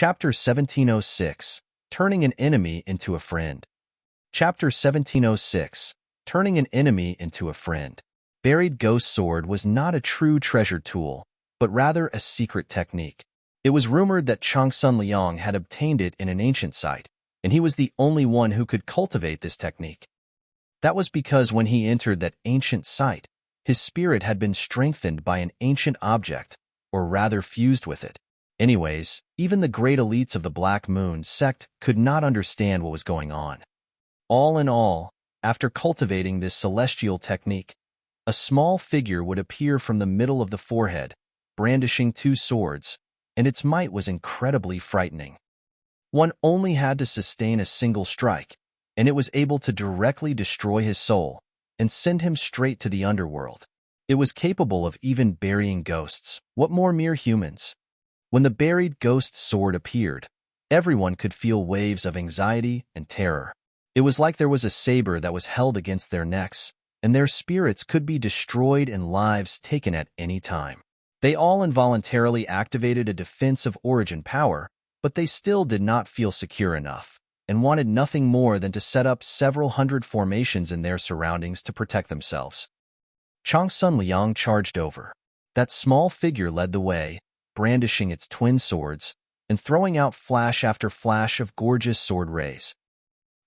Chapter 1706, Turning an Enemy into a Friend. Chapter 1706, Turning an Enemy into a Friend. Buried Ghost Sword was not a true treasure tool, but rather a secret technique. It was rumored that Changsun Liang had obtained it in an ancient site, and he was the only one who could cultivate this technique. That was because when he entered that ancient site, his spirit had been strengthened by an ancient object, or rather fused with it. Anyways, even the great elites of the Black Moon sect could not understand what was going on. All in all, after cultivating this celestial technique, a small figure would appear from the middle of the forehead, brandishing two swords, and its might was incredibly frightening. One only had to sustain a single strike, and it was able to directly destroy his soul and send him straight to the underworld. It was capable of even burying ghosts. What more mere humans? When the buried ghost sword appeared, everyone could feel waves of anxiety and terror. It was like there was a saber that was held against their necks, and their spirits could be destroyed and lives taken at any time. They all involuntarily activated a defense of origin power, but they still did not feel secure enough, and wanted nothing more than to set up several hundred formations in their surroundings to protect themselves. Changsun Liang charged over. That small figure led the way, brandishing its twin swords, and throwing out flash after flash of gorgeous sword rays.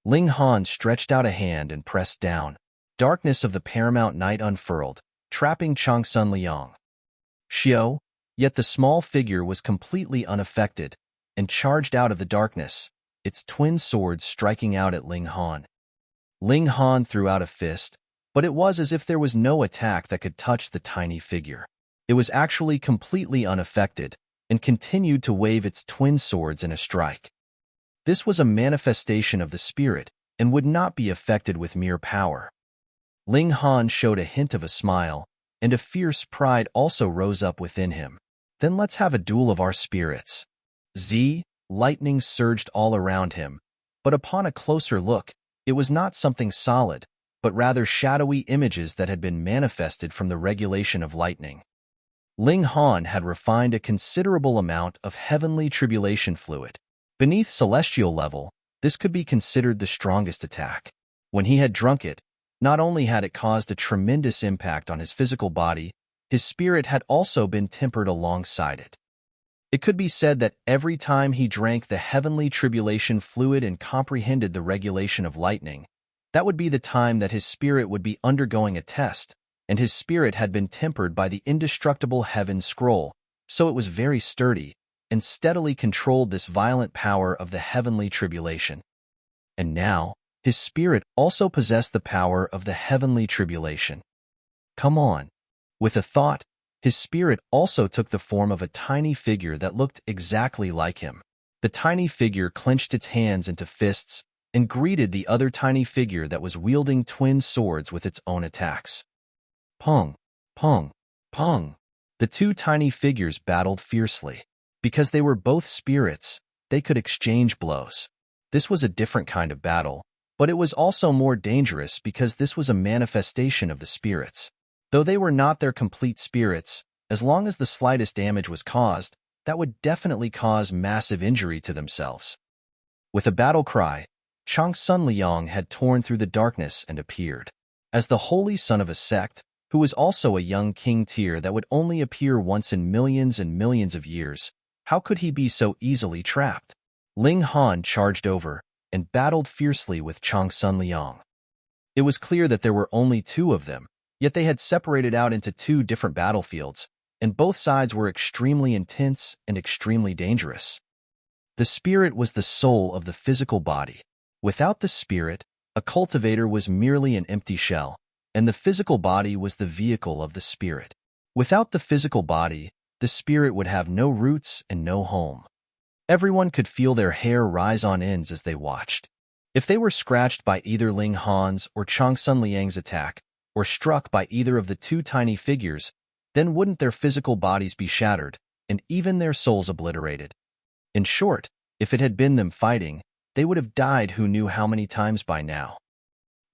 Ling stretched out a hand and pressed down. Darkness of the paramount night unfurled, trapping Changsun Liang. Xiao, yet the small figure was completely unaffected, and charged out of the darkness, its twin swords striking out at Ling Han. Ling Han threw out a fist, but it was as if there was no attack that could touch the tiny figure. It was actually completely unaffected, and continued to wave its twin swords in a strike. This was a manifestation of the spirit, and would not be affected with mere power. Ling Han showed a hint of a smile, and a fierce pride also rose up within him. Then let's have a duel of our spirits. Lightning surged all around him, but upon a closer look, it was not something solid, but rather shadowy images that had been manifested from the regulation of lightning. Ling Han had refined a considerable amount of heavenly tribulation fluid. Beneath celestial level, this could be considered the strongest attack. When he had drunk it, not only had it caused a tremendous impact on his physical body, his spirit had also been tempered alongside it. It could be said that every time he drank the heavenly tribulation fluid and comprehended the regulation of lightning, that would be the time that his spirit would be undergoing a test, and his spirit had been tempered by the indestructible heaven scroll, so it was very sturdy, and steadily controlled this violent power of the heavenly tribulation. And now, his spirit also possessed the power of the heavenly tribulation. Come on. With a thought, his spirit also took the form of a tiny figure that looked exactly like him. The tiny figure clenched its hands into fists and greeted the other tiny figure that was wielding twin swords with its own attacks. Pong, pong, pong. The two tiny figures battled fiercely. Because they were both spirits, they could exchange blows. This was a different kind of battle, but it was also more dangerous because this was a manifestation of the spirits. Though they were not their complete spirits, as long as the slightest damage was caused, that would definitely cause massive injury to themselves. With a battle cry, Changsun Liang had torn through the darkness and appeared. As the holy son of a sect, who was also a young king tier that would only appear once in millions and millions of years, how could he be so easily trapped? Ling Han charged over and battled fiercely with Changsun Liang. It was clear that there were only two of them, yet they had separated out into two different battlefields, and both sides were extremely intense and extremely dangerous. The spirit was the soul of the physical body. Without the spirit, a cultivator was merely an empty shell, and the physical body was the vehicle of the spirit. Without the physical body, the spirit would have no roots and no home. Everyone could feel their hair rise on ends as they watched. If they were scratched by either Ling Han's or Changsun Liang's attack, or struck by either of the two tiny figures, then wouldn't their physical bodies be shattered, and even their souls obliterated? In short, if it had been them fighting, they would have died who knew how many times by now.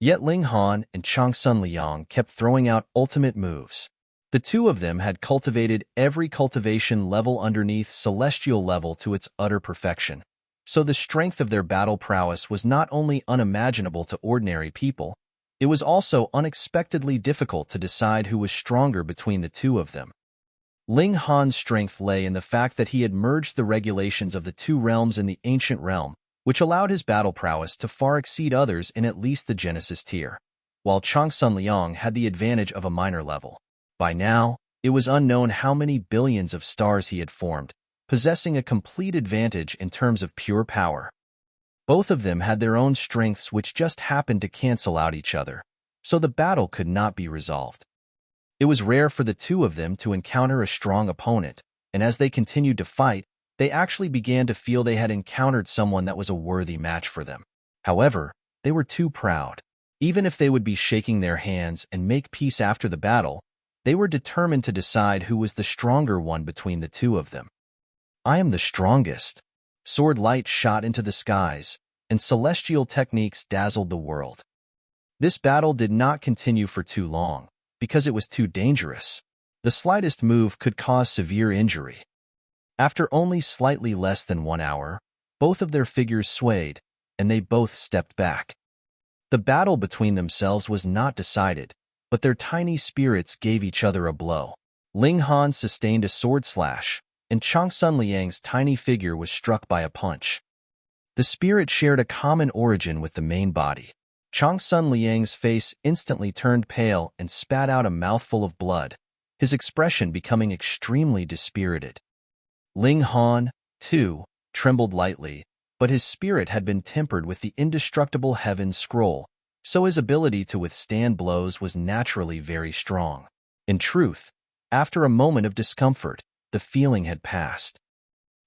Yet Ling Han and Changsun Liang kept throwing out ultimate moves. The two of them had cultivated every cultivation level underneath celestial level to its utter perfection. So the strength of their battle prowess was not only unimaginable to ordinary people, it was also unexpectedly difficult to decide who was stronger between the two of them. Ling Han's strength lay in the fact that he had merged the regulations of the two realms in the ancient realm, which allowed his battle prowess to far exceed others in at least the Genesis tier, while Changsun Liang had the advantage of a minor level. By now, it was unknown how many billions of stars he had formed, possessing a complete advantage in terms of pure power. Both of them had their own strengths which just happened to cancel out each other, so the battle could not be resolved. It was rare for the two of them to encounter a strong opponent, and as they continued to fight, they actually began to feel they had encountered someone that was a worthy match for them. However, they were too proud. Even if they would be shaking their hands and make peace after the battle, they were determined to decide who was the stronger one between the two of them. I am the strongest. Sword light shot into the skies, and celestial techniques dazzled the world. This battle did not continue for too long, because it was too dangerous. The slightest move could cause severe injury. After only slightly less than 1 hour, both of their figures swayed, and they both stepped back. The battle between themselves was not decided, but their tiny spirits gave each other a blow. Ling Han sustained a sword slash, and Changsun Liang's tiny figure was struck by a punch. The spirit shared a common origin with the main body. Changsun Liang's face instantly turned pale and spat out a mouthful of blood, his expression becoming extremely dispirited. Ling Han, too, trembled lightly, but his spirit had been tempered with the indestructible Heaven Scroll, so his ability to withstand blows was naturally very strong. In truth, after a moment of discomfort, the feeling had passed.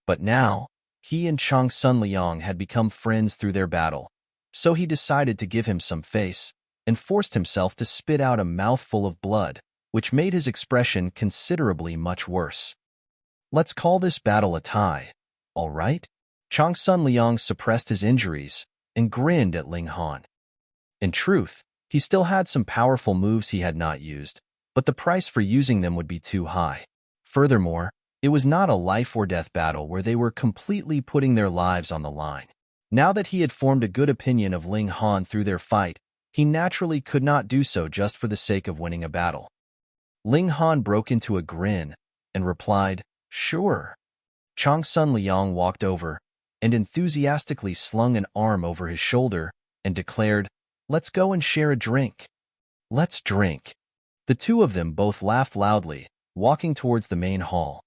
But now, he and Changsun Liang had become friends through their battle, so he decided to give him some face and forced himself to spit out a mouthful of blood, which made his expression considerably much worse. Let's call this battle a tie, all right? Changsun Liang suppressed his injuries and grinned at Ling Han. In truth, he still had some powerful moves he had not used, but the price for using them would be too high. Furthermore, it was not a life-or-death battle where they were completely putting their lives on the line. Now that he had formed a good opinion of Ling Han through their fight, he naturally could not do so just for the sake of winning a battle. Ling Han broke into a grin and replied, "Sure." Changsun Liang walked over and enthusiastically slung an arm over his shoulder and declared, "Let's go and share a drink." "Let's drink." The two of them both laughed loudly, walking towards the main hall.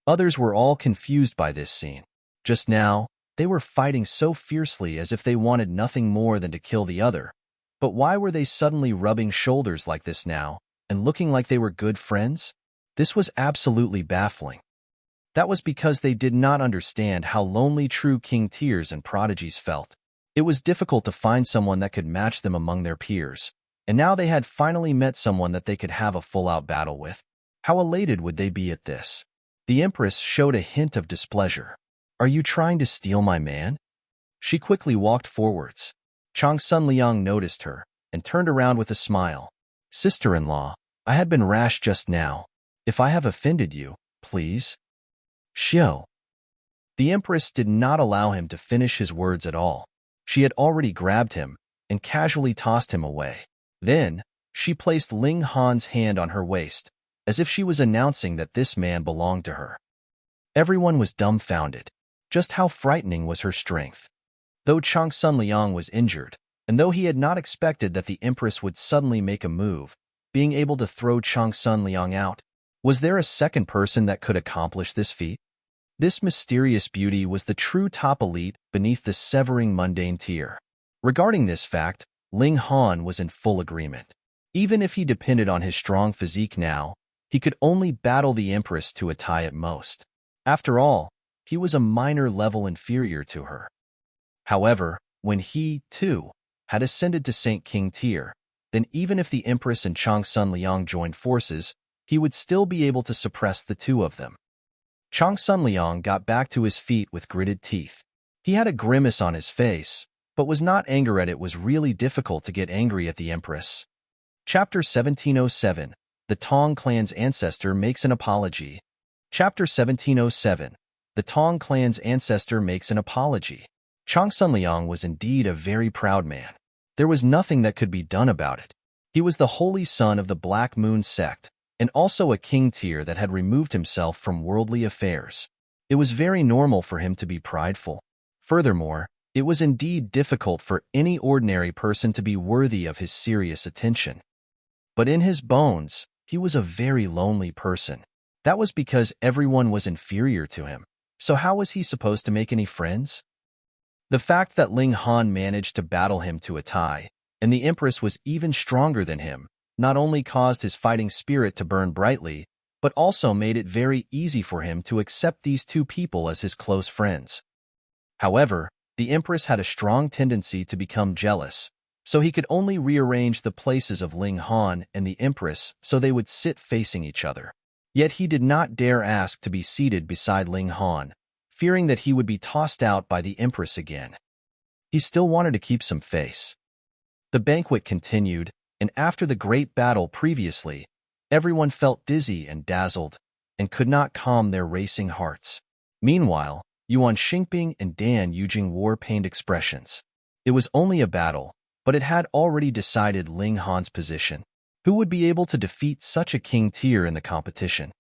Others were all confused by this scene. Just now, they were fighting so fiercely as if they wanted nothing more than to kill the other. But why were they suddenly rubbing shoulders like this now, and looking like they were good friends? This was absolutely baffling. That was because they did not understand how lonely true king tiers and prodigies felt. It was difficult to find someone that could match them among their peers, and now they had finally met someone that they could have a full-out battle with. How elated would they be at this? The Empress showed a hint of displeasure. "Are you trying to steal my man?" She quickly walked forwards. Changsun Liang noticed her and turned around with a smile. "Sister-in-law, I had been rash just now. If I have offended you, please." "Xiao." The Empress did not allow him to finish his words at all. She had already grabbed him and casually tossed him away. Then, she placed Ling Han's hand on her waist, as if she was announcing that this man belonged to her. Everyone was dumbfounded. Just how frightening was her strength. Though Changsun Liang was injured, and though he had not expected that the Empress would suddenly make a move, being able to throw Changsun Liang out, was there a second person that could accomplish this feat? This mysterious beauty was the true top elite beneath the severing mundane tier. Regarding this fact, Ling Han was in full agreement. Even if he depended on his strong physique now, he could only battle the Empress to a tie at most. After all, he was a minor level inferior to her. However, when he, too, had ascended to Saint King tier, then even if the Empress and Changsun Liang joined forces, he would still be able to suppress the two of them. Changsun Liang got back to his feet with gritted teeth. He had a grimace on his face, but was not angry at it. Was really difficult to get angry at the Empress. Chapter 1707, The Tong Clan's ancestor makes an apology. Chapter 1707. The Tong Clan's ancestor makes an apology. Changsun Liang was indeed a very proud man. There was nothing that could be done about it. He was the holy son of the Black Moon sect, and also a king tier that had removed himself from worldly affairs. It was very normal for him to be prideful. Furthermore, it was indeed difficult for any ordinary person to be worthy of his serious attention. But in his bones, he was a very lonely person. That was because everyone was inferior to him. So how was he supposed to make any friends? The fact that Ling Han managed to battle him to a tie, and the Empress was even stronger than him, not only caused his fighting spirit to burn brightly, but also made it very easy for him to accept these two people as his close friends. However, the Empress had a strong tendency to become jealous, so he could only rearrange the places of Ling Han and the Empress so they would sit facing each other. Yet he did not dare ask to be seated beside Ling Han, fearing that he would be tossed out by the Empress again. He still wanted to keep some face. The banquet continued, and after the great battle previously, everyone felt dizzy and dazzled, and could not calm their racing hearts. Meanwhile, Yuan Xingping and Dan Yujing wore pained expressions. It was only a battle, but it had already decided Ling Han's position. Who would be able to defeat such a king tier in the competition?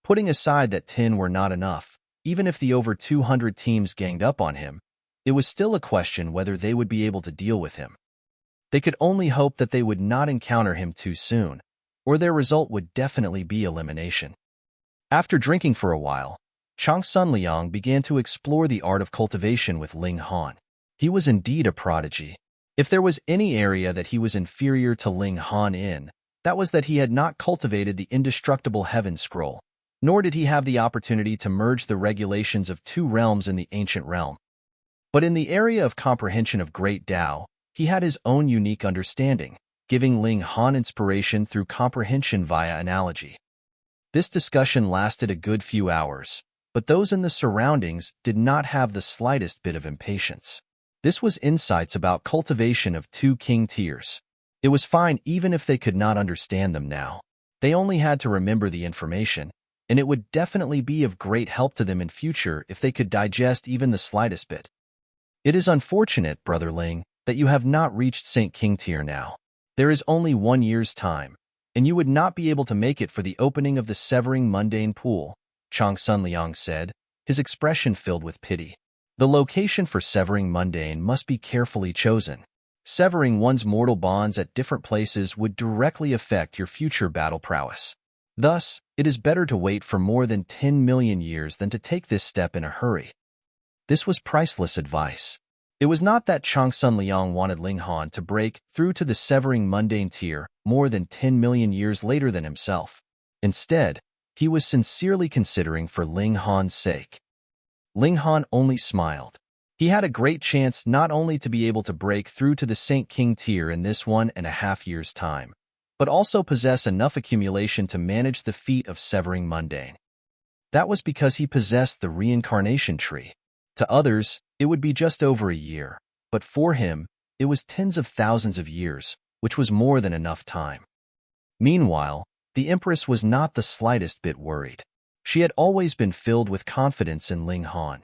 Putting aside that 10 were not enough, even if the over 200 teams ganged up on him, it was still a question whether they would be able to deal with him. They could only hope that they would not encounter him too soon, or their result would definitely be elimination. After drinking for a while, Changsun Liang began to explore the art of cultivation with Ling Han. He was indeed a prodigy. If there was any area that he was inferior to Ling Han in, that was that he had not cultivated the indestructible heaven scroll, nor did he have the opportunity to merge the regulations of two realms in the ancient realm. But in the area of comprehension of Great Tao, he had his own unique understanding, giving Ling Han inspiration through comprehension via analogy. This discussion lasted a good few hours, but those in the surroundings did not have the slightest bit of impatience. This was insights about cultivation of two king tiers. It was fine even if they could not understand them now. They only had to remember the information, and it would definitely be of great help to them in future if they could digest even the slightest bit. It is unfortunate, Brother Ling, that you have not reached Saint King tier now. There is only 1 year's time, and you would not be able to make it for the opening of the Severing Mundane Pool, Changsun Liang said, his expression filled with pity. The location for Severing Mundane must be carefully chosen. Severing one's mortal bonds at different places would directly affect your future battle prowess. Thus, it is better to wait for more than 10 million years than to take this step in a hurry. This was priceless advice. It was not that Changsun Liang wanted Ling Han to break through to the Severing Mundane tier more than 10 million years later than himself. Instead, he was sincerely considering for Ling Han's sake. Ling Han only smiled. He had a great chance not only to be able to break through to the Saint King tier in this 1.5 years' time, but also possess enough accumulation to manage the feat of Severing Mundane. That was because he possessed the reincarnation tree. To others, it would be just over a year, but for him, it was tens of thousands of years, which was more than enough time. Meanwhile, the Empress was not the slightest bit worried. She had always been filled with confidence in Ling Han.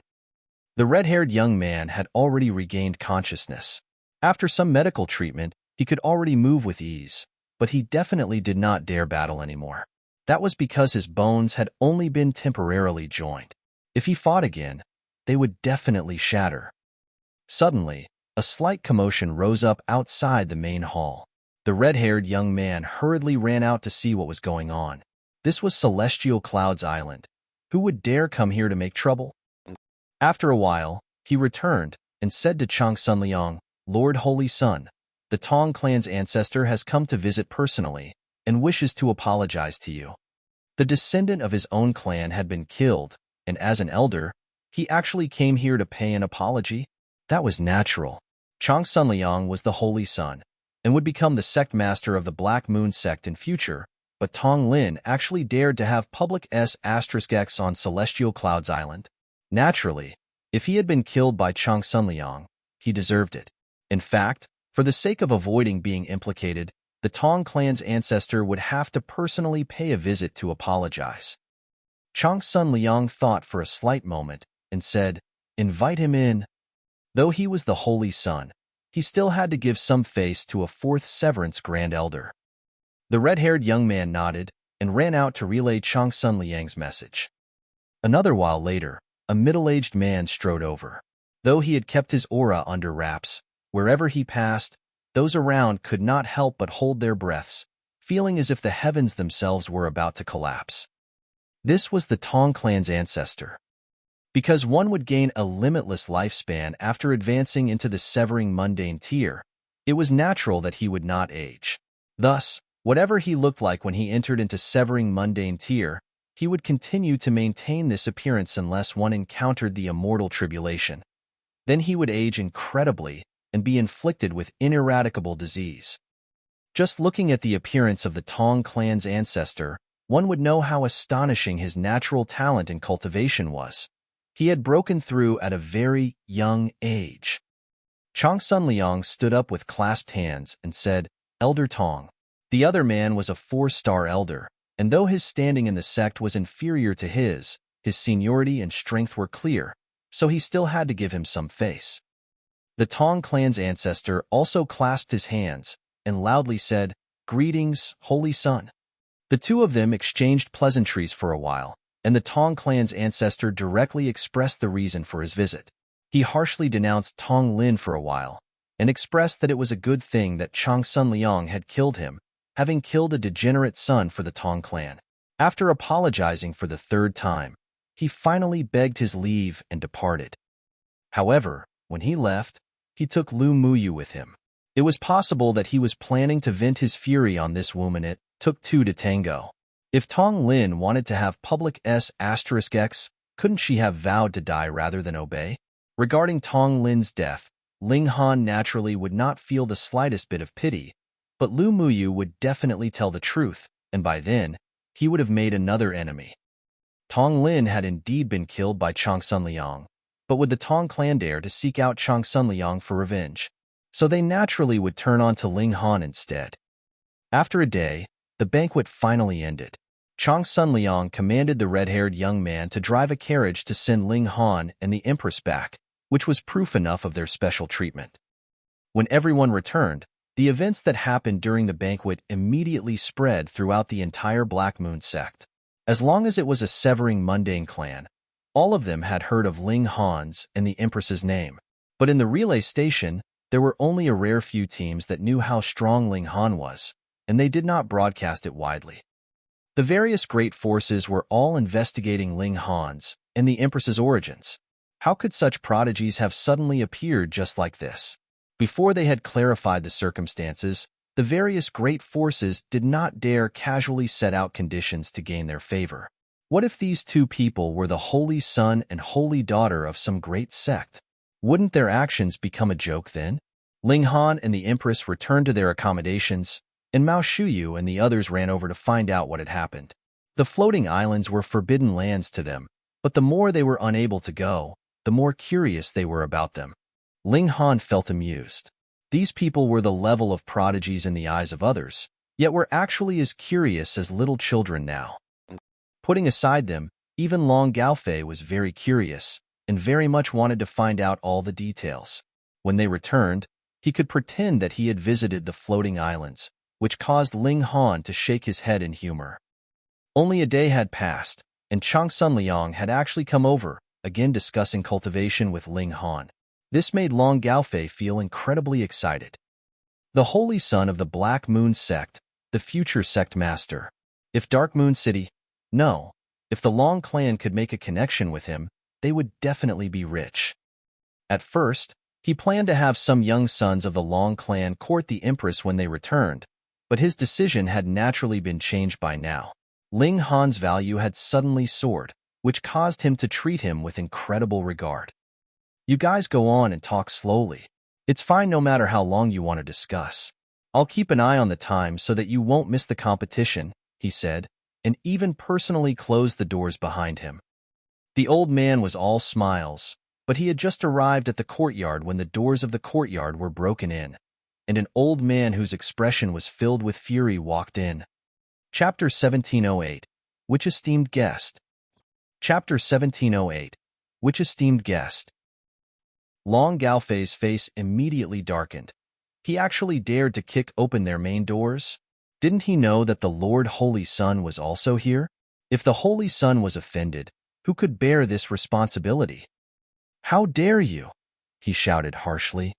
The red-haired young man had already regained consciousness. After some medical treatment, he could already move with ease, but he definitely did not dare battle anymore. That was because his bones had only been temporarily joined. If he fought again, they would definitely shatter. Suddenly, a slight commotion rose up outside the main hall. The red-haired young man hurriedly ran out to see what was going on. This was Celestial Cloud's island. Who would dare come here to make trouble? After a while, he returned and said to Changsun Liang, Lord Holy Sun, the Tong Clan's ancestor has come to visit personally and wishes to apologize to you. The descendant of his own clan had been killed, and as an elder, he actually came here to pay an apology. That was natural. Changsun Liang was the Holy Sun and would become the sect master of the Black Moon sect in future, but Tong Lin actually dared to have public S*X on Celestial Cloud's island. Naturally, if he had been killed by Changsun Liang, he deserved it. In fact, for the sake of avoiding being implicated, the the Tong Clan's ancestor would have to personally pay a visit to apologize. Changsun Liang thought for a slight moment and said, "Invite him in." Though he was the Holy Son, he still had to give some face to a fourth severance Grand Elder. The red-haired young man nodded and ran out to relay Changsun Liang's message. Another while later, a middle-aged man strode over. Though he had kept his aura under wraps, wherever he passed, those around could not help but hold their breaths, feeling as if the heavens themselves were about to collapse. This was the Tong Clan's ancestor. Because one would gain a limitless lifespan after advancing into the severing mundane tier, it was natural that he would not age. Thus, whatever he looked like when he entered into severing mundane tier, he would continue to maintain this appearance unless one encountered the immortal tribulation. Then he would age incredibly and be inflicted with ineradicable disease. Just looking at the appearance of the Tong Clan's ancestor, one would know how astonishing his natural talent and cultivation was. He had broken through at a very young age. Changsun Liang stood up with clasped hands and said, "Elder Tong." The other man was a 4-star elder, and though his standing in the sect was inferior to his seniority and strength were clear, so he still had to give him some face. The Tong Clan's ancestor also clasped his hands and loudly said, "Greetings, Holy Son." The two of them exchanged pleasantries for a while, and the Tong Clan's ancestor directly expressed the reason for his visit. He harshly denounced Tong Lin for a while, and expressed that it was a good thing that Changsun Liang had killed him, having killed a degenerate son for the Tong Clan. After apologizing for the third time, he finally begged his leave and departed. However, when he left, he took Lu Muyu with him. It was possible that he was planning to vent his fury on this woman. It took two to tango. If Tong Lin wanted to have public *X, couldn't she have vowed to die rather than obey? Regarding Tong Lin's death, Ling Han naturally would not feel the slightest bit of pity, but Lu Muyu would definitely tell the truth, and by then, he would have made another enemy. Tong Lin had indeed been killed by Changsun Liang, but would the Tong Clan dare to seek out Changsun Liang for revenge? So they naturally would turn on to Ling Han instead. After a day, the banquet finally ended. Changsun Liang commanded the red-haired young man to drive a carriage to send Ling Han and the Empress back, which was proof enough of their special treatment. When everyone returned, the events that happened during the banquet immediately spread throughout the entire Black Moon sect. As long as it was a severing mundane clan, all of them had heard of Ling Han's and the Empress's name. But in the relay station, there were only a rare few teams that knew how strong Ling Han was, and they did not broadcast it widely. The various great forces were all investigating Ling Han's and the Empress's origins. How could such prodigies have suddenly appeared just like this? Before they had clarified the circumstances, the various great forces did not dare casually set out conditions to gain their favor. What if these two people were the holy son and holy daughter of some great sect? Wouldn't their actions become a joke then? Ling Han and the Empress returned to their accommodations, and Mao Shuyu and the others ran over to find out what had happened. The floating islands were forbidden lands to them, but the more they were unable to go, the more curious they were about them. Ling Han felt amused. These people were the level of prodigies in the eyes of others, yet were actually as curious as little children now. Putting aside them, even Long Gaofei was very curious, and very much wanted to find out all the details. When they returned, he could pretend that he had visited the floating islands, which caused Ling Han to shake his head in humor. Only a day had passed, and Changsun Liang had actually come over, again discussing cultivation with Ling Han. This made Long Gaofei feel incredibly excited. The holy son of the Black Moon sect, the future sect master. If Dark Moon City, no, if the Long clan could make a connection with him, they would definitely be rich. At first, he planned to have some young sons of the Long clan court the Empress when they returned, but his decision had naturally been changed by now. Ling Han's value had suddenly soared, which caused him to treat him with incredible regard. You guys go on and talk slowly. It's fine no matter how long you want to discuss. I'll keep an eye on the time so that you won't miss the competition, he said, and even personally closed the doors behind him. The old man was all smiles, but he had just arrived at the courtyard when the doors of the courtyard were broken in. and an old man whose expression was filled with fury walked in. Chapter 1708. Which esteemed guest? Chapter 1708. Which esteemed guest? Long Gaofei's face immediately darkened. He actually dared to kick open their main doors? Didn't he know that the Lord Holy Sun was also here? If the Holy Sun was offended, who could bear this responsibility? "How dare you?" he shouted harshly.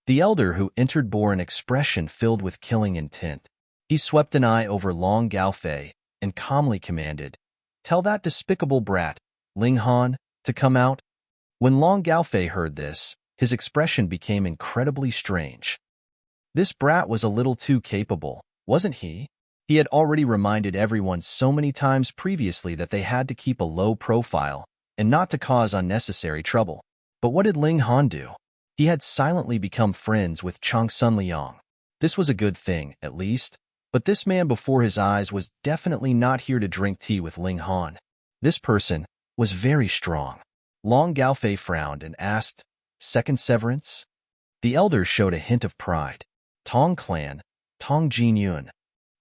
The elder who entered bore an expression filled with killing intent. He swept an eye over Long Gaofei and calmly commanded, "Tell that despicable brat, Ling Han, to come out." When Long Gaofei heard this, his expression became incredibly strange. This brat was a little too capable, wasn't he? He had already reminded everyone so many times previously that they had to keep a low profile and not to cause unnecessary trouble. But what did Ling Han do? He had silently become friends with Changsun Liang. This was a good thing, at least, but this man before his eyes was definitely not here to drink tea with Ling Han. This person was very strong. Long Gaofei frowned and asked, "Second severance?" The elder showed a hint of pride. Tong Clan, Tong Jinyun.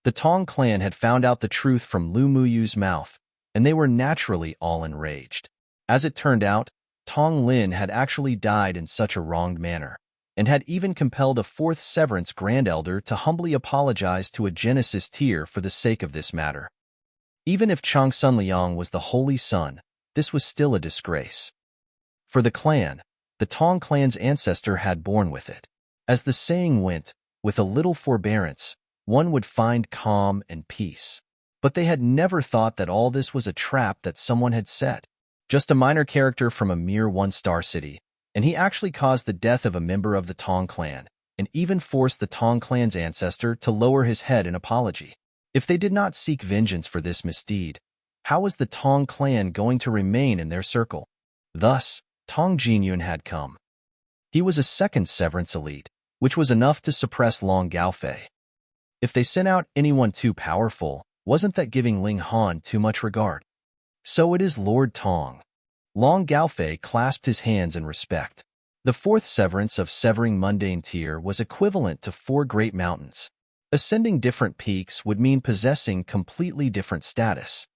The Tong Clan had found out the truth from Lu Muyu's mouth, and they were naturally all enraged. As it turned out, Tong Lin had actually died in such a wronged manner, and had even compelled a fourth severance grand elder to humbly apologize to a Genesis tier for the sake of this matter. Even if Changsun Liang was the Holy Sun, this was still a disgrace. For the clan, the Tong Clan's ancestor had borne with it. As the saying went, with a little forbearance, one would find calm and peace. But they had never thought that all this was a trap that someone had set. Just a minor character from a mere one-star city, and he actually caused the death of a member of the Tong Clan, and even forced the Tong Clan's ancestor to lower his head in apology. If they did not seek vengeance for this misdeed, how was the Tong Clan going to remain in their circle? Thus, Tong Jinyun had come. He was a second severance elite, which was enough to suppress Long Gaofei. If they sent out anyone too powerful, wasn't that giving Ling Han too much regard? So it is Lord Tong. Long Gaofei clasped his hands in respect. The fourth severance of severing mundane tier was equivalent to 4 great mountains. Ascending different peaks would mean possessing completely different status.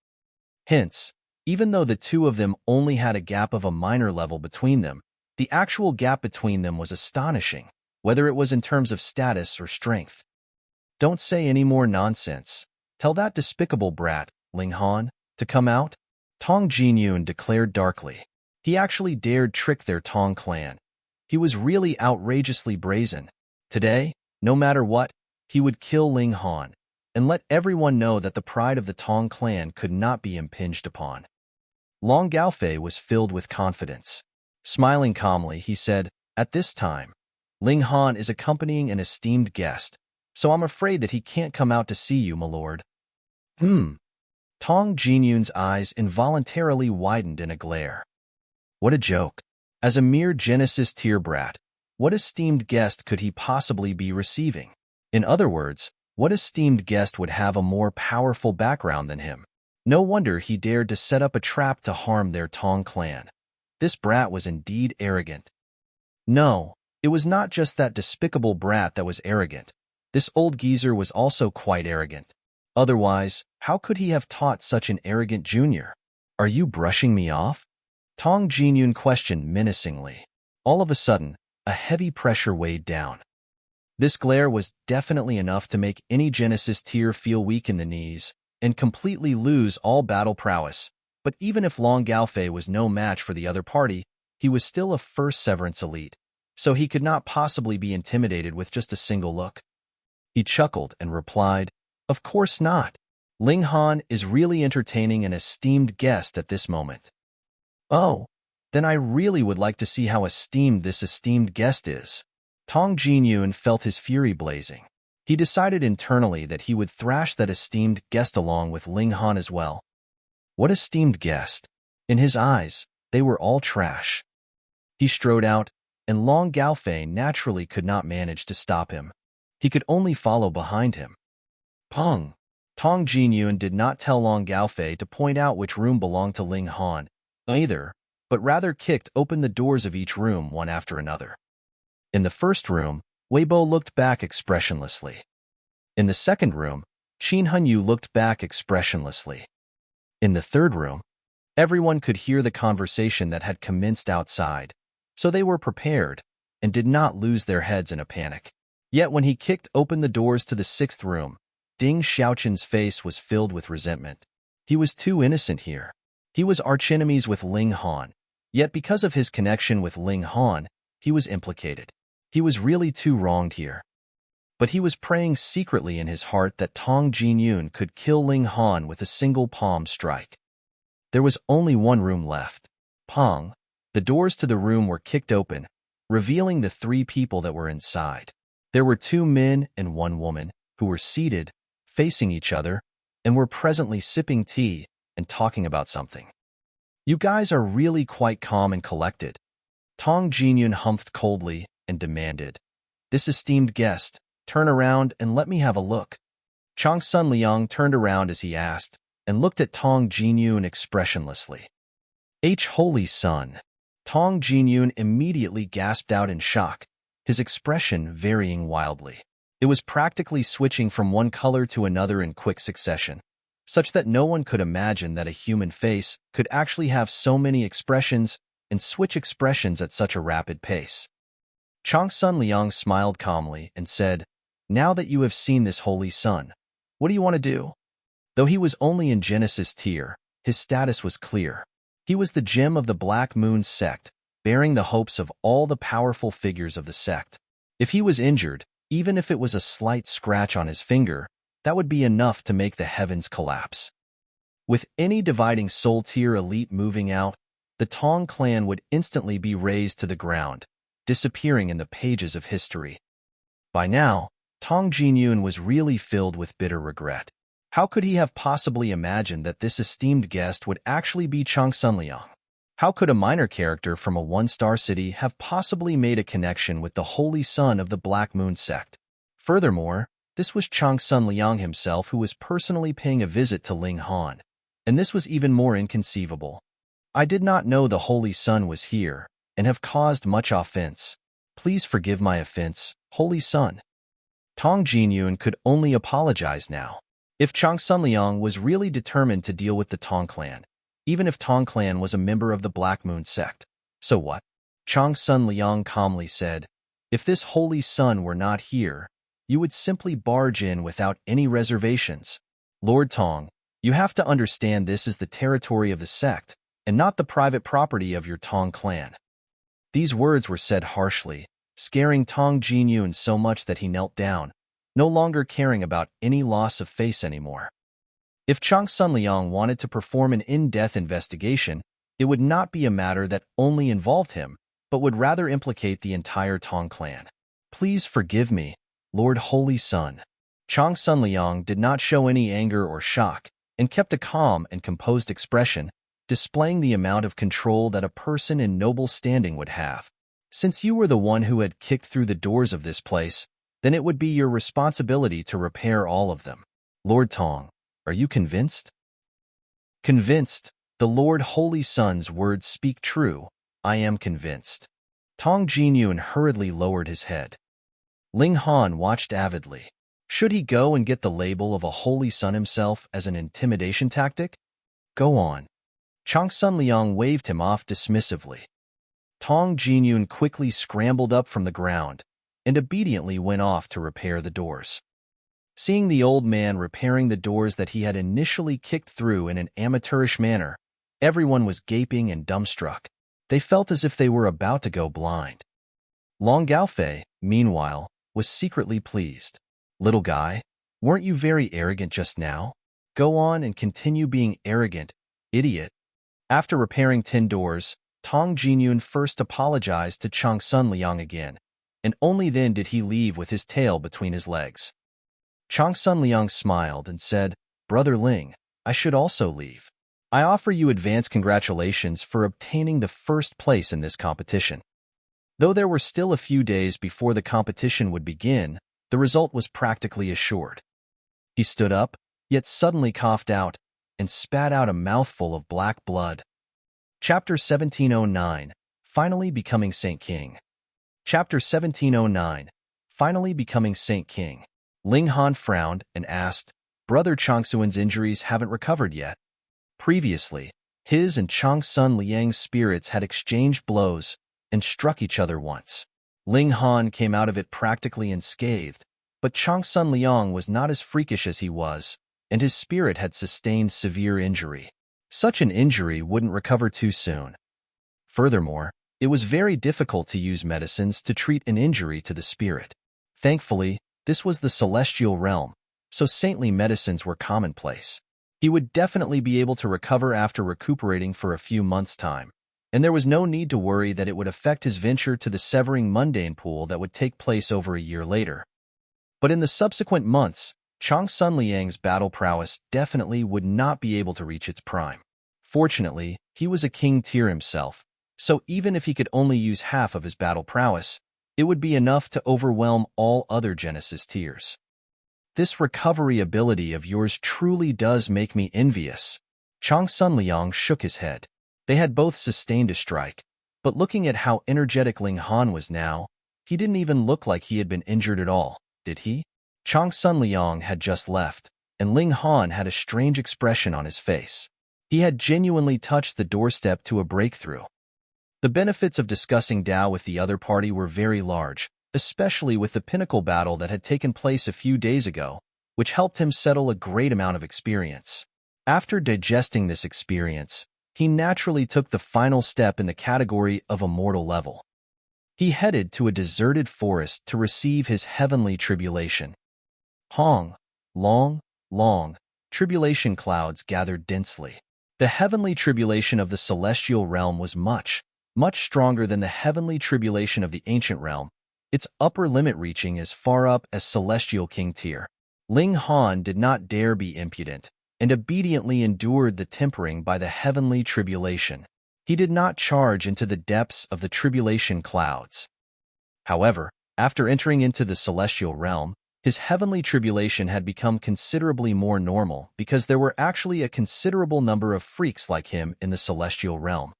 Hence, even though the two of them only had a gap of a minor level between them, the actual gap between them was astonishing, whether it was in terms of status or strength. "Don't say any more nonsense. Tell that despicable brat, Ling Han, to come out," Tong Jinyun declared darkly. He actually dared trick their Tong Clan. He was really outrageously brazen. Today, no matter what, he would kill Ling Han, and let everyone know that the pride of the Tong Clan could not be impinged upon. Long Gaofei was filled with confidence. Smiling calmly, he said, "At this time, Ling Han is accompanying an esteemed guest, so I'm afraid that he can't come out to see you, my lord." Tong Jinyun's eyes involuntarily widened in a glare. What a joke. As a mere Genesis tier brat, what esteemed guest could he possibly be receiving? In other words, what esteemed guest would have a more powerful background than him? No wonder he dared to set up a trap to harm their Tong Clan. This brat was indeed arrogant. No, it was not just that despicable brat that was arrogant. This old geezer was also quite arrogant. Otherwise, how could he have taught such an arrogant junior? "Are you brushing me off?" Tong Jinyun questioned menacingly. All of a sudden, a heavy pressure weighed down. This glare was definitely enough to make any Genesis tier feel weak in the knees and completely lose all battle prowess. But even if Long Gaofei was no match for the other party, he was still a first severance elite, so he could not possibly be intimidated with just a single look. He chuckled and replied, "Of course not. Ling Han is really entertaining an esteemed guest at this moment." "Oh, then I really would like to see how esteemed this esteemed guest is." Tong Jinyun felt his fury blazing. He decided internally that he would thrash that esteemed guest along with Ling Han as well. What esteemed guest? In his eyes, they were all trash. He strode out, and Long Gaofei naturally could not manage to stop him. He could only follow behind him. Pong! Tong Jinyun did not tell Long Gaofei to point out which room belonged to Ling Han either, but rather kicked open the doors of each room one after another. In the first room, Weibo looked back expressionlessly. In the second room, Qin Hunyu looked back expressionlessly. In the third room, everyone could hear the conversation that had commenced outside, so they were prepared and did not lose their heads in a panic. Yet when he kicked open the doors to the sixth room, Ding Xiaochen's face was filled with resentment. He was too innocent here. He was archenemies with Ling Han, yet because of his connection with Ling Han, he was implicated. He was really too wronged here. But he was praying secretly in his heart that Tong Jinyun could kill Ling Han with a single palm strike. There was only one room left. Pong. The doors to the room were kicked open, revealing the three people that were inside. There were two men and one woman who were seated, facing each other, and were presently sipping tea and talking about something. You guys are really quite calm and collected. Tong Jinyun humphed coldly and demanded, "This esteemed guest, turn around and let me have a look." Changsun Liang turned around as he asked, and looked at Tong Jinyun expressionlessly. Holy son! Tong Jinyun immediately gasped out in shock, his expression varying wildly. It was practically switching from one color to another in quick succession, such that no one could imagine that a human face could actually have so many expressions and switch expressions at such a rapid pace. Changsun Liang smiled calmly and said, "Now that you have seen this holy son, what do you want to do?" Though he was only in Genesis tier, his status was clear. He was the gem of the Black Moon sect, bearing the hopes of all the powerful figures of the sect. If he was injured, even if it was a slight scratch on his finger, that would be enough to make the heavens collapse. With any dividing soul tier elite moving out, the Tong Clan would instantly be razed to the ground, disappearing in the pages of history. By now, Tong Jinyun was really filled with bitter regret. How could he have possibly imagined that this esteemed guest would actually be Changsun Liang? How could a minor character from a one-star city have possibly made a connection with the holy son of the Black Moon sect? Furthermore, this was Changsun Liang himself who was personally paying a visit to Ling Han, and this was even more inconceivable. I did not know the holy son was here, and have caused much offense. Please forgive my offense, holy son. Tong Jinyun could only apologize now. If Changsun Liang was really determined to deal with the Tong Clan, even if Tong Clan was a member of the Black Moon sect, so what? Changsun Liang calmly said, "If this holy son were not here, you would simply barge in without any reservations. Lord Tong, you have to understand this is the territory of the sect, and not the private property of your Tong Clan." These words were said harshly, scaring Tong Jinyun so much that he knelt down, no longer caring about any loss of face anymore. If Changsun Liang wanted to perform an in-depth investigation, it would not be a matter that only involved him, but would rather implicate the entire Tong Clan. "Please forgive me, Lord Holy Son." Changsun Liang did not show any anger or shock, and kept a calm and composed expression, displaying the amount of control that a person in noble standing would have. "Since you were the one who had kicked through the doors of this place, then it would be your responsibility to repair all of them. Lord Tong, are you convinced?" "Convinced. The Lord Holy Son's words speak true. I am convinced." Tong Jinyun hurriedly lowered his head. Ling Han watched avidly. Should he go and get the label of a holy son himself as an intimidation tactic? Go on. Changsun Liang waved him off dismissively. Tong Jinyun quickly scrambled up from the ground and obediently went off to repair the doors. Seeing the old man repairing the doors that he had initially kicked through in an amateurish manner, everyone was gaping and dumbstruck. They felt as if they were about to go blind. Long Gaofei, meanwhile, was secretly pleased. "Little guy, weren't you very arrogant just now? Go on and continue being arrogant, idiot." After repairing 10 doors, Tong Jinyun first apologized to Changsun Liang again, and only then did he leave with his tail between his legs. Changsun Liang smiled and said, "Brother Ling, I should also leave. I offer you advance congratulations for obtaining the first place in this competition." Though there were still a few days before the competition would begin, the result was practically assured. He stood up, yet suddenly coughed out, and spat out a mouthful of black blood. Chapter 1709, Finally Becoming Saint King. Chapter 1709, finally becoming Saint King. Ling Han frowned and asked, "Brother Changsun's injuries haven't recovered yet." Previously, his and Changsun Liang's spirits had exchanged blows and struck each other once. Ling Han came out of it practically unscathed, but Changsun Liang was not as freakish as he was, and his spirit had sustained severe injury. Such an injury wouldn't recover too soon. Furthermore, it was very difficult to use medicines to treat an injury to the spirit. Thankfully, this was the celestial realm, so saintly medicines were commonplace. He would definitely be able to recover after recuperating for a few months' time, and there was no need to worry that it would affect his venture to the severing mundane pool that would take place over a year later. But in the subsequent months, Changsun Liang's battle prowess definitely would not be able to reach its prime. Fortunately, he was a king tier himself, so even if he could only use half of his battle prowess, it would be enough to overwhelm all other Genesis tiers. This recovery ability of yours truly does make me envious. Changsun Liang shook his head. They had both sustained a strike, but looking at how energetic Ling Han was now, he didn't even look like he had been injured at all, did he? Changsun Liang had just left, and Ling Han had a strange expression on his face. He had genuinely touched the doorstep to a breakthrough. The benefits of discussing Dao with the other party were very large, especially with the pinnacle battle that had taken place a few days ago, which helped him settle a great amount of experience. After digesting this experience, he naturally took the final step in the category of immortal level. He headed to a deserted forest to receive his heavenly tribulation. Long, tribulation clouds gathered densely. The heavenly tribulation of the celestial realm was much stronger than the heavenly tribulation of the ancient realm, its upper limit reaching as far up as celestial king tier. Ling Han did not dare be impudent, and obediently endured the tempering by the heavenly tribulation. He did not charge into the depths of the tribulation clouds. However, after entering into the celestial realm, his heavenly tribulation had become considerably more normal because there were actually a considerable number of freaks like him in the celestial realm.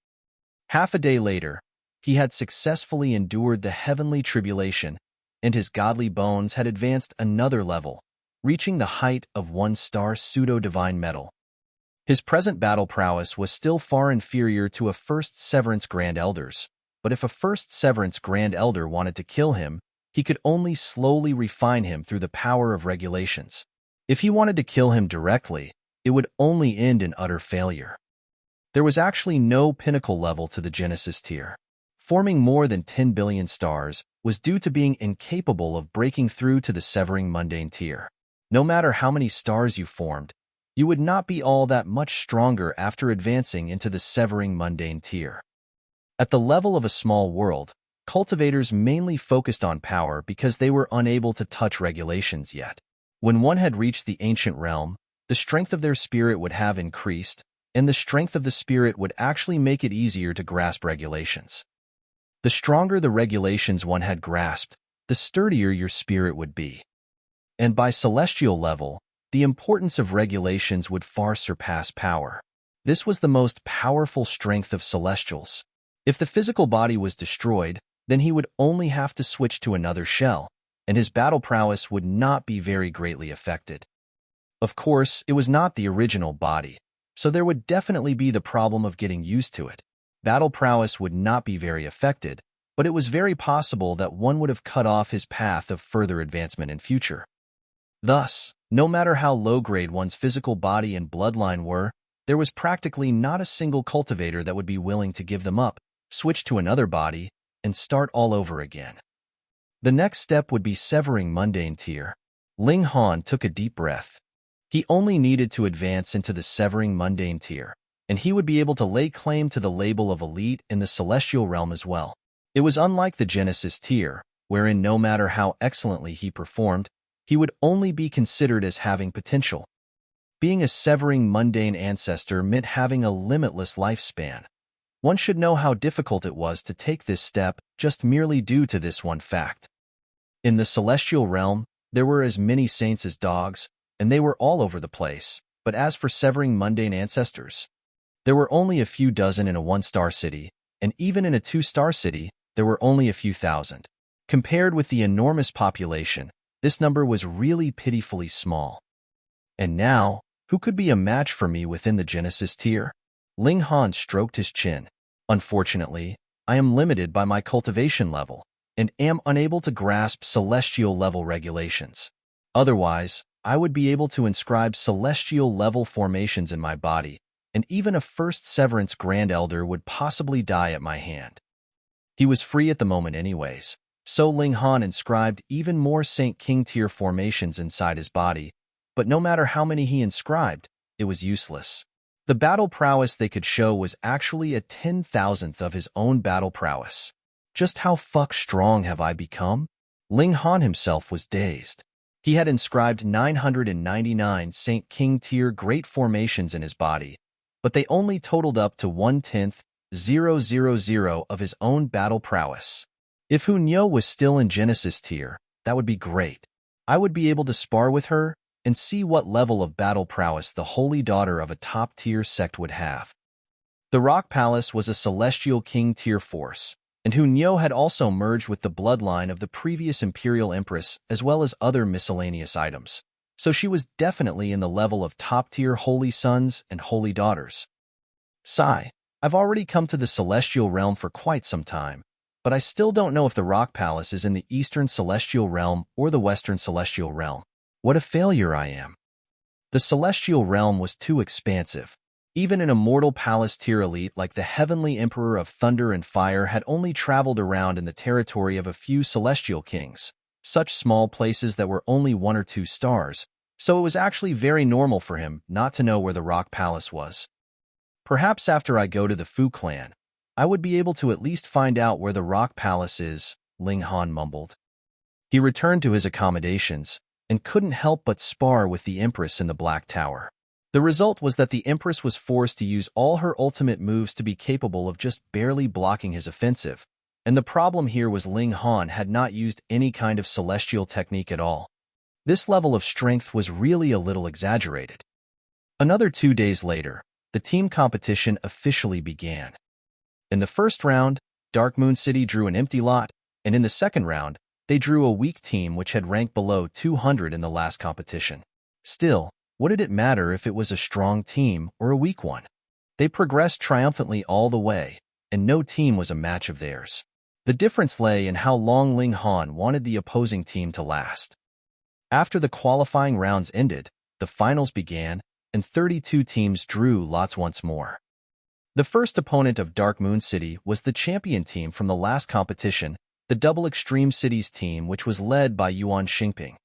Half a day later, he had successfully endured the heavenly tribulation, and his godly bones had advanced another level, reaching the height of 1-star pseudo-divine metal. His present battle prowess was still far inferior to a First Severance Grand Elder's, but if a First Severance Grand Elder wanted to kill him, he could only slowly refine him through the power of regulations. If he wanted to kill him directly, it would only end in utter failure. There was actually no pinnacle level to the Genesis tier. Forming more than 10 billion stars was due to being incapable of breaking through to the severing mundane tier. No matter how many stars you formed, you would not be all that much stronger after advancing into the severing mundane tier. At the level of a small world, cultivators mainly focused on power because they were unable to touch regulations yet. When one had reached the ancient realm, the strength of their spirit would have increased, and the strength of the spirit would actually make it easier to grasp regulations. The stronger the regulations one had grasped, the sturdier your spirit would be. And by celestial level, the importance of regulations would far surpass power. This was the most powerful strength of celestials. If the physical body was destroyed, then he would only have to switch to another shell, and his battle prowess would not be very greatly affected. Of course, it was not the original body, so there would definitely be the problem of getting used to it. Battle prowess would not be very affected, but it was very possible that one would have cut off his path of further advancement in future. Thus, no matter how low-grade one's physical body and bloodline were, there was practically not a single cultivator that would be willing to give them up, switch to another body, and start all over again. The next step would be severing mundane tier. Ling Han took a deep breath. He only needed to advance into the severing mundane tier, and he would be able to lay claim to the label of elite in the celestial realm as well. It was unlike the Genesis tier, wherein no matter how excellently he performed, he would only be considered as having potential. Being a severing mundane ancestor meant having a limitless lifespan. One should know how difficult it was to take this step just merely due to this one fact. In the celestial realm, there were as many saints as dogs, and they were all over the place, but as for severing mundane ancestors, there were only a few dozen in a 1-star city, and even in a 2-star city, there were only a few thousand. Compared with the enormous population, this number was really pitifully small. And now, who could be a match for me within the Genesis tier? Ling Han stroked his chin. Unfortunately, I am limited by my cultivation level and am unable to grasp celestial-level regulations. Otherwise, I would be able to inscribe celestial-level formations in my body, and even a first Severance Grand Elder would possibly die at my hand. He was free at the moment anyways, so Ling Han inscribed even more Saint King tier formations inside his body, but no matter how many he inscribed, it was useless. The battle prowess they could show was actually a 10,000th of his own battle prowess. Just how strong have I become? Ling Han himself was dazed. He had inscribed 999 Saint King tier great formations in his body, but they only totaled up to 1/10,000 of his own battle prowess. If Hunyo was still in Genesis tier, that would be great. I would be able to spar with her and see what level of battle prowess the holy daughter of a top-tier sect would have. The Rock Palace was a Celestial King tier force, and Hunyo had also merged with the bloodline of the previous Imperial Empress as well as other miscellaneous items, so she was definitely in the level of top-tier holy sons and holy daughters. Sigh, I've already come to the Celestial Realm for quite some time, but I still don't know if the Rock Palace is in the Eastern Celestial Realm or the Western Celestial Realm. What a failure I am. The Celestial Realm was too expansive. Even an immortal palace tier elite like the Heavenly Emperor of Thunder and Fire had only traveled around in the territory of a few Celestial Kings, such small places that were only 1 or 2 stars, so it was actually very normal for him not to know where the Rock Palace was. Perhaps after I go to the Fu Clan, I would be able to at least find out where the Rock Palace is, Ling Han mumbled. He returned to his accommodations and couldn't help but spar with the Empress in the Black Tower. The result was that the Empress was forced to use all her ultimate moves to be capable of just barely blocking his offensive, and the problem here was Ling Han had not used any kind of celestial technique at all. This level of strength was really a little exaggerated. Another 2 days later, the team competition officially began. In the first round, Dark Moon City drew an empty lot, and in the second round, they drew a weak team which had ranked below 200 in the last competition. Still, what did it matter if it was a strong team or a weak one? They progressed triumphantly all the way, and no team was a match of theirs. The difference lay in how long Ling Han wanted the opposing team to last. After the qualifying rounds ended, the finals began, and 32 teams drew lots once more. The first opponent of Dark Moon City was the champion team from the last competition, the Double Extreme Cities team, which was led by Yuan Xingping.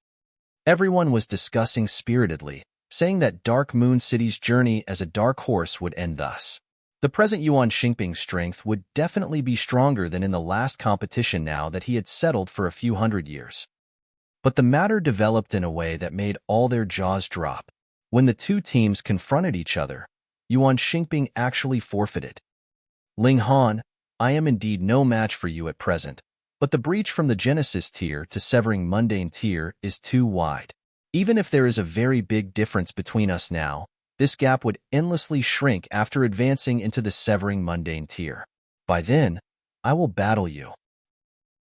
Everyone was discussing spiritedly, saying that Dark Moon City's journey as a dark horse would end thus. The present Yuan Xingping's strength would definitely be stronger than in the last competition now that he had settled for a few hundred years. But the matter developed in a way that made all their jaws drop. When the two teams confronted each other, Yuan Xingping actually forfeited. Ling Han, I am indeed no match for you at present, but the breach from the Genesis tier to Severing Mundane tier is too wide. Even if there is a very big difference between us now, this gap would endlessly shrink after advancing into the Severing Mundane tier. By then, I will battle you.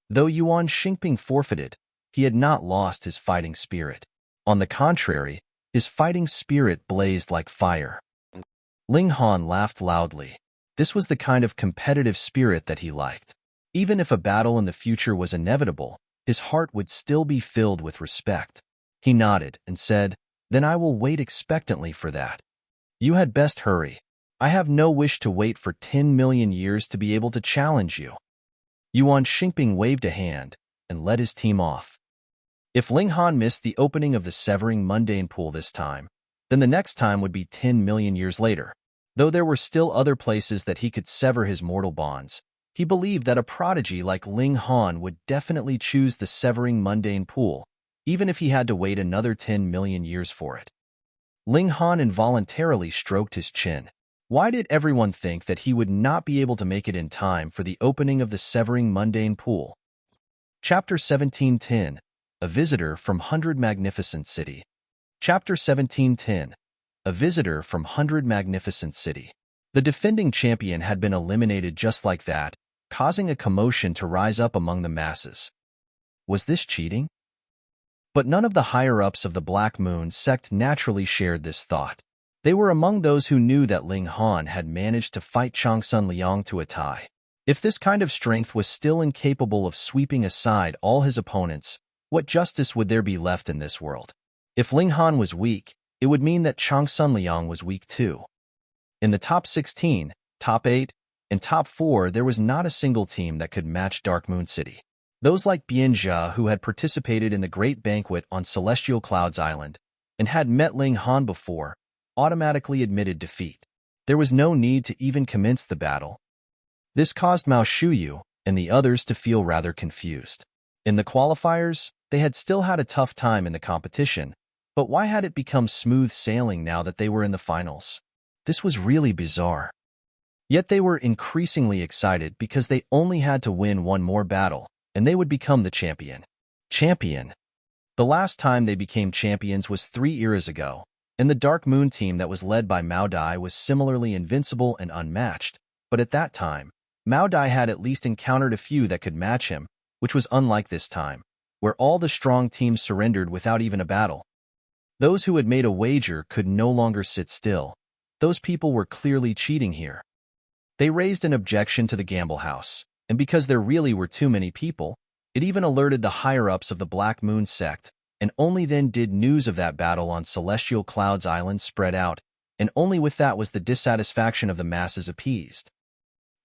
Though Yuan Xingping forfeited, he had not lost his fighting spirit. On the contrary, his fighting spirit blazed like fire. Ling Han laughed loudly. This was the kind of competitive spirit that he liked. Even if a battle in the future was inevitable, his heart would still be filled with respect. He nodded and said, "Then I will wait expectantly for that. You had best hurry. I have no wish to wait for 10 million years to be able to challenge you." Yuan Xingping waved a hand and led his team off. If Ling Han missed the opening of the Severing Mundane pool this time, then the next time would be 10 million years later. Though there were still other places that he could sever his mortal bonds, he believed that a prodigy like Ling Han would definitely choose the Severing Mundane pool, even if he had to wait another 10 million years for it. Ling Han involuntarily stroked his chin. Why did everyone think that he would not be able to make it in time for the opening of the Severing Mundane pool? Chapter 1710, A Visitor from Hundred Magnificence City. Chapter 1710, A Visitor from Hundred Magnificence City. The defending champion had been eliminated just like that, causing a commotion to rise up among the masses. Was this cheating? But none of the higher-ups of the Black Moon sect naturally shared this thought. They were among those who knew that Ling Han had managed to fight Changsun Liang to a tie. If this kind of strength was still incapable of sweeping aside all his opponents, what justice would there be left in this world? If Ling Han was weak, it would mean that Changsun Liang was weak too. In the top 16, top 8, and top 4, there was not a single team that could match Dark Moon City. Those like Bianjia, who had participated in the Great Banquet on Celestial Clouds Island and had met Ling Han before, automatically admitted defeat. There was no need to even commence the battle. This caused Mao Shuyu and the others to feel rather confused. In the qualifiers, they had still had a tough time in the competition, but why had it become smooth sailing now that they were in the finals? This was really bizarre. Yet they were increasingly excited because they only had to win one more battle, and they would become the champion. Champion. The last time they became champions was 3 eras ago, and the Dark Moon team that was led by Mao Dai was similarly invincible and unmatched, but at that time, Mao Dai had at least encountered a few that could match him, which was unlike this time, where all the strong teams surrendered without even a battle. Those who had made a wager could no longer sit still. Those people were clearly cheating here. They raised an objection to the gamble house, and because there really were too many people, it even alerted the higher-ups of the Black Moon sect, and only then did news of that battle on Celestial Clouds Island spread out, and only with that was the dissatisfaction of the masses appeased.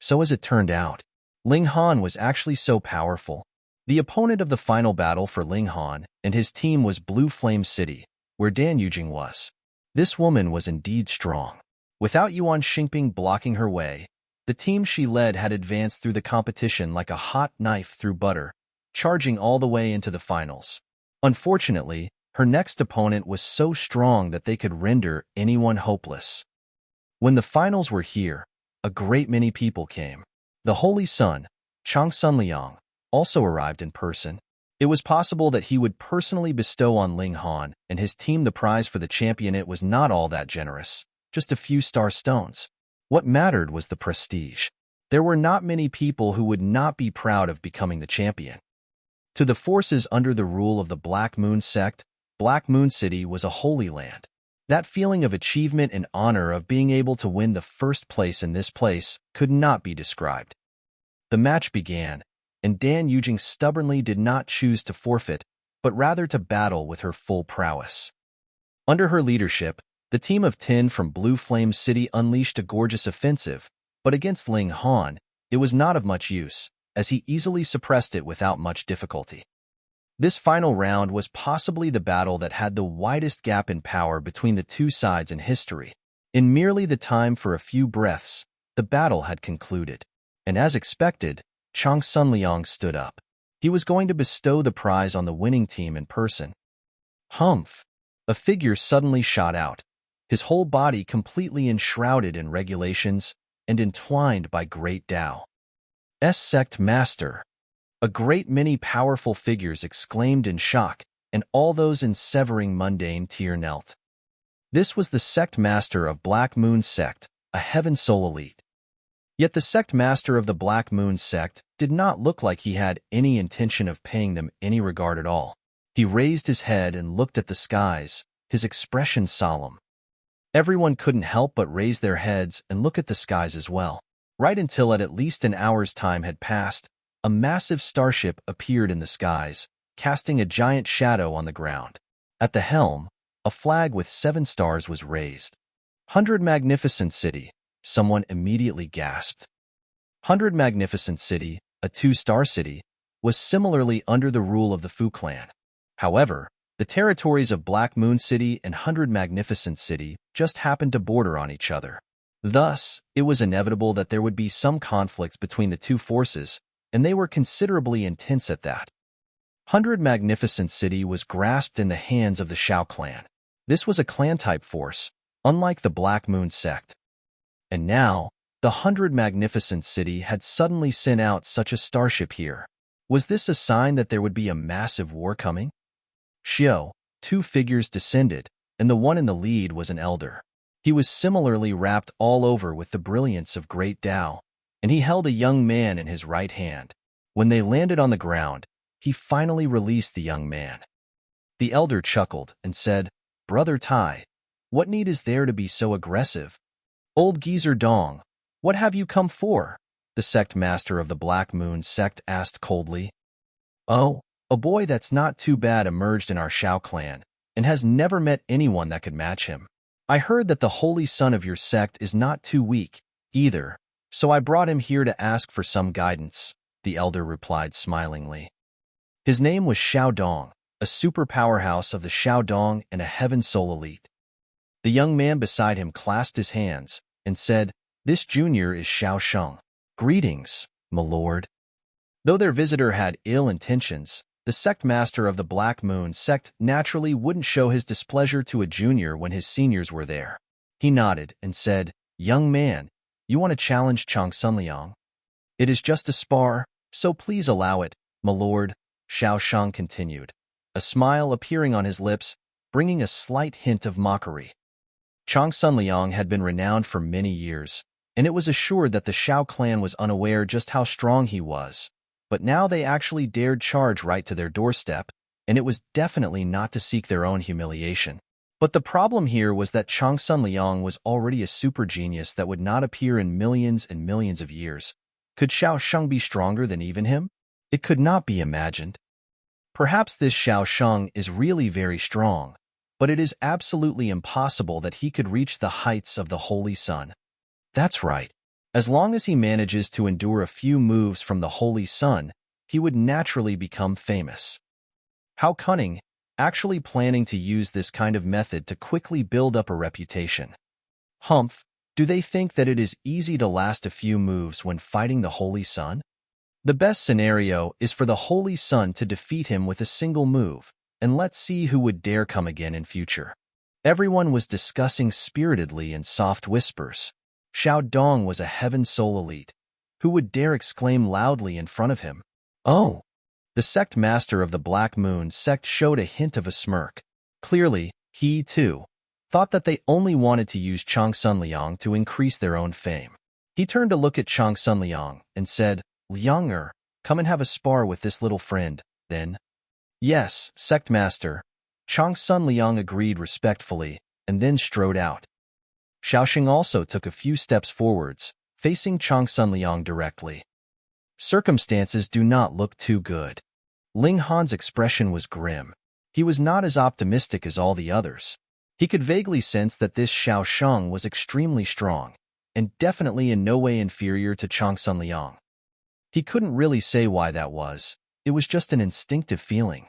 So as it turned out, Ling Han was actually so powerful. The opponent of the final battle for Ling Han and his team was Blue Flame City, where Dan Yujing was. This woman was indeed strong. Without Yuan Xingping blocking her way, the team she led had advanced through the competition like a hot knife through butter, charging all the way into the finals. Unfortunately, her next opponent was so strong that they could render anyone hopeless. When the finals were here, a great many people came. The Holy Sun, Changsun Liang, also arrived in person. It was possible that he would personally bestow on Ling Han and his team the prize for the champion. It was not all that generous, just a few star stones. What mattered was the prestige. There were not many people who would not be proud of becoming the champion. To the forces under the rule of the Black Moon sect, Black Moon City was a holy land. That feeling of achievement and honor of being able to win the first place in this place could not be described. The match began, and Dan Yujing stubbornly did not choose to forfeit, but rather to battle with her full prowess. Under her leadership, the team of 10 from Blue Flame City unleashed a gorgeous offensive, but against Ling Han, it was not of much use, as he easily suppressed it without much difficulty. This final round was possibly the battle that had the widest gap in power between the two sides in history. In merely the time for a few breaths, the battle had concluded. And as expected, Changsun Liang stood up. He was going to bestow the prize on the winning team in person. Humph! A figure suddenly shot out, his whole body completely enshrouded in regulations and entwined by great Tao. Sect Master! A great many powerful figures exclaimed in shock, and all those in severing mundane tier knelt. This was the sect master of Black Moon sect, a heaven soul elite. Yet the sect master of the Black Moon sect did not look like he had any intention of paying them any regard at all. He raised his head and looked at the skies, his expression solemn. Everyone couldn't help but raise their heads and look at the skies as well. Right until at least an hour's time had passed, a massive starship appeared in the skies, casting a giant shadow on the ground. At the helm, a flag with 7 stars was raised. 100 Magnificent City, someone immediately gasped. 100 Magnificent City, a 2-star city, was similarly under the rule of the Fu clan. However, the territories of Black Moon City and 100 Magnificent City just happened to border on each other. Thus, it was inevitable that there would be some conflicts between the two forces, and they were considerably intense at that. 100 Magnificent City was grasped in the hands of the Shao clan. This was a clan-type force, unlike the Black Moon sect. And now, the 100 Magnificent City had suddenly sent out such a starship here. Was this a sign that there would be a massive war coming? Xiao, 2 figures descended, and the one in the lead was an elder. He was similarly wrapped all over with the brilliance of great Tao, and he held a young man in his right hand. When they landed on the ground, he finally released the young man. The elder chuckled and said, "Brother Tai, what need is there to be so aggressive? Old geezer Dong, what have you come for?" the sect master of the Black Moon sect asked coldly. "Oh, a boy that's not too bad emerged in our Xiao clan and has never met anyone that could match him. I heard that the holy son of your sect is not too weak, either, so I brought him here to ask for some guidance," the elder replied smilingly. His name was Xiao Dong, a super powerhouse of the Xiao Dong and a heaven soul elite. The young man beside him clasped his hands and said, "This junior is Xiao Sheng. Greetings, my lord." Though their visitor had ill intentions, the sect master of the Black Moon sect naturally wouldn't show his displeasure to a junior when his seniors were there. He nodded and said, "Young man, you want to challenge Changsun Liang? It is just a spar, so please allow it, my lord," Xiao Sheng continued, a smile appearing on his lips, bringing a slight hint of mockery. Changsun Liang had been renowned for many years, and it was assured that the Xiao clan was unaware just how strong he was. But now they actually dared charge right to their doorstep, and it was definitely not to seek their own humiliation. But the problem here was that Changsun Liang was already a super genius that would not appear in millions and millions of years. Could Xiao Sheng be stronger than even him? It could not be imagined. Perhaps this Xiao Sheng is really very strong, but it is absolutely impossible that he could reach the heights of the Holy Sun. That's right. As long as he manages to endure a few moves from the Holy Sun, he would naturally become famous. How cunning, actually planning to use this kind of method to quickly build up a reputation. Humph, do they think that it is easy to last a few moves when fighting the Holy Sun? The best scenario is for the Holy Sun to defeat him with a single move, and let's see who would dare come again in future. Everyone was discussing spiritedly in soft whispers. Xiao Dong was a heaven soul elite. Who would dare exclaim loudly in front of him? "Oh!" The sect master of the Black Moon sect showed a hint of a smirk. Clearly, he, too, thought that they only wanted to use Changsun Liang to increase their own fame. He turned to look at Changsun Liang and said, "Liang, come and have a spar with this little friend, then." "Yes, sect master," Changsun Liang agreed respectfully, and then strode out. Xiaoxing also took a few steps forwards, facing Changsun Liang directly. Circumstances do not look too good. Ling Han's expression was grim. He was not as optimistic as all the others. He could vaguely sense that this Xiao Sheng was extremely strong, and definitely in no way inferior to Changsun Liang. He couldn't really say why that was. It was just an instinctive feeling.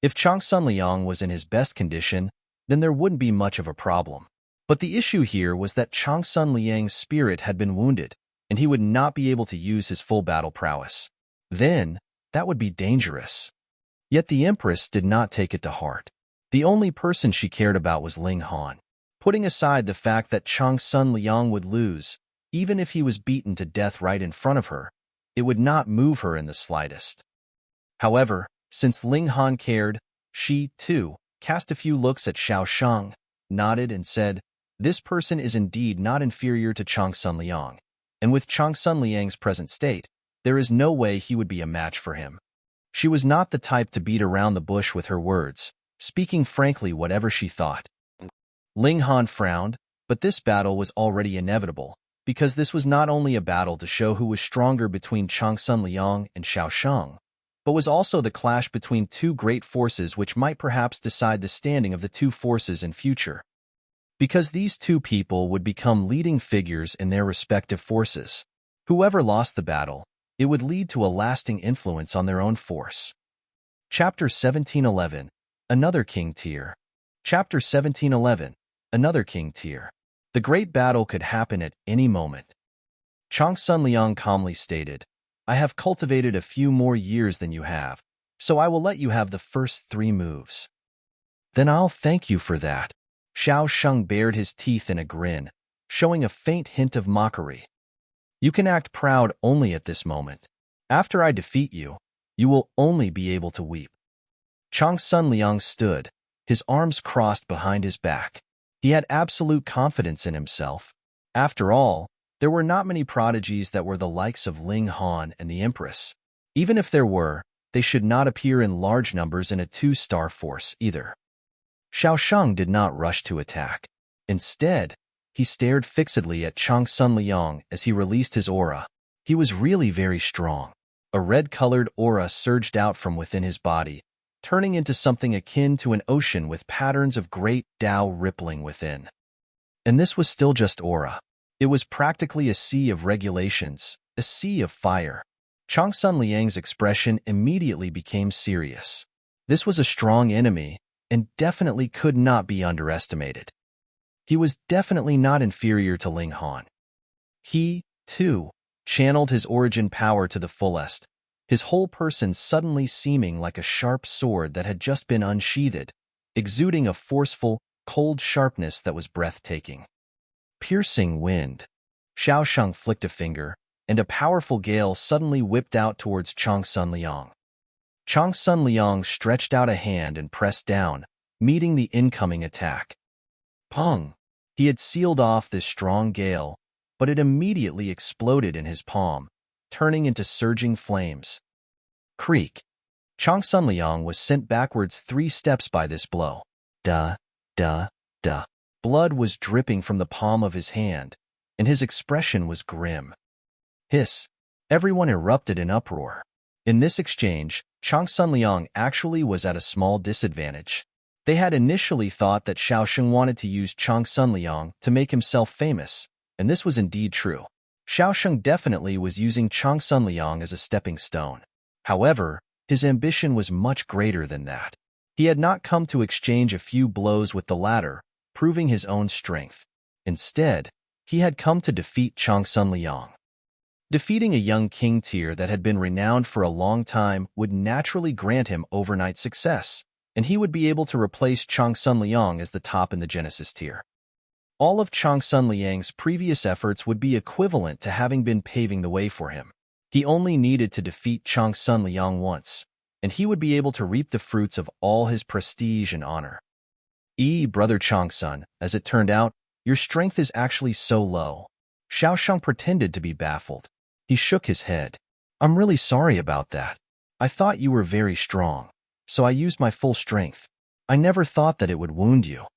If Changsun Liang was in his best condition, then there wouldn't be much of a problem. But the issue here was that Changsun Liang's spirit had been wounded, and he would not be able to use his full battle prowess. Then, that would be dangerous. Yet the Empress did not take it to heart. The only person she cared about was Ling Han. Putting aside the fact that Changsun Liang would lose, even if he was beaten to death right in front of her, it would not move her in the slightest. However, since Ling Han cared, she, too, cast a few looks at Xiao Sheng, nodded and said, "This person is indeed not inferior to Changsun Liang, and with Changsun Liang's present state, there is no way he would be a match for him." She was not the type to beat around the bush with her words, speaking frankly whatever she thought. Ling Han frowned, but this battle was already inevitable, because this was not only a battle to show who was stronger between Changsun Liang and Xiao Sheng, but was also the clash between two great forces which might perhaps decide the standing of the two forces in future. Because these two people would become leading figures in their respective forces. Whoever lost the battle, it would lead to a lasting influence on their own force. Chapter 1711, Another King Tier. Chapter 1711, Another King Tier. The great battle could happen at any moment. Changsun Liang calmly stated, "I have cultivated a few more years than you have, so I will let you have the first 3 moves." "Then I'll thank you for that." Xiao Sheng bared his teeth in a grin, showing a faint hint of mockery. "You can act proud only at this moment. After I defeat you, you will only be able to weep." Changsun Liang stood, his arms crossed behind his back. He had absolute confidence in himself. After all, there were not many prodigies that were the likes of Ling Han and the Empress. Even if there were, they should not appear in large numbers in a two-star force either. Xiaosheng did not rush to attack. Instead, he stared fixedly at Changsun Liang as he released his aura. He was really very strong. A red-colored aura surged out from within his body, turning into something akin to an ocean with patterns of great Tao rippling within. And this was still just aura. It was practically a sea of regulations, a sea of fire. Changsun Liang's expression immediately became serious. This was a strong enemy, and definitely could not be underestimated. He was definitely not inferior to Ling Han. He, too, channeled his origin power to the fullest, his whole person suddenly seeming like a sharp sword that had just been unsheathed, exuding a forceful, cold sharpness that was breathtaking. Piercing wind. Xiaosheng flicked a finger, and a powerful gale suddenly whipped out towards Changsun Liang. Changsun Liang stretched out a hand and pressed down, meeting the incoming attack. Pong! He had sealed off this strong gale, but it immediately exploded in his palm, turning into surging flames. Creak! Changsun Liang was sent backwards 3 steps by this blow. Duh, duh, duh. Blood was dripping from the palm of his hand, and his expression was grim. Hiss! Everyone erupted in uproar. In this exchange, Changsun Liang actually was at a small disadvantage. They had initially thought that Xiaosheng wanted to use Changsun Liang to make himself famous, and this was indeed true. Xiaosheng definitely was using Changsun Liang as a stepping stone. However, his ambition was much greater than that. He had not come to exchange a few blows with the latter, proving his own strength. Instead, he had come to defeat Changsun Liang. Defeating a young king tier that had been renowned for a long time would naturally grant him overnight success, and he would be able to replace Changsun Liang as the top in the Genesis tier. All of Changsun Liang's previous efforts would be equivalent to having been paving the way for him. He only needed to defeat Changsun Liang once, and he would be able to reap the fruits of all his prestige and honor. Brother Changsun, as it turned out, your strength is actually so low. Xiaosheng pretended to be baffled. He shook his head. I'm really sorry about that. I thought you were very strong, so I used my full strength. I never thought that it would wound you.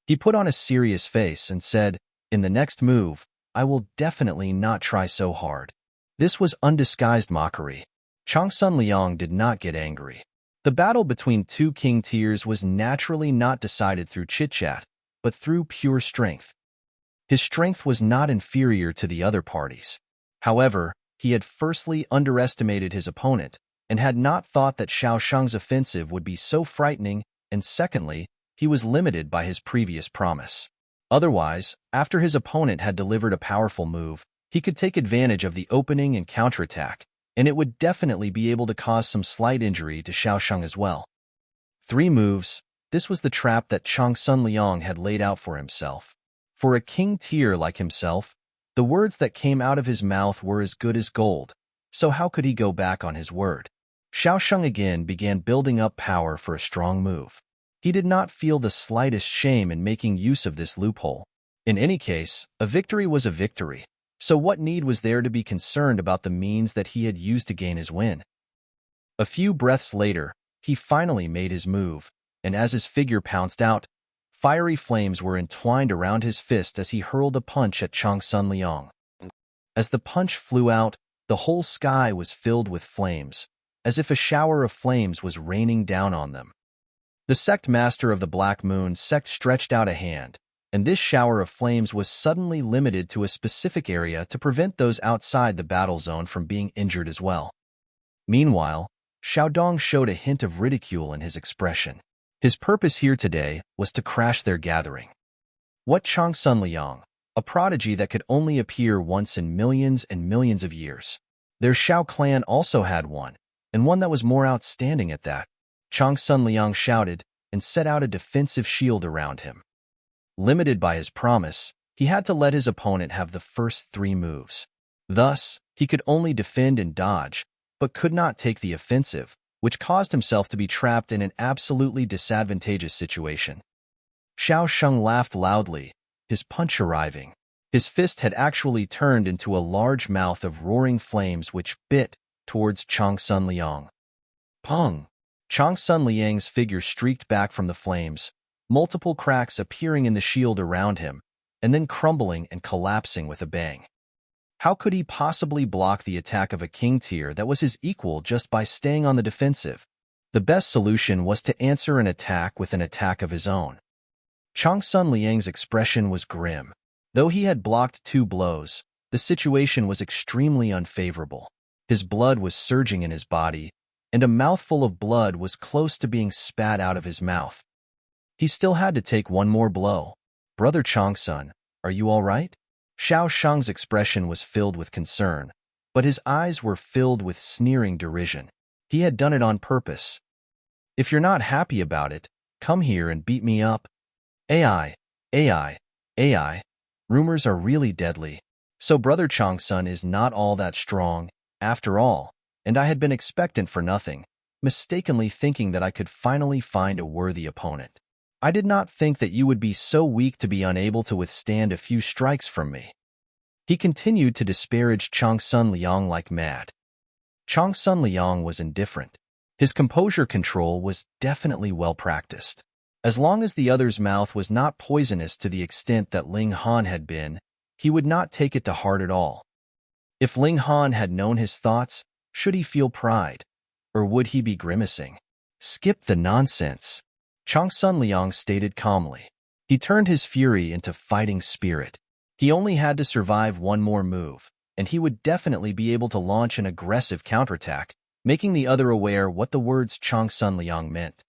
He put on a serious face and said, in the next move, I will definitely not try so hard. This was undisguised mockery. Changsun Liang did not get angry. The battle between two king tiers was naturally not decided through chit-chat, but through pure strength. His strength was not inferior to the other parties. However, he had firstly underestimated his opponent and had not thought that Xiaosheng's offensive would be so frightening, and secondly, he was limited by his previous promise. Otherwise, after his opponent had delivered a powerful move, he could take advantage of the opening and counterattack, and it would definitely be able to cause some slight injury to Xiaosheng as well. 3 moves. This was the trap that Changsun Liang had laid out for himself. For a king tier like himself, the words that came out of his mouth were as good as gold, so how could he go back on his word? Xiaosheng again began building up power for a strong move. He did not feel the slightest shame in making use of this loophole. In any case, a victory was a victory, so what need was there to be concerned about the means that he had used to gain his win? A few breaths later, he finally made his move, and as his figure pounced out, fiery flames were entwined around his fist as he hurled a punch at Changsun Liang. As the punch flew out, the whole sky was filled with flames, as if a shower of flames was raining down on them. The sect master of the Black Moon sect stretched out a hand, and this shower of flames was suddenly limited to a specific area to prevent those outside the battle zone from being injured as well. Meanwhile, Xiaodong showed a hint of ridicule in his expression. His purpose here today was to crash their gathering. What Changsun Liang, a prodigy that could only appear once in millions and millions of years. Their Xiao clan also had one, and one that was more outstanding at that. Changsun Liang shouted and set out a defensive shield around him. Limited by his promise, he had to let his opponent have the first 3 moves. Thus, he could only defend and dodge, but could not take the offensive, which caused himself to be trapped in an absolutely disadvantageous situation. Xiaosheng laughed loudly, his punch arriving. His fist had actually turned into a large mouth of roaring flames which bit towards Changsun Liang. Pung! Changsun Liang's figure streaked back from the flames, multiple cracks appearing in the shield around him, and then crumbling and collapsing with a bang. How could he possibly block the attack of a king tier that was his equal just by staying on the defensive? The best solution was to answer an attack with an attack of his own. Changsun Liang's expression was grim. Though he had blocked 2 blows, the situation was extremely unfavorable. His blood was surging in his body, and a mouthful of blood was close to being spat out of his mouth. He still had to take one more blow. "Brother Changsun, are you all right?" Xiao Sheng's expression was filled with concern, but his eyes were filled with sneering derision. He had done it on purpose. "If you're not happy about it, come here and beat me up." AI, AI. Rumors are really deadly. So Brother Changsun is not all that strong, after all, and I had been expectant for nothing, mistakenly thinking that I could finally find a worthy opponent. I did not think that you would be so weak to be unable to withstand a few strikes from me. He continued to disparage Changsun Liang like mad. Changsun Liang was indifferent. His composure control was definitely well practiced. As long as the other's mouth was not poisonous to the extent that Ling Han had been, he would not take it to heart at all. If Ling Han had known his thoughts, should he feel pride? Or would he be grimacing? "Skip the nonsense," Changsun Liang stated calmly. He turned his fury into fighting spirit. He only had to survive one more move, and he would definitely be able to launch an aggressive counterattack, making the other aware what the words Changsun Liang meant.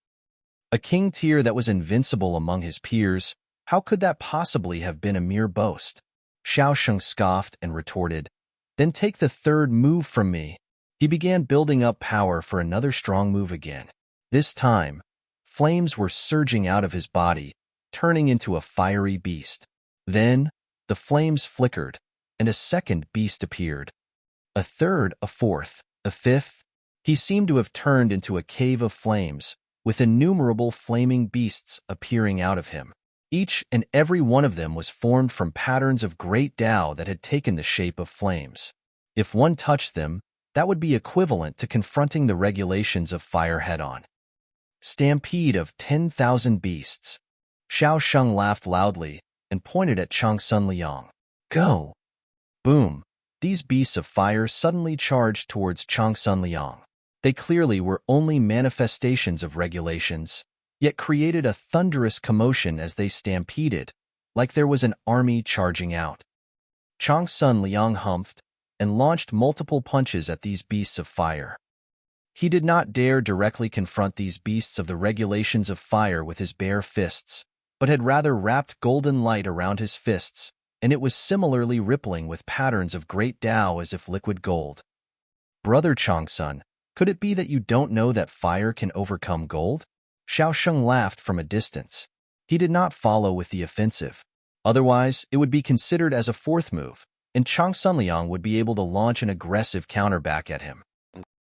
A king tier that was invincible among his peers, how could that possibly have been a mere boast? Xiao Sheng scoffed and retorted, "Then take the 3rd move from me." He began building up power for another strong move again. This time, flames were surging out of his body, turning into a fiery beast. Then, the flames flickered, and a second beast appeared. A third, a fourth, a fifth. He seemed to have turned into a cave of flames, with innumerable flaming beasts appearing out of him. Each and every one of them was formed from patterns of great Tao that had taken the shape of flames. If one touched them, that would be equivalent to confronting the regulations of fire head-on. Stampede of 10,000 beasts. Xiao Sheng laughed loudly and pointed at Changsun Liang. "Go!" Boom! These beasts of fire suddenly charged towards Changsun Liang. They clearly were only manifestations of regulations, yet created a thunderous commotion as they stampeded, like there was an army charging out. Changsun Liang humphed and launched multiple punches at these beasts of fire. He did not dare directly confront these beasts of the regulations of fire with his bare fists, but had rather wrapped golden light around his fists, and it was similarly rippling with patterns of great Tao as if liquid gold. "Brother Changsun, could it be that you don't know that fire can overcome gold?" Xiao Sheng laughed from a distance. He did not follow with the offensive. Otherwise, it would be considered as a 4th move, and Changsun Liang would be able to launch an aggressive counter back at him.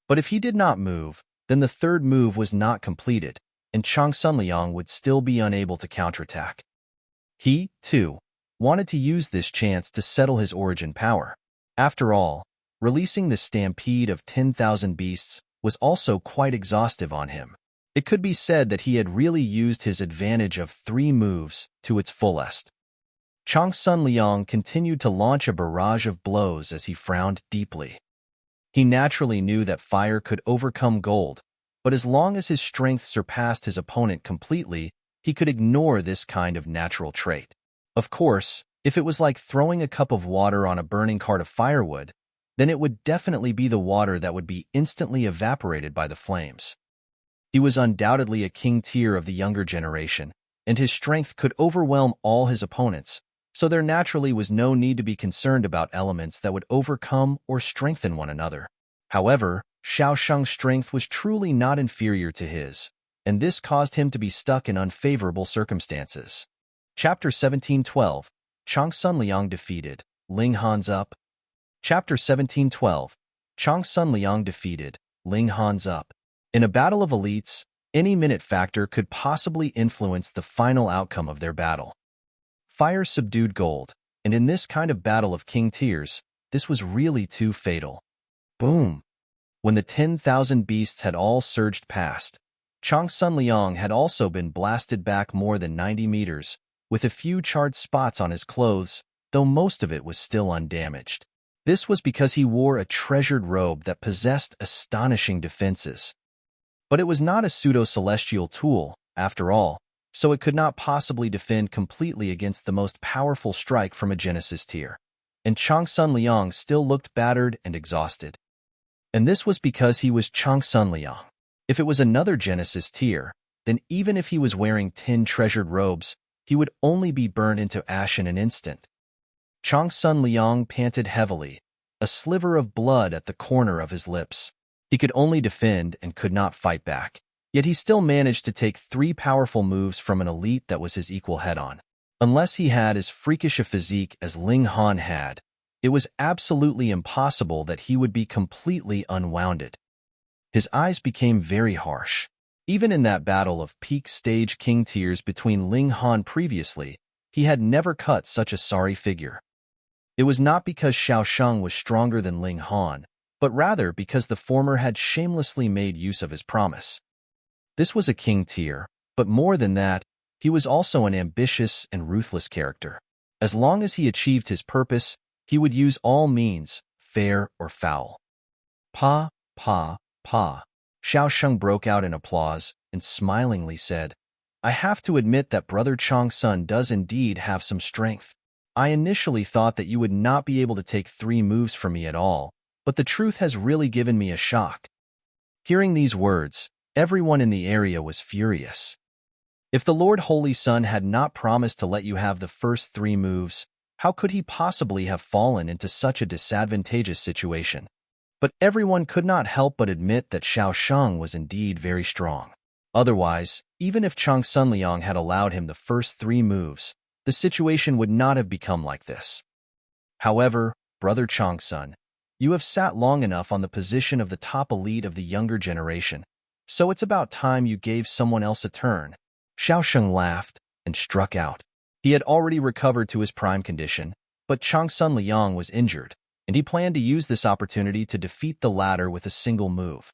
But if he did not move, then the 3rd move was not completed, and Changsun Liang would still be unable to counterattack. He, too, wanted to use this chance to settle his origin power. After all, releasing the stampede of 10,000 beasts was also quite exhaustive on him. It could be said that he had really used his advantage of 3 moves to its fullest. Changsun Liang continued to launch a barrage of blows as he frowned deeply. He naturally knew that fire could overcome gold, but as long as his strength surpassed his opponent completely, he could ignore this kind of natural trait. Of course, if it was like throwing a cup of water on a burning cart of firewood, then it would definitely be the water that would be instantly evaporated by the flames. He was undoubtedly a king tier of the younger generation, and his strength could overwhelm all his opponents, so there naturally was no need to be concerned about elements that would overcome or strengthen one another. However, Xiao Sheng's strength was truly not inferior to his, and this caused him to be stuck in unfavorable circumstances. Chapter 1712, Changsun Liang defeated, Ling Han's up. Chapter 1712, Changsun Liang defeated, Ling Han's up. In a battle of elites, any minute factor could possibly influence the final outcome of their battle. Fire subdued gold, and in this kind of battle of king tiers, this was really too fatal. Boom! When the 10,000 beasts had all surged past, Changsun Liang had also been blasted back more than 90 meters, with a few charred spots on his clothes, though most of it was still undamaged. This was because he wore a treasured robe that possessed astonishing defenses. But it was not a pseudo-celestial tool, after all, so it could not possibly defend completely against the most powerful strike from a Genesis tier. And Changsun Liang still looked battered and exhausted. And this was because he was Changsun Liang. If it was another Genesis tier, then even if he was wearing 10 treasured robes, he would only be burned into ash in an instant. Changsun Liang panted heavily, a sliver of blood at the corner of his lips. He could only defend and could not fight back. Yet he still managed to take 3 powerful moves from an elite that was his equal head-on. Unless he had as freakish a physique as Ling had, it was absolutely impossible that he would be completely unwounded. His eyes became very harsh. Even in that battle of peak stage king tiers between Ling previously, he had never cut such a sorry figure. It was not because Xiaosheng was stronger than Ling, but rather because the former had shamelessly made use of his promise. This was a king tier, but more than that, he was also an ambitious and ruthless character. As long as he achieved his purpose, he would use all means, fair or foul. Pa, pa, pa. Xiaosheng broke out in applause and smilingly said, I have to admit that Brother Changsun does indeed have some strength. I initially thought that you would not be able to take 3 moves from me at all, but the truth has really given me a shock. Hearing these words, everyone in the area was furious. If the Lord Holy Sun had not promised to let you have the first 3 moves, how could he possibly have fallen into such a disadvantageous situation? But everyone could not help but admit that Xiaosheng was indeed very strong. Otherwise, even if Changsun Liang had allowed him the first 3 moves, the situation would not have become like this. However, Brother Changsun, you have sat long enough on the position of the top elite of the younger generation, so it's about time you gave someone else a turn. Xiaosheng laughed and struck out. He had already recovered to his prime condition, but Changsun Liang was injured, and he planned to use this opportunity to defeat the latter with a single move.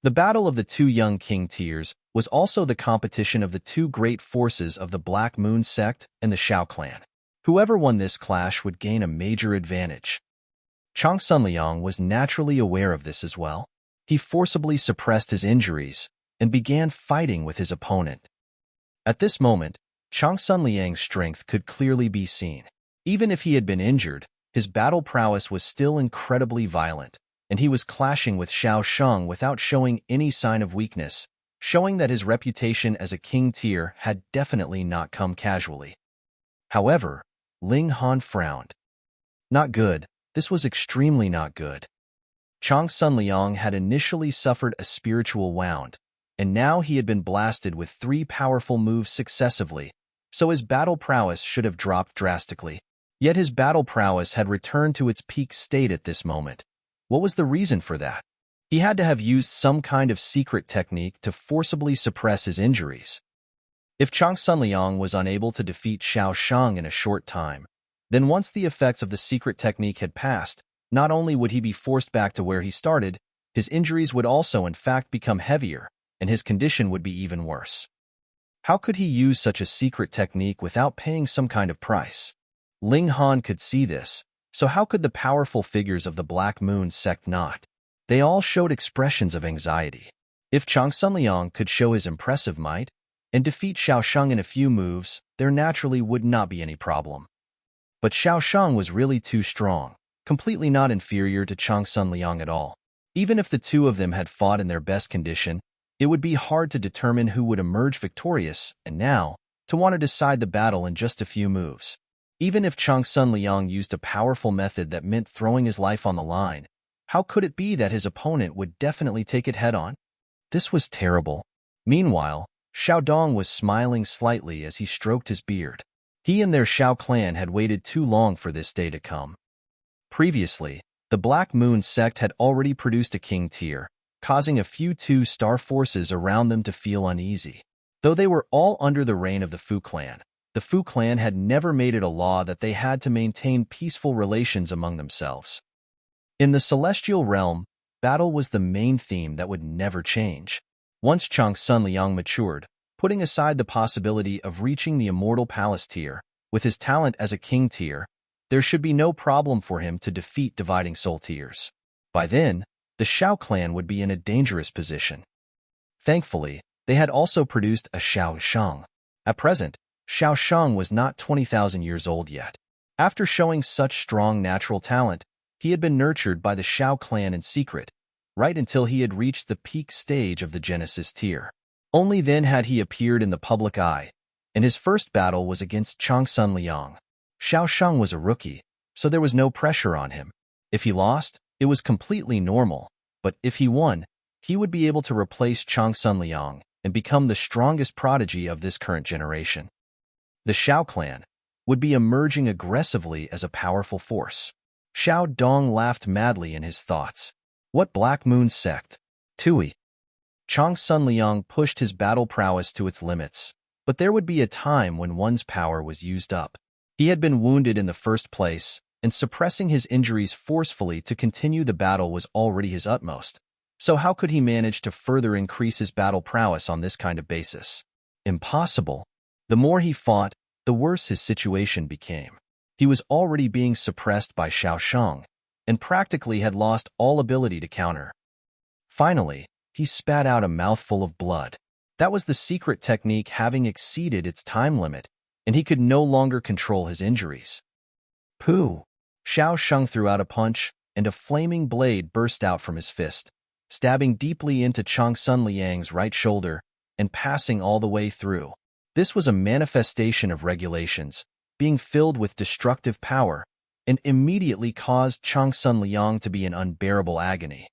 The battle of the 2 young king tiers was also the competition of the 2 great forces of the Black Moon sect and the Shao clan. Whoever won this clash would gain a major advantage. Changsun Liang was naturally aware of this as well. He forcibly suppressed his injuries and began fighting with his opponent. At this moment, Changsun Liang's strength could clearly be seen. Even if he had been injured, his battle prowess was still incredibly violent, and he was clashing with Xiaosheng without showing any sign of weakness, showing that his reputation as a king tier had definitely not come casually. However, Ling frowned. Not good. This was extremely not good. Changsun Liang had initially suffered a spiritual wound, and now he had been blasted with 3 powerful moves successively, so his battle prowess should have dropped drastically. Yet his battle prowess had returned to its peak state at this moment. What was the reason for that? He had to have used some kind of secret technique to forcibly suppress his injuries. If Changsun Liang was unable to defeat Xiaosheng in a short time, then once the effects of the secret technique had passed, not only would he be forced back to where he started, his injuries would also in fact become heavier, and his condition would be even worse. How could he use such a secret technique without paying some kind of price? Ling could see this, so how could the powerful figures of the Black Moon sect not? They all showed expressions of anxiety. If Changsun Liang could show his impressive might and defeat Xiaosheng in a few moves, there naturally would not be any problem. But Xiaosheng was really too strong, completely not inferior to Changsun Liang at all. Even if the 2 of them had fought in their best condition, it would be hard to determine who would emerge victorious, and now, to want to decide the battle in just a few moves. Even if Changsun Liang used a powerful method that meant throwing his life on the line, how could it be that his opponent would definitely take it head-on? This was terrible. Meanwhile, Xiaodong was smiling slightly as he stroked his beard. He and their Shao clan had waited too long for this day to come. Previously, the Black Moon sect had already produced a king tier, causing a few 2-star forces around them to feel uneasy. Though they were all under the reign of the Fu clan, the Fu clan had never made it a law that they had to maintain peaceful relations among themselves. In the celestial realm, battle was the main theme that would never change. Once Changsun Liang matured, putting aside the possibility of reaching the immortal palace tier, with his talent as a king tier, there should be no problem for him to defeat dividing soul tiers. By then, the Xiao clan would be in a dangerous position. Thankfully, they had also produced a Xiaosheng. At present, Xiaosheng was not 20,000 years old yet. After showing such strong natural talent, he had been nurtured by the Xiao clan in secret, right until he had reached the peak stage of the Genesis tier. Only then had he appeared in the public eye, and his first battle was against Changsun Liang. Xiaosheng was a rookie, so there was no pressure on him. If he lost, it was completely normal, but if he won, he would be able to replace Changsun Liang and become the strongest prodigy of this current generation. The Xiao clan would be emerging aggressively as a powerful force. Xiao Dong laughed madly in his thoughts. What Black Moon sect? Tui. Changsun Liang pushed his battle prowess to its limits, but there would be a time when one's power was used up. He had been wounded in the first place, and suppressing his injuries forcefully to continue the battle was already his utmost. So how could he manage to further increase his battle prowess on this kind of basis? Impossible. The more he fought, the worse his situation became. He was already being suppressed by Xiaosheng, and practically had lost all ability to counter. Finally, he spat out a mouthful of blood. That was the secret technique having exceeded its time limit, and he could no longer control his injuries. Pooh! Xiaosheng threw out a punch, and a flaming blade burst out from his fist, stabbing deeply into Changsun Liang's right shoulder and passing all the way through. This was a manifestation of regulations, being filled with destructive power, and immediately caused Changsun Liang to be in unbearable agony.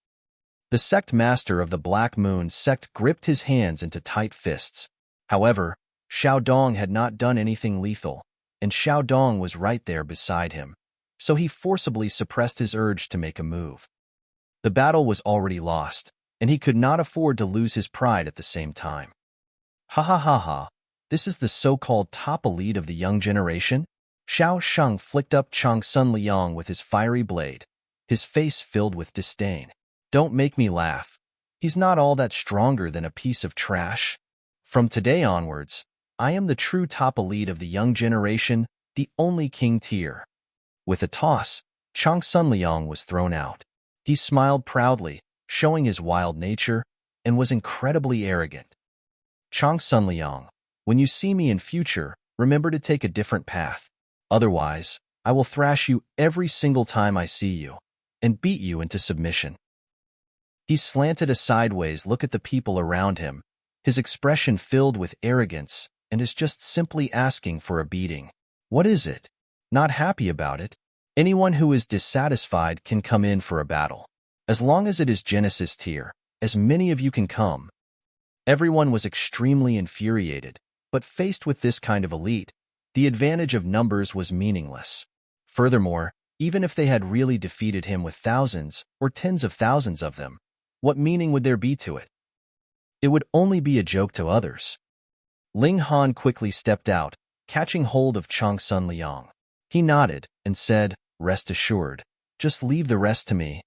The sect master of the Black Moon sect gripped his hands into tight fists. However, Xiao Dong had not done anything lethal, and Xiao Dong was right there beside him, so he forcibly suppressed his urge to make a move. The battle was already lost, and he could not afford to lose his pride at the same time. Ha ha ha ha, this is the so-called top elite of the young generation? Xiaosheng flicked up Changsun Liang with his fiery blade, his face filled with disdain. Don't make me laugh. He's not all that stronger than a piece of trash. From today onwards, I am the true top elite of the young generation, the only king tier. With a toss, Changsun Liang was thrown out. He smiled proudly, showing his wild nature, and was incredibly arrogant. Changsun Liang, when you see me in future, remember to take a different path. Otherwise, I will thrash you every single time I see you, and beat you into submission. He slanted a sideways look at the people around him, his expression filled with arrogance, and is just simply asking for a beating. What is it? Not happy about it? Anyone who is dissatisfied can come in for a battle. As long as it is Genesis tier, as many of you can come. Everyone was extremely infuriated, but faced with this kind of elite, the advantage of numbers was meaningless. Furthermore, even if they had really defeated him with thousands or tens of thousands of them, what meaning would there be to it? It would only be a joke to others. Ling Han quickly stepped out, catching hold of Changsun Liang. He nodded and said, "Rest assured, just leave the rest to me."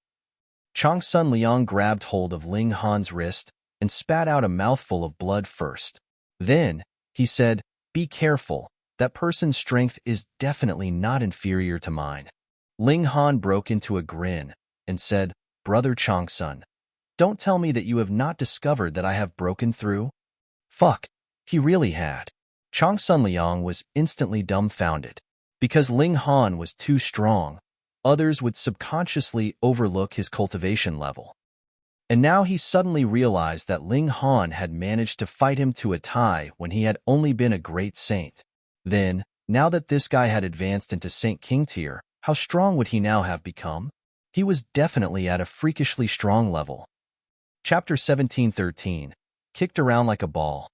Changsun Liang grabbed hold of Ling Han's wrist and spat out a mouthful of blood first. Then, he said, "Be careful, that person's strength is definitely not inferior to mine." Ling Han broke into a grin and said, "Brother Changsun, don't tell me that you have not discovered that I have broken through?" Fuck, he really had. Changsun Liang was instantly dumbfounded. Because Ling Han was too strong, others would subconsciously overlook his cultivation level. And now he suddenly realized that Ling Han had managed to fight him to a tie when he had only been a great saint. Then, now that this guy had advanced into Saint King tier, how strong would he now have become? He was definitely at a freakishly strong level. Chapter 1713, Kicked Around Like a Ball.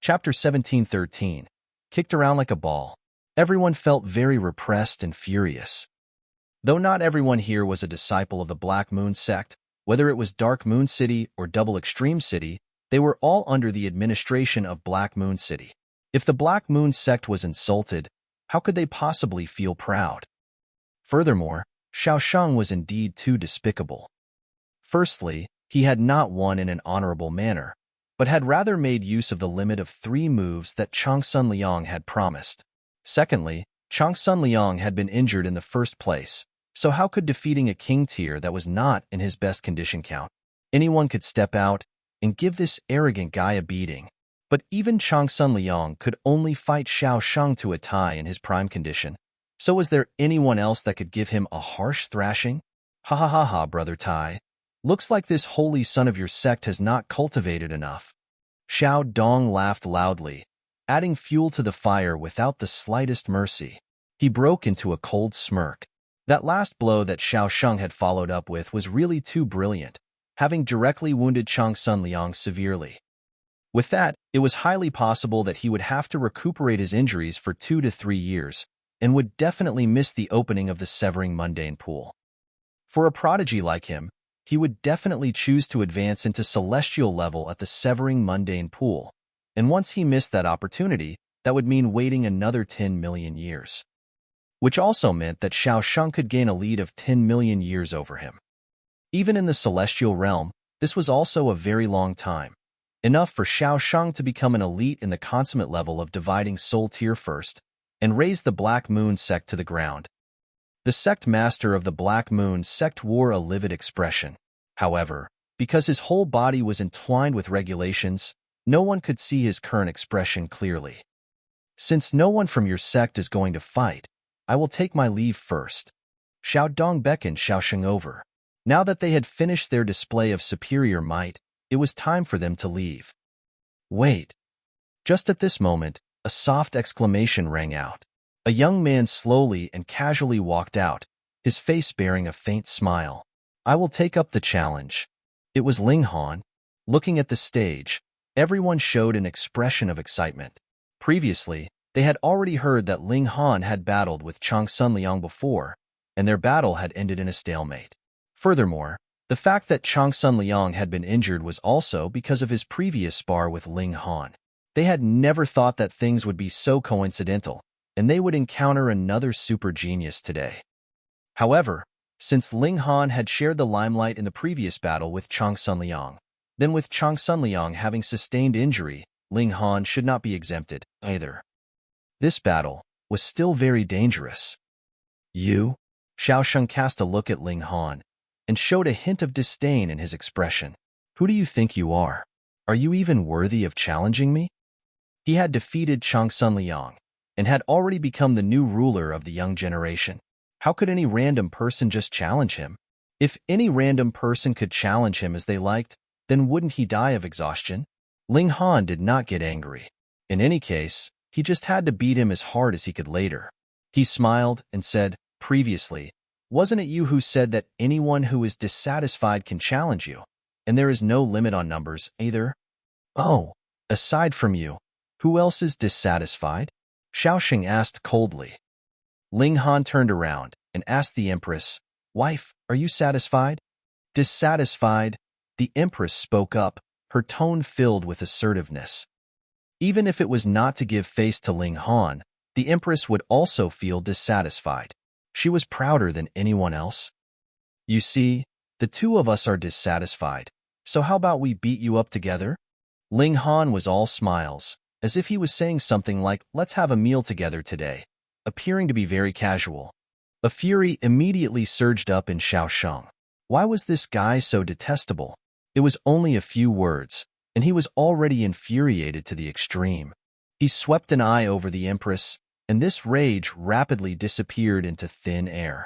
Chapter 1713, Kicked Around Like a Ball. Everyone felt very repressed and furious. Though not everyone here was a disciple of the Black Moon sect, whether it was Dark Moon City or Double Extreme City, they were all under the administration of Black Moon City. If the Black Moon sect was insulted, how could they possibly feel proud? Furthermore, Xiaosheng was indeed too despicable. Firstly, he had not won in an honorable manner, but had rather made use of the limit of 3 moves that Changsun Liang had promised. Secondly, Changsun Liang had been injured in the first place, so how could defeating a king tier that was not in his best condition count? Anyone could step out and give this arrogant guy a beating. But even Changsun Liang could only fight Xiaosheng to a tie in his prime condition. So was there anyone else that could give him a harsh thrashing? Ha ha ha ha, brother Tai. Looks like this holy son of your sect has not cultivated enough. Xiao Dong laughed loudly, adding fuel to the fire without the slightest mercy. He broke into a cold smirk. That last blow that Xiaosheng had followed up with was really too brilliant, having directly wounded Changsun Liang severely. With that, it was highly possible that he would have to recuperate his injuries for 2 to 3 years, and would definitely miss the opening of the Severing Mundane Pool. For a prodigy like him, he would definitely choose to advance into Celestial level at the Severing Mundane Pool, and once he missed that opportunity, that would mean waiting another 10 million years. Which also meant that Xiaosheng could gain a lead of 10 million years over him. Even in the Celestial realm, this was also a very long time. Enough for Xiaosheng to become an elite in the consummate level of dividing soul tier first, and raise the Black Moon sect to the ground. The sect master of the Black Moon sect wore a livid expression. However, because his whole body was entwined with regulations, no one could see his current expression clearly. Since no one from your sect is going to fight, I will take my leave first. Xiao Dong beckoned Xiaosheng over. Now that they had finished their display of superior might, it was time for them to leave. Wait. Just at this moment, a soft exclamation rang out. A young man slowly and casually walked out, his face bearing a faint smile. I will take up the challenge. It was Ling Han. Looking at the stage, everyone showed an expression of excitement. Previously, they had already heard that Ling Han had battled with Changsun Liang before, and their battle had ended in a stalemate. Furthermore, the fact that Changsun Liang had been injured was also because of his previous spar with Ling Han. They had never thought that things would be so coincidental, and they would encounter another super genius today. However, since Ling Han had shared the limelight in the previous battle with Changsun Liang, then with Changsun Liang having sustained injury, Ling Han should not be exempted either. This battle was still very dangerous. You? Xiaosheng cast a look at Ling Han, and showed a hint of disdain in his expression. Who do you think you are? Are you even worthy of challenging me? He had defeated Changsun Liang, and had already become the new ruler of the young generation. How could any random person just challenge him? If any random person could challenge him as they liked, then wouldn't he die of exhaustion? Ling Han did not get angry. In any case, he just had to beat him as hard as he could later. He smiled and said, previously, wasn't it you who said that anyone who is dissatisfied can challenge you, and there is no limit on numbers either? Oh, aside from you, who else is dissatisfied? Xiaosheng asked coldly. Ling Han turned around and asked the Empress, Wife, are you satisfied? Dissatisfied? The Empress spoke up, her tone filled with assertiveness. Even if it was not to give face to Ling Han, the Empress would also feel dissatisfied. She was prouder than anyone else. You see, the two of us are dissatisfied, so how about we beat you up together? Ling Han was all smiles, as if he was saying something like, let's have a meal together today, appearing to be very casual. A fury immediately surged up in Xiaosheng. Why was this guy so detestable? It was only a few words, and he was already infuriated to the extreme. He swept an eye over the Empress, and this rage rapidly disappeared into thin air.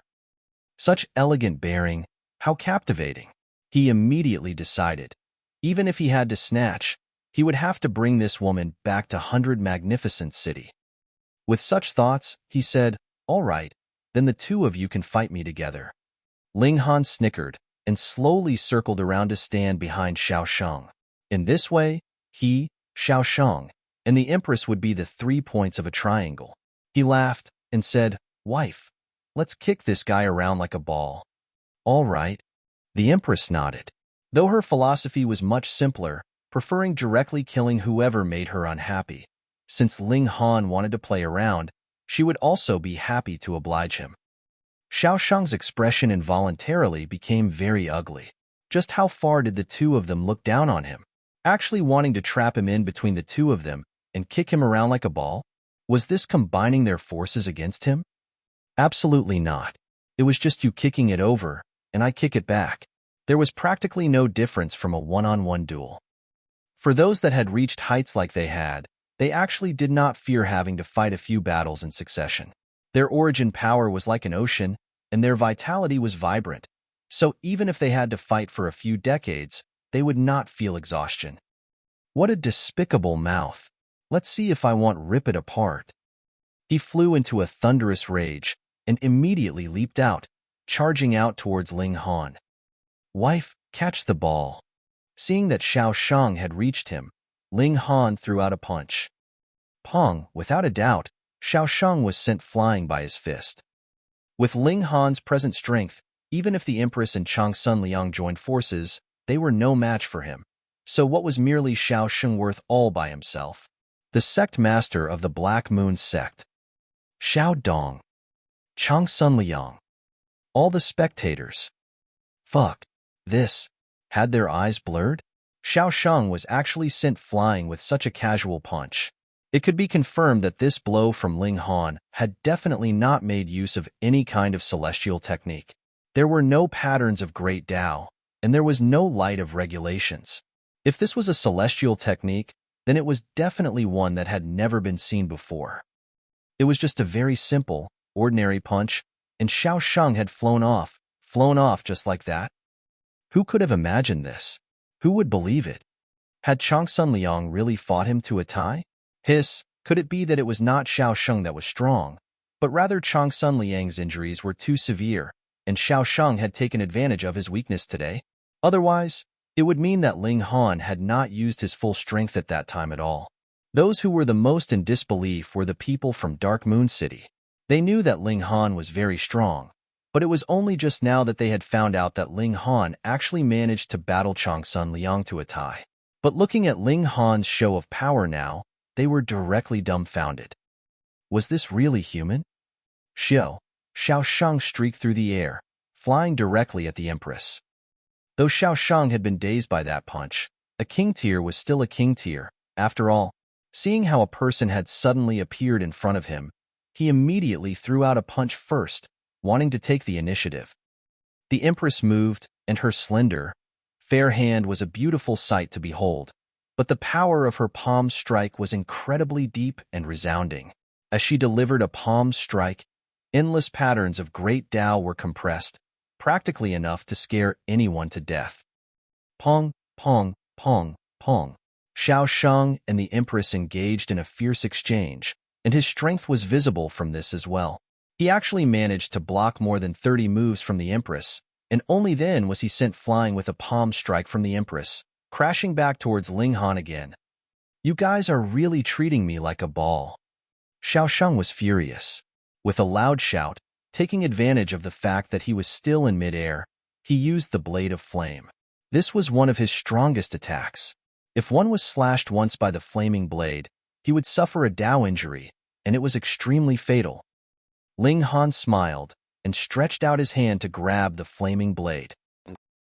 Such elegant bearing, how captivating! He immediately decided. Even if he had to snatch, he would have to bring this woman back to Hundred Magnificence City. With such thoughts, he said, all right, then the two of you can fight me together. Ling Han snickered and slowly circled around to stand behind Xiaosheng. In this way, he, Xiaosheng, and the Empress would be the 3 points of a triangle. He laughed and said, Wife, let's kick this guy around like a ball. All right. The Empress nodded. Though her philosophy was much simpler, preferring directly killing whoever made her unhappy. Since Ling Han wanted to play around, she would also be happy to oblige him. Xiaosheng's expression involuntarily became very ugly. Just how far did the two of them look down on him? Actually wanting to trap him in between the two of them and kick him around like a ball? Was this combining their forces against him? Absolutely not. It was just you kicking it over, and I kick it back. There was practically no difference from a one-on-one duel. For those that had reached heights like they had, they actually did not fear having to fight a few battles in succession. Their origin power was like an ocean, and their vitality was vibrant. So even if they had to fight for a few decades, they would not feel exhaustion. What a despicable mouth. Let's see if I won't rip it apart. He flew into a thunderous rage and immediately leaped out, charging out towards Ling Han. Wife, catch the ball. Seeing that Xiaochen had reached him, Ling Han threw out a punch. Pong, without a doubt, Xiaochen was sent flying by his fist. With Ling Han's present strength, even if the Empress and Changsun Liang joined forces, they were no match for him. So what was merely Xiaochen worth all by himself? The sect master of the Black Moon sect. Xiao Dong. Changsun Liang. All the spectators. Fuck. This. Had their eyes blurred? Xiaochen was actually sent flying with such a casual punch. It could be confirmed that this blow from Ling Han had definitely not made use of any kind of celestial technique. There were no patterns of great Tao, and there was no light of regulations. If this was a celestial technique, then it was definitely one that had never been seen before. It was just a very simple, ordinary punch, and Xiaochen had flown off just like that. Who could have imagined this? Who would believe it? Had Changsun Liang really fought him to a tie? Could it be that it was not Xiaochen that was strong, but rather Changsun Liang's injuries were too severe, and Xiaochen had taken advantage of his weakness today? Otherwise, it would mean that Ling Han had not used his full strength at that time at all. Those who were the most in disbelief were the people from Dark Moon City. They knew that Ling Han was very strong, but it was only just now that they had found out that Ling Han actually managed to battle Changsun Liang to a tie. But looking at Ling Han's show of power now, they were directly dumbfounded. Was this really human? Xiaochen streaked through the air, flying directly at the Empress. Though Xiaochen had been dazed by that punch, a king tier was still a king tier. After all, seeing how a person had suddenly appeared in front of him, he immediately threw out a punch first, wanting to take the initiative. The Empress moved, and her slender, fair hand was a beautiful sight to behold, but the power of her palm strike was incredibly deep and resounding. As she delivered a palm strike, endless patterns of great Tao were compressed, practically enough to scare anyone to death. Pong, pong, pong, pong. Xiaochen and the Empress engaged in a fierce exchange, and his strength was visible from this as well. He actually managed to block more than 30 moves from the Empress, and only then was he sent flying with a palm strike from the Empress, crashing back towards Ling Han again. You guys are really treating me like a ball. Xiaochen was furious. With a loud shout, taking advantage of the fact that he was still in midair, he used the Blade of Flame. This was one of his strongest attacks. If one was slashed once by the flaming blade, he would suffer a Tao injury, and it was extremely fatal. Ling Han smiled and stretched out his hand to grab the flaming blade.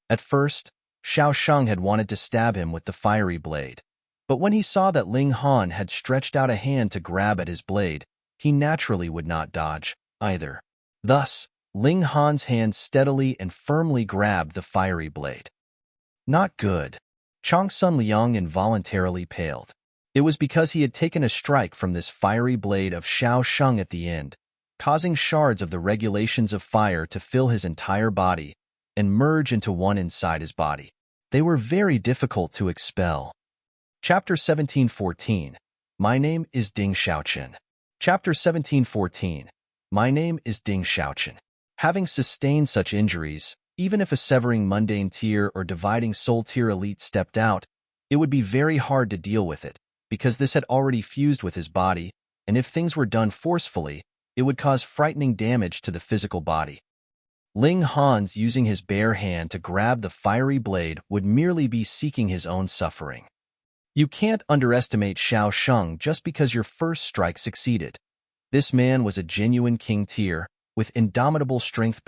At first, Xiaochen had wanted to stab him with the fiery blade, but when he saw that Ling Han had stretched out a hand to grab at his blade, he naturally would not dodge, either. Thus, Ling Han's hand steadily and firmly grabbed the fiery blade. Not good. Changsun Liang involuntarily paled. It was because he had taken a strike from this fiery blade of Xiaochen at the end, causing shards of the regulations of fire to fill his entire body and merge into one inside his body. They were very difficult to expel. Chapter 1714. My name is Ding Xiaochen. Chapter 1714. My name is Ding Xiaochen. Having sustained such injuries, even if a severing mundane tier or dividing soul tier elite stepped out, it would be very hard to deal with it, because this had already fused with his body, and if things were done forcefully, it would cause frightening damage to the physical body. Ling Han's using his bare hand to grab the fiery blade would merely be seeking his own suffering. You can't underestimate Xiaochen just because your first strike succeeded. This man was a genuine king tier, with indomitable strength.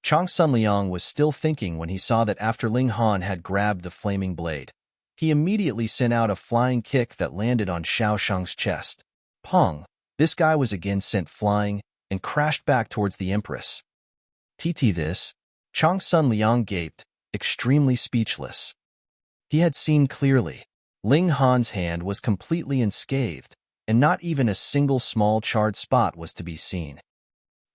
Changsun Liang was still thinking when he saw that after Ling Han had grabbed the flaming blade, he immediately sent out a flying kick that landed on Xiaosheng's chest. Pong! This guy was again sent flying and crashed back towards the Empress. TT this? Changsun Liang gaped, extremely speechless. He had seen clearly. Ling Han's hand was completely unscathed, and not even a single small charred spot was to be seen.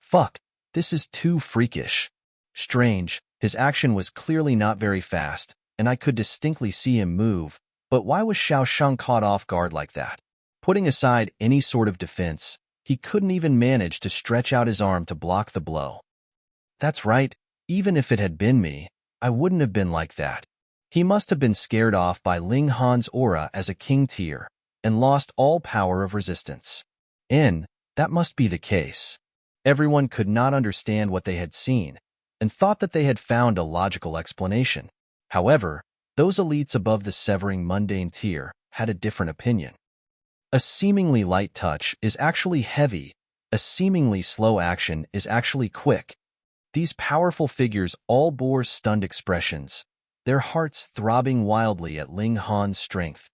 Fuck, this is too freakish. Strange, his action was clearly not very fast, and I could distinctly see him move, but why was Xiaosheng caught off guard like that? Putting aside any sort of defense, he couldn't even manage to stretch out his arm to block the blow. That's right, even if it had been me, I wouldn't have been like that. He must have been scared off by Ling Han's aura as a king tier, and lost all power of resistance. That must be the case. Everyone could not understand what they had seen, and thought that they had found a logical explanation. However, those elites above the severing mundane tier had a different opinion. A seemingly light touch is actually heavy, a seemingly slow action is actually quick. These powerful figures all bore stunned expressions, their hearts throbbing wildly at Ling Han's strength.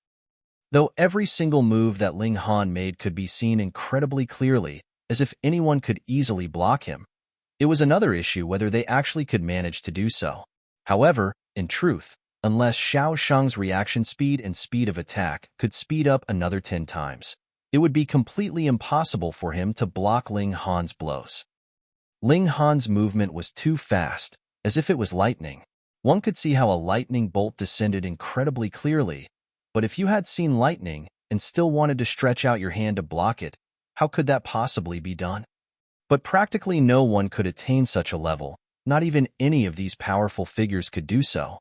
Though every single move that Ling Han made could be seen incredibly clearly, as if anyone could easily block him, it was another issue whether they actually could manage to do so. However, in truth, unless Xiaosheng's reaction speed and speed of attack could speed up another 10 times, it would be completely impossible for him to block Ling Han's blows. Ling Han's movement was too fast, as if it was lightning. One could see how a lightning bolt descended incredibly clearly, but if you had seen lightning and still wanted to stretch out your hand to block it, how could that possibly be done? But practically no one could attain such a level, not even any of these powerful figures could do so.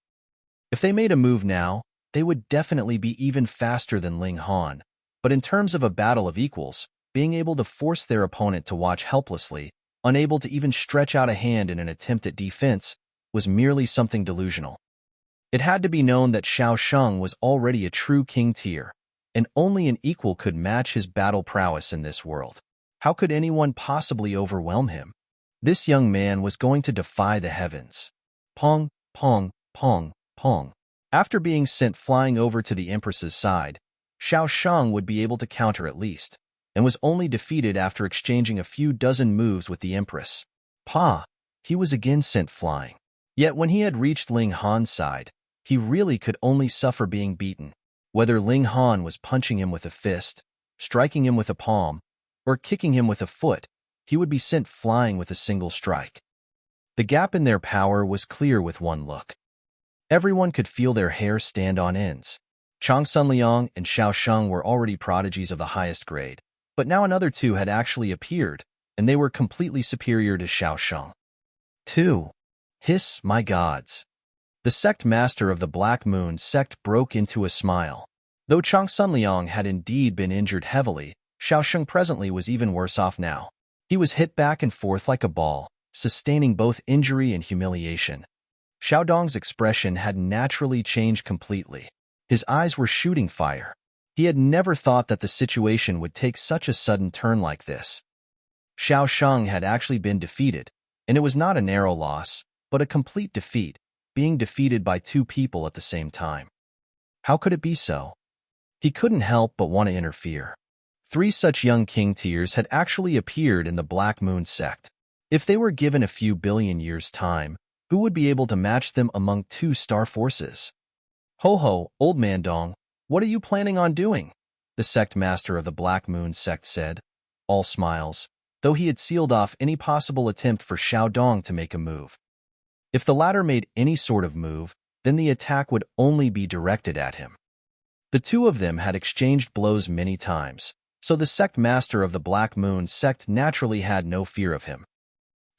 If they made a move now, they would definitely be even faster than Ling Han, but in terms of a battle of equals, being able to force their opponent to watch helplessly, unable to even stretch out a hand in an attempt at defense, was merely something delusional. It had to be known that Xiaosheng was already a true king tier, and only an equal could match his battle prowess in this world. How could anyone possibly overwhelm him? This young man was going to defy the heavens. Pong, pong, pong, pong. After being sent flying over to the Empress's side, Xiaosheng would be able to counter at least, and was only defeated after exchanging a few dozen moves with the Empress. He was again sent flying. Yet when he had reached Ling Han's side, he really could only suffer being beaten. Whether Ling Han was punching him with a fist, striking him with a palm, or kicking him with a foot, he would be sent flying with a single strike. The gap in their power was clear with one look. Everyone could feel their hair stand on ends. Changsun Liang and Xiaosheng were already prodigies of the highest grade, but now another two had actually appeared, and they were completely superior to Xiaosheng. 2. Hiss, my gods. The sect master of the Black Moon sect broke into a smile. Though Changsun Liang had indeed been injured heavily, Xiaosheng presently was even worse off now. He was hit back and forth like a ball, sustaining both injury and humiliation. Xiaodong's expression had naturally changed completely. His eyes were shooting fire. He had never thought that the situation would take such a sudden turn like this. Xiaosheng had actually been defeated, and it was not a narrow loss, but a complete defeat, being defeated by two people at the same time. How could it be so? He couldn't help but want to interfere. 3 such young king tiers had actually appeared in the Black Moon sect. If they were given a few billion years' time, who would be able to match them among 2 star forces? Ho, old man Dong, what are you planning on doing? The sect master of the Black Moon sect said, all smiles, though he had sealed off any possible attempt for Xiaodong to make a move. If the latter made any sort of move, then the attack would only be directed at him. The two of them had exchanged blows many times, so the sect master of the Black Moon sect naturally had no fear of him.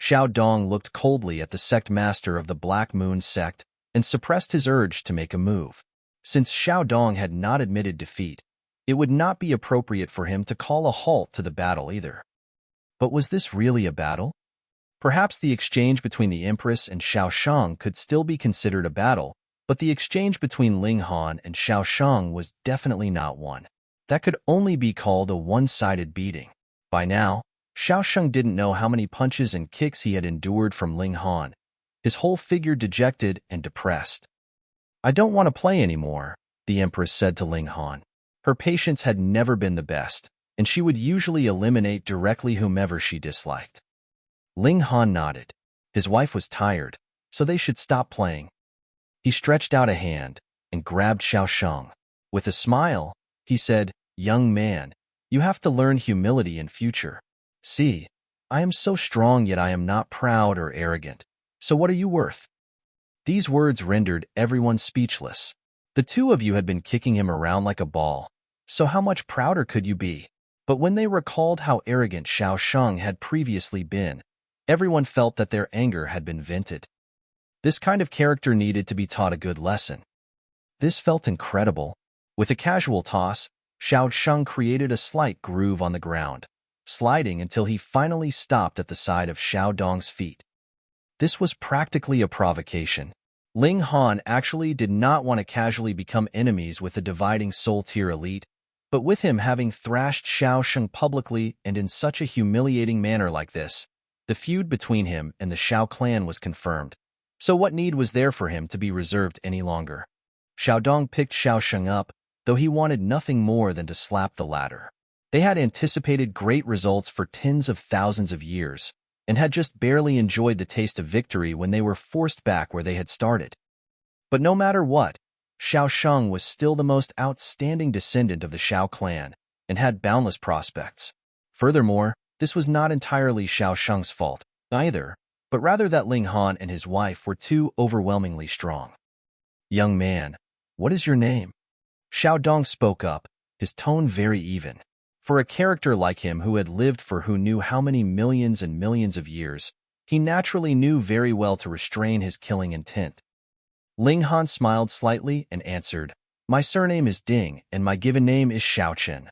Xiaodong looked coldly at the sect master of the Black Moon sect and suppressed his urge to make a move. Since Xiaodong had not admitted defeat, it would not be appropriate for him to call a halt to the battle either. But was this really a battle? Perhaps the exchange between the Empress and Xiaosheng could still be considered a battle, but the exchange between Ling Han and Xiaosheng was definitely not one. That could only be called a one-sided beating. By now, Xiaosheng didn't know how many punches and kicks he had endured from Ling Han, his whole figure dejected and depressed. "I don't want to play anymore," the Empress said to Ling Han. Her patience had never been the best, and she would usually eliminate directly whomever she disliked. Ling Han nodded. His wife was tired, so they should stop playing. He stretched out a hand and grabbed Xiaosheng. With a smile, he said, "Young man, you have to learn humility in future. See, I am so strong, yet I am not proud or arrogant. So what are you worth?" These words rendered everyone speechless. The two of you had been kicking him around like a ball, so how much prouder could you be? But when they recalled how arrogant Xiaosheng had previously been, everyone felt that their anger had been vented. This kind of character needed to be taught a good lesson. This felt incredible. With a casual toss, Xiaosheng created a slight groove on the ground, sliding until he finally stopped at the side of Xiaodong's feet. This was practically a provocation. Ling Han actually did not want to casually become enemies with the dividing soul tier elite, but with him having thrashed Xiaosheng publicly and in such a humiliating manner like this, the feud between him and the Xiao clan was confirmed. So what need was there for him to be reserved any longer? Xiaodong picked Xiaosheng up, though he wanted nothing more than to slap the latter. They had anticipated great results for tens of thousands of years, and had just barely enjoyed the taste of victory when they were forced back where they had started. But no matter what, Xiaosheng was still the most outstanding descendant of the Xiao clan, and had boundless prospects. Furthermore, this was not entirely Xiaosheng's fault, either, but rather that Ling Han and his wife were too overwhelmingly strong. "Young man, what is your name?" Xiaodong spoke up, his tone very even. For a character like him who had lived for who knew how many millions and millions of years, he naturally knew very well to restrain his killing intent. Ling Han smiled slightly and answered, "My surname is Ding, and my given name is Xiaochen."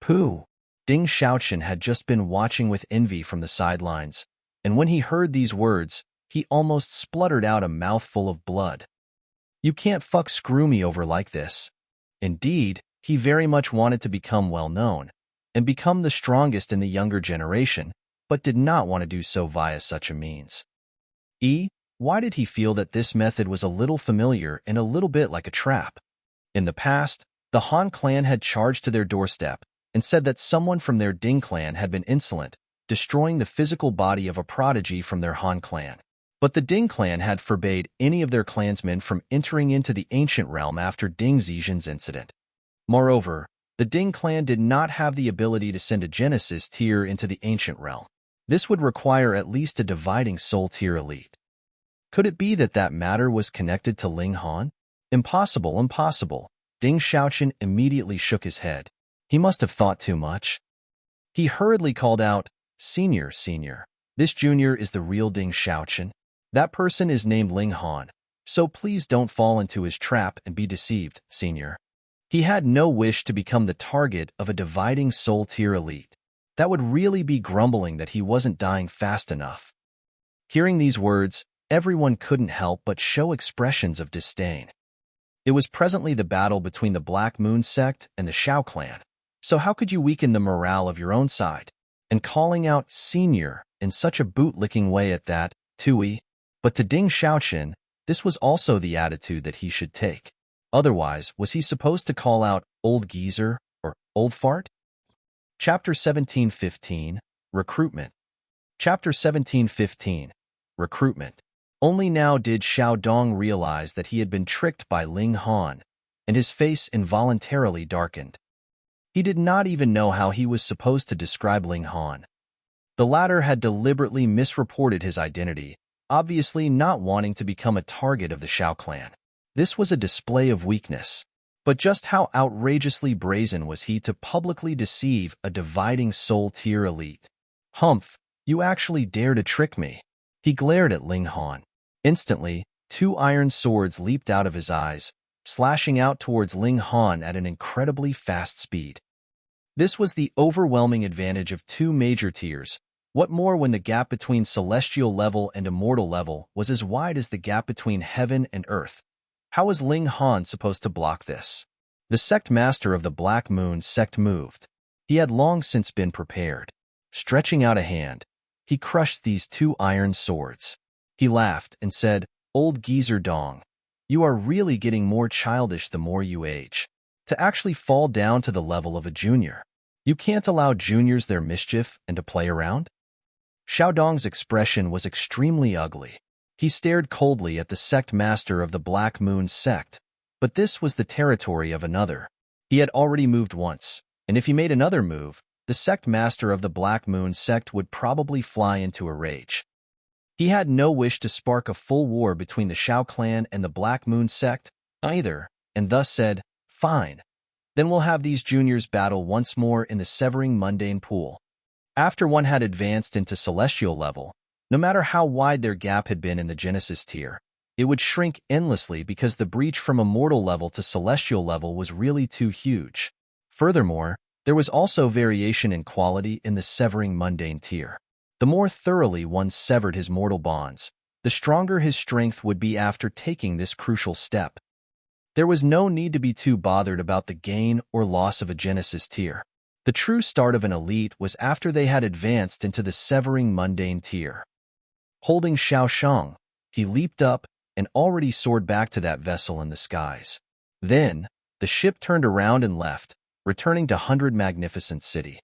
Pooh! Ding Xiaochen had just been watching with envy from the sidelines, and when he heard these words, he almost spluttered out a mouthful of blood. "You can't fuck screw me over like this." Indeed, he very much wanted to become well-known and become the strongest in the younger generation, but did not want to do so via such a means. Why did he feel that this method was a little familiar and a little bit like a trap? In the past, the Han clan had charged to their doorstep and said that someone from their Ding clan had been insolent, destroying the physical body of a prodigy from their Han clan. But the Ding clan had forbade any of their clansmen from entering into the ancient realm after Ding Xiaochen's incident. Moreover, the Ding clan did not have the ability to send a Genesis tier into the ancient realm. This would require at least a dividing soul tier elite. Could it be that that matter was connected to Ling Han? Impossible, impossible. Ding Xiaochen immediately shook his head. He must have thought too much. He hurriedly called out, Senior. This junior is the real Ding Xiaochen. That person is named Ling Han, so please don't fall into his trap and be deceived, Senior." He had no wish to become the target of a dividing soul tier elite. That would really be grumbling that he wasn't dying fast enough. Hearing these words, everyone couldn't help but show expressions of disdain. It was presently the battle between the Black Moon sect and the Xiao clan, so how could you weaken the morale of your own side? And calling out Senior in such a boot-licking way at that, too. But to Ding Xiaochen, this was also the attitude that he should take. Otherwise, was he supposed to call out old geezer or old fart? Chapter 17:15, Recruitment. Chapter 17:15, Recruitment. Only now did Xiaodong realize that he had been tricked by Ling Han, and his face involuntarily darkened. He did not even know how he was supposed to describe Ling Han. The latter had deliberately misreported his identity, obviously not wanting to become a target of the Xiao clan. This was a display of weakness. But just how outrageously brazen was he to publicly deceive a dividing soul tier elite? Humph, you actually dare to trick me. He glared at Ling Han. Instantly, two iron swords leaped out of his eyes, slashing out towards Ling Han at an incredibly fast speed. This was the overwhelming advantage of two major tiers. What more when the gap between celestial level and immortal level was as wide as the gap between heaven and earth? How was Ling Han supposed to block this? The sect master of the Black Moon sect moved. He had long since been prepared. Stretching out a hand, he crushed these two iron swords. He laughed and said, "Old geezer Dong, you are really getting more childish the more you age. To actually fall down to the level of a junior. You can't allow juniors their mischief and to play around?" Xiaodong's expression was extremely ugly. He stared coldly at the sect master of the Black Moon sect, but this was the territory of another. He had already moved once, and if he made another move, the sect master of the Black Moon sect would probably fly into a rage. He had no wish to spark a full war between the Shao clan and the Black Moon sect either, and thus said, "Fine, then we'll have these juniors battle once more in the severing mundane pool." After one had advanced into celestial level, no matter how wide their gap had been in the Genesis tier, it would shrink endlessly because the breach from immortal level to celestial level was really too huge. Furthermore, there was also variation in quality in the severing mundane tier. The more thoroughly one severed his mortal bonds, the stronger his strength would be after taking this crucial step. There was no need to be too bothered about the gain or loss of a Genesis tier. The true start of an elite was after they had advanced into the severing mundane tier. Holding Xiaosheng, he leaped up and already soared back to that vessel in the skies. Then, the ship turned around and left, returning to Hundred Magnificence City.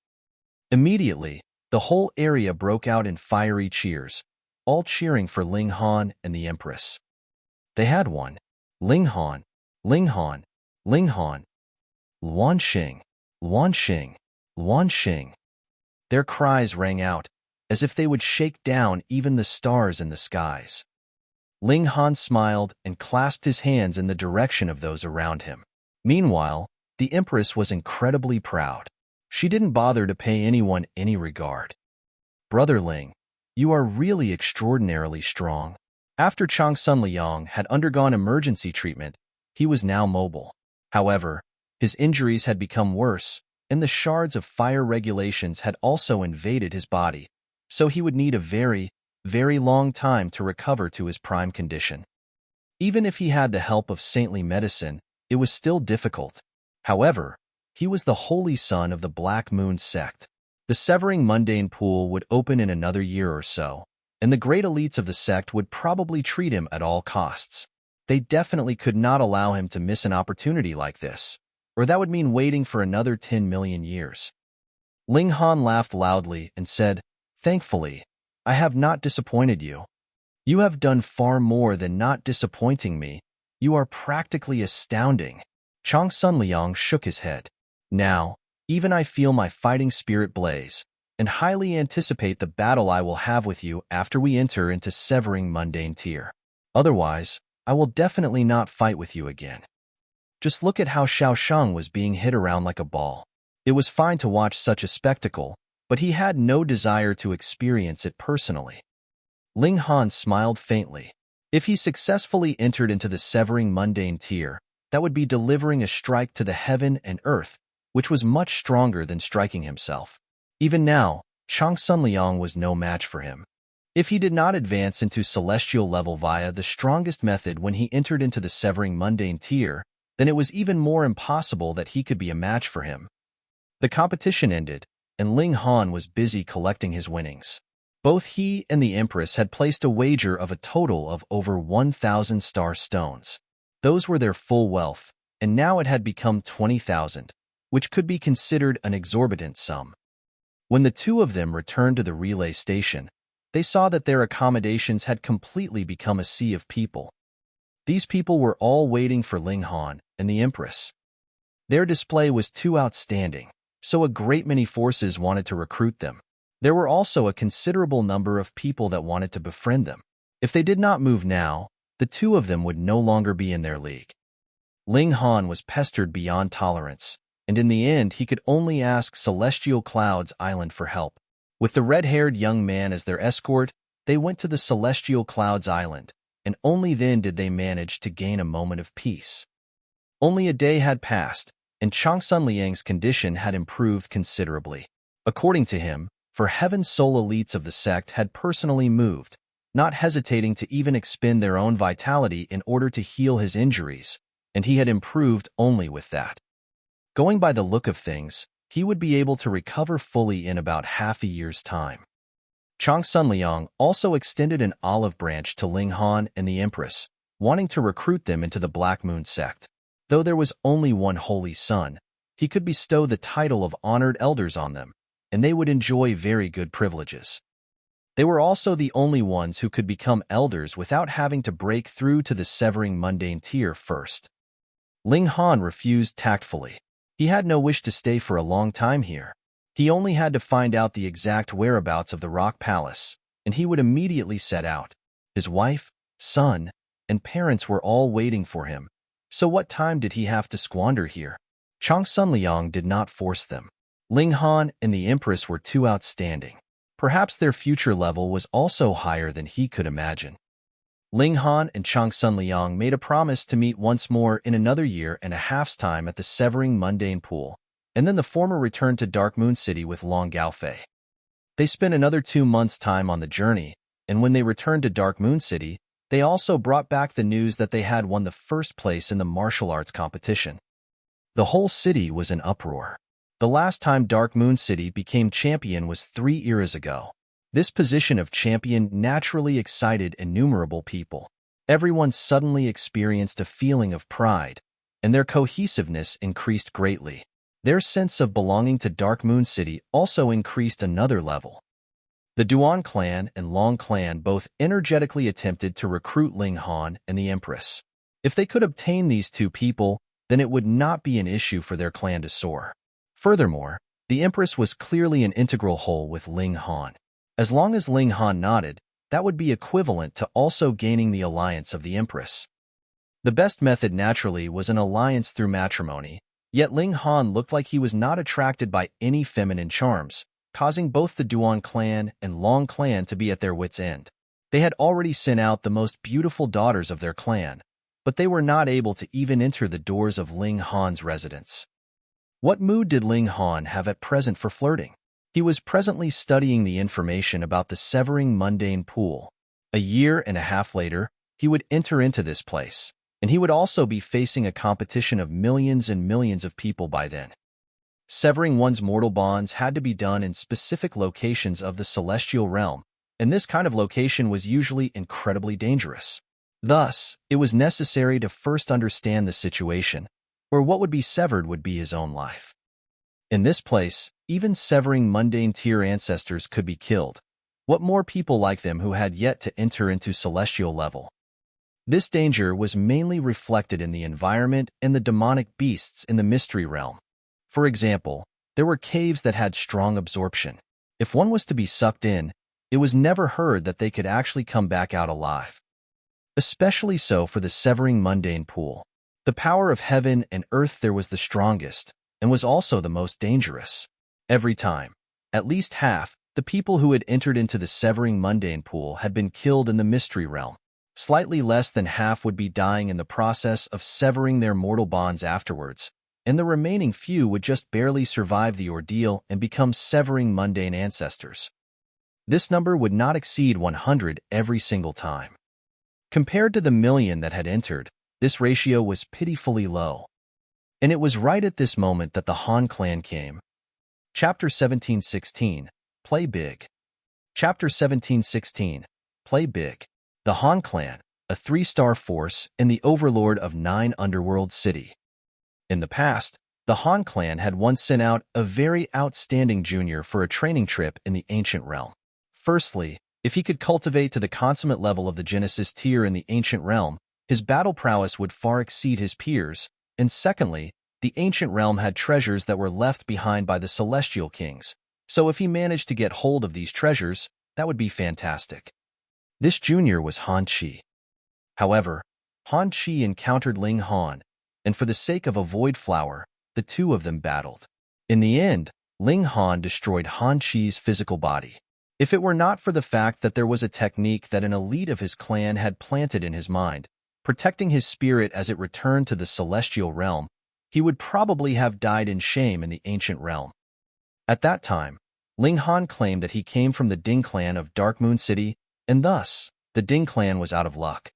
Immediately, the whole area broke out in fiery cheers, all cheering for Ling Han and the Empress. They had won. Ling Han, Ling Han, Ling Han. Luanxing, Luanxing, Luanxing. Their cries rang out, as if they would shake down even the stars in the skies. Ling Han smiled and clasped his hands in the direction of those around him. Meanwhile, the Empress was incredibly proud. She didn't bother to pay anyone any regard. "Brother Ling, you are really extraordinarily strong." After Changsun Liang had undergone emergency treatment, he was now mobile. However, his injuries had become worse, and the shards of fire regulations had also invaded his body, so he would need a very, very long time to recover to his prime condition. Even if he had the help of saintly medicine, it was still difficult. However, he was the holy son of the Black Moon sect. The severing mundane pool would open in another year or so, and the great elites of the sect would probably treat him at all costs. They definitely could not allow him to miss an opportunity like this, or that would mean waiting for another 10 million years. Ling Han laughed loudly and said, "Thankfully, I have not disappointed you. You have done far more than not disappointing me. You are practically astounding." Changsun Liang shook his head. "Now, even I feel my fighting spirit blaze, and highly anticipate the battle I will have with you after we enter into severing mundane tier. Otherwise, I will definitely not fight with you again." Just look at how Xiaosheng was being hit around like a ball. It was fine to watch such a spectacle, but he had no desire to experience it personally. Ling Han smiled faintly. If he successfully entered into the severing mundane tier, that would be delivering a strike to the heaven and earth, which was much stronger than striking himself. Even now, Changsun Liang was no match for him. If he did not advance into celestial level via the strongest method when he entered into the severing mundane tier, then it was even more impossible that he could be a match for him. The competition ended, and Ling Han was busy collecting his winnings. Both he and the Empress had placed a wager of a total of over 1,000 star stones. Those were their full wealth, and now it had become 20,000, which could be considered an exorbitant sum. When the two of them returned to the relay station, they saw that their accommodations had completely become a sea of people. These people were all waiting for Ling Han and the Empress. Their display was too outstanding, so a great many forces wanted to recruit them. There were also a considerable number of people that wanted to befriend them. If they did not move now, the two of them would no longer be in their league. Ling Han was pestered beyond tolerance, and in the end he could only ask Celestial Clouds Island for help. With the red-haired young man as their escort, they went to the Celestial Clouds Island, and only then did they manage to gain a moment of peace. Only a day had passed, and Changsun Liang's condition had improved considerably. According to him, for heaven's soul elites of the sect had personally moved, not hesitating to even expend their own vitality in order to heal his injuries, and he had improved only with that. Going by the look of things, he would be able to recover fully in about half a year's time. Changsun Liang also extended an olive branch to Ling Han and the Empress, wanting to recruit them into the Black Moon sect. Though there was only one holy son, he could bestow the title of honored elders on them, and they would enjoy very good privileges. They were also the only ones who could become elders without having to break through to the severing mundane tier first. Ling Han refused tactfully. He had no wish to stay for a long time here. He only had to find out the exact whereabouts of the Rock Palace, and he would immediately set out. His wife, son, and parents were all waiting for him, so what time did he have to squander here? Changsun Liang did not force them. Ling Han and the Empress were too outstanding. Perhaps their future level was also higher than he could imagine. Ling Han and Changsun Liang made a promise to meet once more in another year and a half's time at the Severing Mundane Pool, and then the former returned to Dark Moon City with Long Gaofei. They spent another 2 months' time on the journey, and when they returned to Dark Moon City, they also brought back the news that they had won the first place in the martial arts competition. The whole city was in uproar. The last time Dark Moon City became champion was 3 eras ago. This position of champion naturally excited innumerable people. Everyone suddenly experienced a feeling of pride, and their cohesiveness increased greatly. Their sense of belonging to Dark Moon City also increased another level. The Duan clan and Long clan both energetically attempted to recruit Ling Han and the Empress. If they could obtain these two people, then it would not be an issue for their clan to soar. Furthermore, the Empress was clearly an integral whole with Ling Han. As long as Ling Han nodded, that would be equivalent to also gaining the alliance of the Empress. The best method naturally was an alliance through matrimony, yet Ling Han looked like he was not attracted by any feminine charms, causing both the Duan clan and Long clan to be at their wits' end. They had already sent out the most beautiful daughters of their clan, but they were not able to even enter the doors of Ling Han's residence. What mood did Ling Han have at present for flirting? He was presently studying the information about the Severing Mundane Pool. A year and a half later, he would enter into this place, and he would also be facing a competition of millions and millions of people by then. Severing one's mortal bonds had to be done in specific locations of the celestial realm, and this kind of location was usually incredibly dangerous. Thus, it was necessary to first understand the situation, where what would be severed would be his own life. In this place, even severing mundane tier ancestors could be killed. What more people like them who had yet to enter into celestial level? This danger was mainly reflected in the environment and the demonic beasts in the mystery realm. For example, there were caves that had strong absorption. If one was to be sucked in, it was never heard that they could actually come back out alive. Especially so for the Severing Mundane Pool. The power of heaven and earth there was the strongest, and was also the most dangerous. Every time, at least half, the people who had entered into the Severing Mundane Pool had been killed in the mystery realm. Slightly less than half would be dying in the process of severing their mortal bonds afterwards, and the remaining few would just barely survive the ordeal and become severing mundane ancestors. This number would not exceed 100 every single time. Compared to the million that had entered, this ratio was pitifully low. And it was right at this moment that the Han clan came. Chapter 1716, Play Big. Chapter 1716, Play Big. The Han clan, a 3-star force and the overlord of 9 underworld city. In the past, the Han clan had once sent out a very outstanding junior for a training trip in the ancient realm. Firstly, if he could cultivate to the consummate level of the Genesis tier in the ancient realm, his battle prowess would far exceed his peers, and secondly, the ancient realm had treasures that were left behind by the celestial kings, so if he managed to get hold of these treasures, that would be fantastic. This junior was Han Chi. However, Han Chi encountered Ling Han, and for the sake of a void flower, the two of them battled. In the end, Ling Han destroyed Han Chi's physical body. If it were not for the fact that there was a technique that an elite of his clan had planted in his mind, protecting his spirit as it returned to the celestial realm, he would probably have died in shame in the ancient realm. At that time, Ling Han claimed that he came from the Ding Clan of Dark Moon City, and thus, the Ding Clan was out of luck.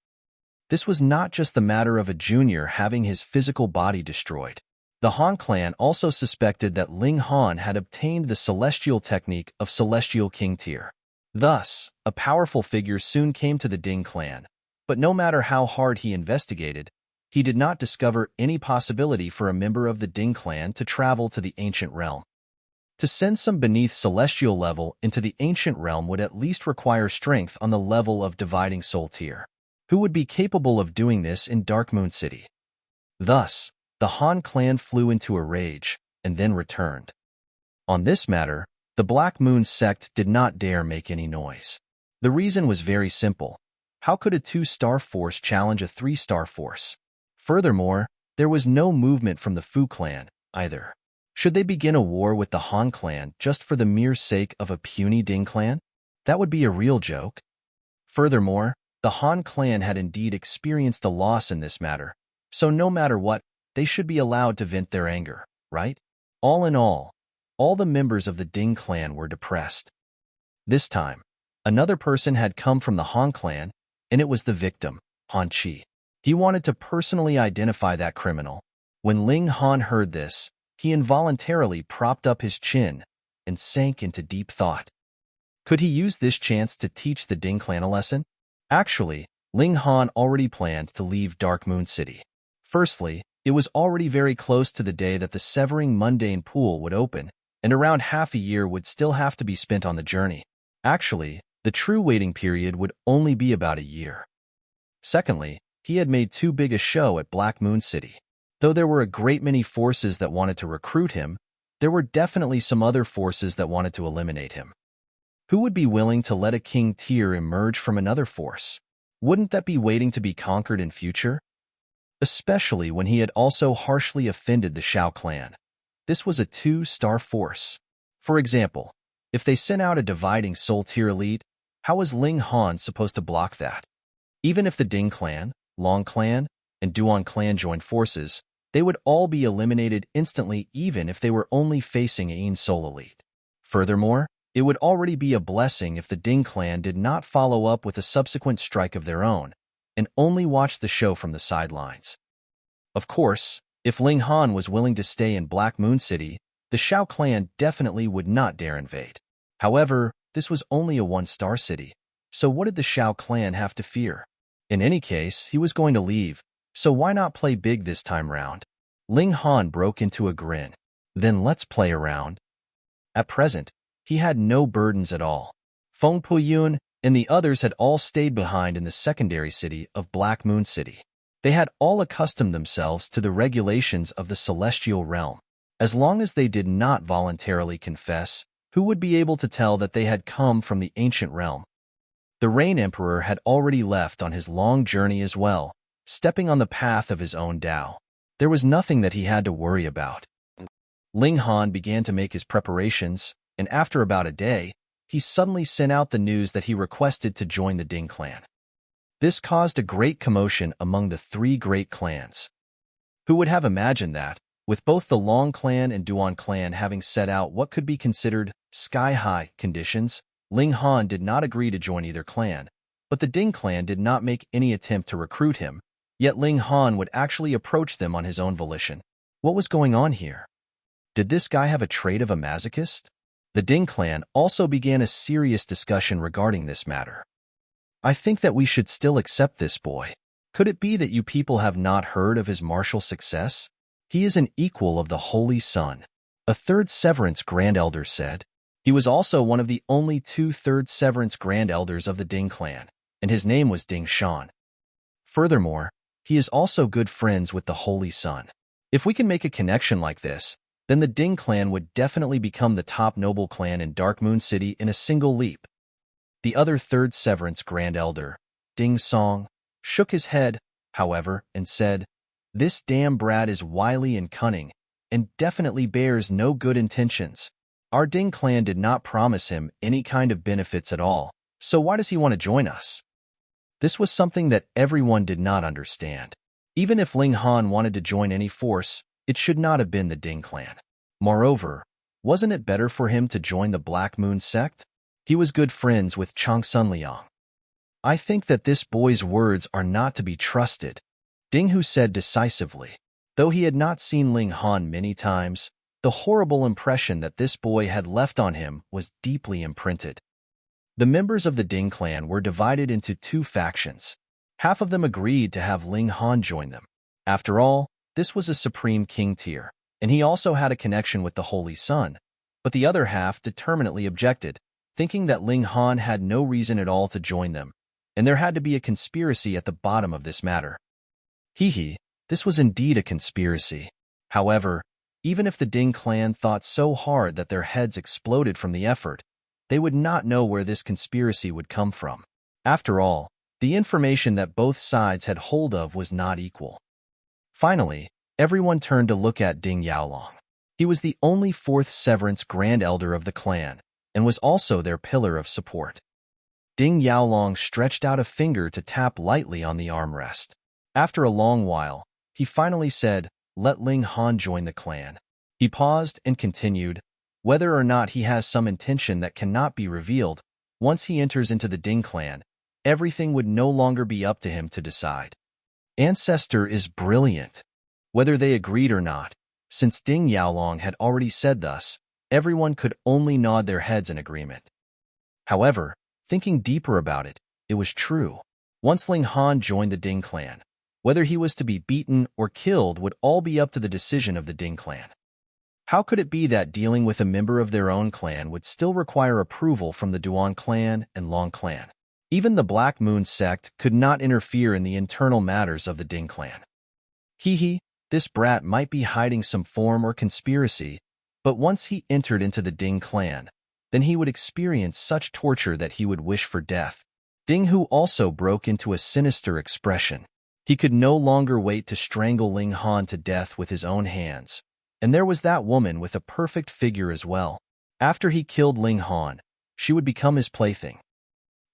This was not just the matter of a junior having his physical body destroyed. The Han clan also suspected that Ling Han had obtained the celestial technique of Celestial King tier. Thus, a powerful figure soon came to the Ding clan, but no matter how hard he investigated, he did not discover any possibility for a member of the Ding clan to travel to the ancient realm. To send some beneath celestial level into the ancient realm would at least require strength on the level of dividing soul tier. Who would be capable of doing this in Dark Moon City? Thus, the Han clan flew into a rage and then returned. On this matter, the Black Moon sect did not dare make any noise. The reason was very simple. How could a 2-star force challenge a 3-star force? Furthermore, there was no movement from the Fu clan, either. Should they begin a war with the Han clan just for the mere sake of a puny Ding clan? That would be a real joke. Furthermore, the Han clan had indeed experienced a loss in this matter, so no matter what, they should be allowed to vent their anger, right? All in all the members of the Ding clan were depressed. This time, another person had come from the Han clan, and it was the victim, Han Chi. He wanted to personally identify that criminal. When Ling Han heard this, he involuntarily propped up his chin and sank into deep thought. Could he use this chance to teach the Ding clan a lesson? Actually, Ling Han already planned to leave Dark Moon City. Firstly, it was already very close to the day that the Severing Mundane Pool would open, and around half a year would still have to be spent on the journey. Actually, the true waiting period would only be about a year. Secondly, he had made too big a show at Black Moon City. Though there were a great many forces that wanted to recruit him, there were definitely some other forces that wanted to eliminate him. Who would be willing to let a king tier emerge from another force? Wouldn't that be waiting to be conquered in future? Especially when he had also harshly offended the Xiao clan. This was a 2-star force. For example, if they sent out a dividing soul tier elite, how was Ling Han supposed to block that? Even if the Ding clan, Long clan, and Duan clan joined forces, they would all be eliminated instantly even if they were only facing a soul elite. Furthermore, it would already be a blessing if the Ding clan did not follow up with a subsequent strike of their own, and only watch the show from the sidelines. Of course, if Ling Han was willing to stay in Black Moon City, the Xiao clan definitely would not dare invade. However, this was only a 1-star city, so what did the Xiao clan have to fear? In any case, he was going to leave, so why not play big this time round? Ling Han broke into a grin. Then let's play around. At present, he had no burdens at all. Feng Puyun and the others had all stayed behind in the secondary city of Black Moon City. They had all accustomed themselves to the regulations of the celestial realm. As long as they did not voluntarily confess, who would be able to tell that they had come from the ancient realm? The Rain Emperor had already left on his long journey as well, stepping on the path of his own Tao. There was nothing that he had to worry about. Ling Han began to make his preparations, and after about a day, he suddenly sent out the news that he requested to join the Ding clan. This caused a great commotion among the 3 great clans. Who would have imagined that, with both the Long clan and Duan clan having set out what could be considered sky-high conditions, Ling Han did not agree to join either clan, but the Ding clan did not make any attempt to recruit him, yet Ling Han would actually approach them on his own volition. What was going on here? Did this guy have a trait of a masochist? The Ding clan also began a serious discussion regarding this matter. I think that we should still accept this boy. Could it be that you people have not heard of his martial success? He is an equal of the Holy Sun. A 3rd Severance Grand Elder said. He was also one of the only 2 3rd Severance Grand Elders of the Ding clan, and his name was Ding Xiaochen. Furthermore, he is also good friends with the Holy Sun. If we can make a connection like this, then the Ding clan would definitely become the top noble clan in Dark Moon City in a single leap. The other 3rd Severance Grand Elder, Ding Song, shook his head, however, and said, "This damn brat is wily and cunning, and definitely bears no good intentions. Our Ding clan did not promise him any kind of benefits at all, so why does he want to join us?" This was something that everyone did not understand. Even if Ling Han wanted to join any force, it should not have been the Ding clan. Moreover, wasn't it better for him to join the Black Moon sect? He was good friends with Changsun Liang. I think that this boy's words are not to be trusted, Ding Hu said decisively. Though he had not seen Ling Han many times, the horrible impression that this boy had left on him was deeply imprinted. The members of the Ding clan were divided into two factions. Half of them agreed to have Ling Han join them. After all, this was a supreme king tier, and he also had a connection with the Holy Sun. But the other half determinately objected, thinking that Ling Han had no reason at all to join them, and there had to be a conspiracy at the bottom of this matter. This was indeed a conspiracy. However, even if the Ding clan thought so hard that their heads exploded from the effort, they would not know where this conspiracy would come from. After all, the information that both sides had hold of was not equal. Finally, everyone turned to look at Ding Xiaochen. He was the only fourth severance grand elder of the clan, and was also their pillar of support. Ding Xiaochen stretched out a finger to tap lightly on the armrest. After a long while, he finally said, "Let Ling Han join the clan." He paused and continued, "Whether or not he has some intention that cannot be revealed, once he enters into the Ding clan, everything would no longer be up to him to decide." Ancestor is brilliant. Whether they agreed or not, since Ding Xiaochen had already said thus, everyone could only nod their heads in agreement. However, thinking deeper about it, it was true. Once Ling Han joined the Ding clan, whether he was to be beaten or killed would all be up to the decision of the Ding clan. How could it be that dealing with a member of their own clan would still require approval from the Duan clan and Long clan? Even the Black Moon sect could not interfere in the internal matters of the Ding clan. This brat might be hiding some form or conspiracy, but once he entered into the Ding clan, then he would experience such torture that he would wish for death. Ding Hu also broke into a sinister expression. He could no longer wait to strangle Ling Han to death with his own hands. And there was that woman with a perfect figure as well. After he killed Ling Han, she would become his plaything.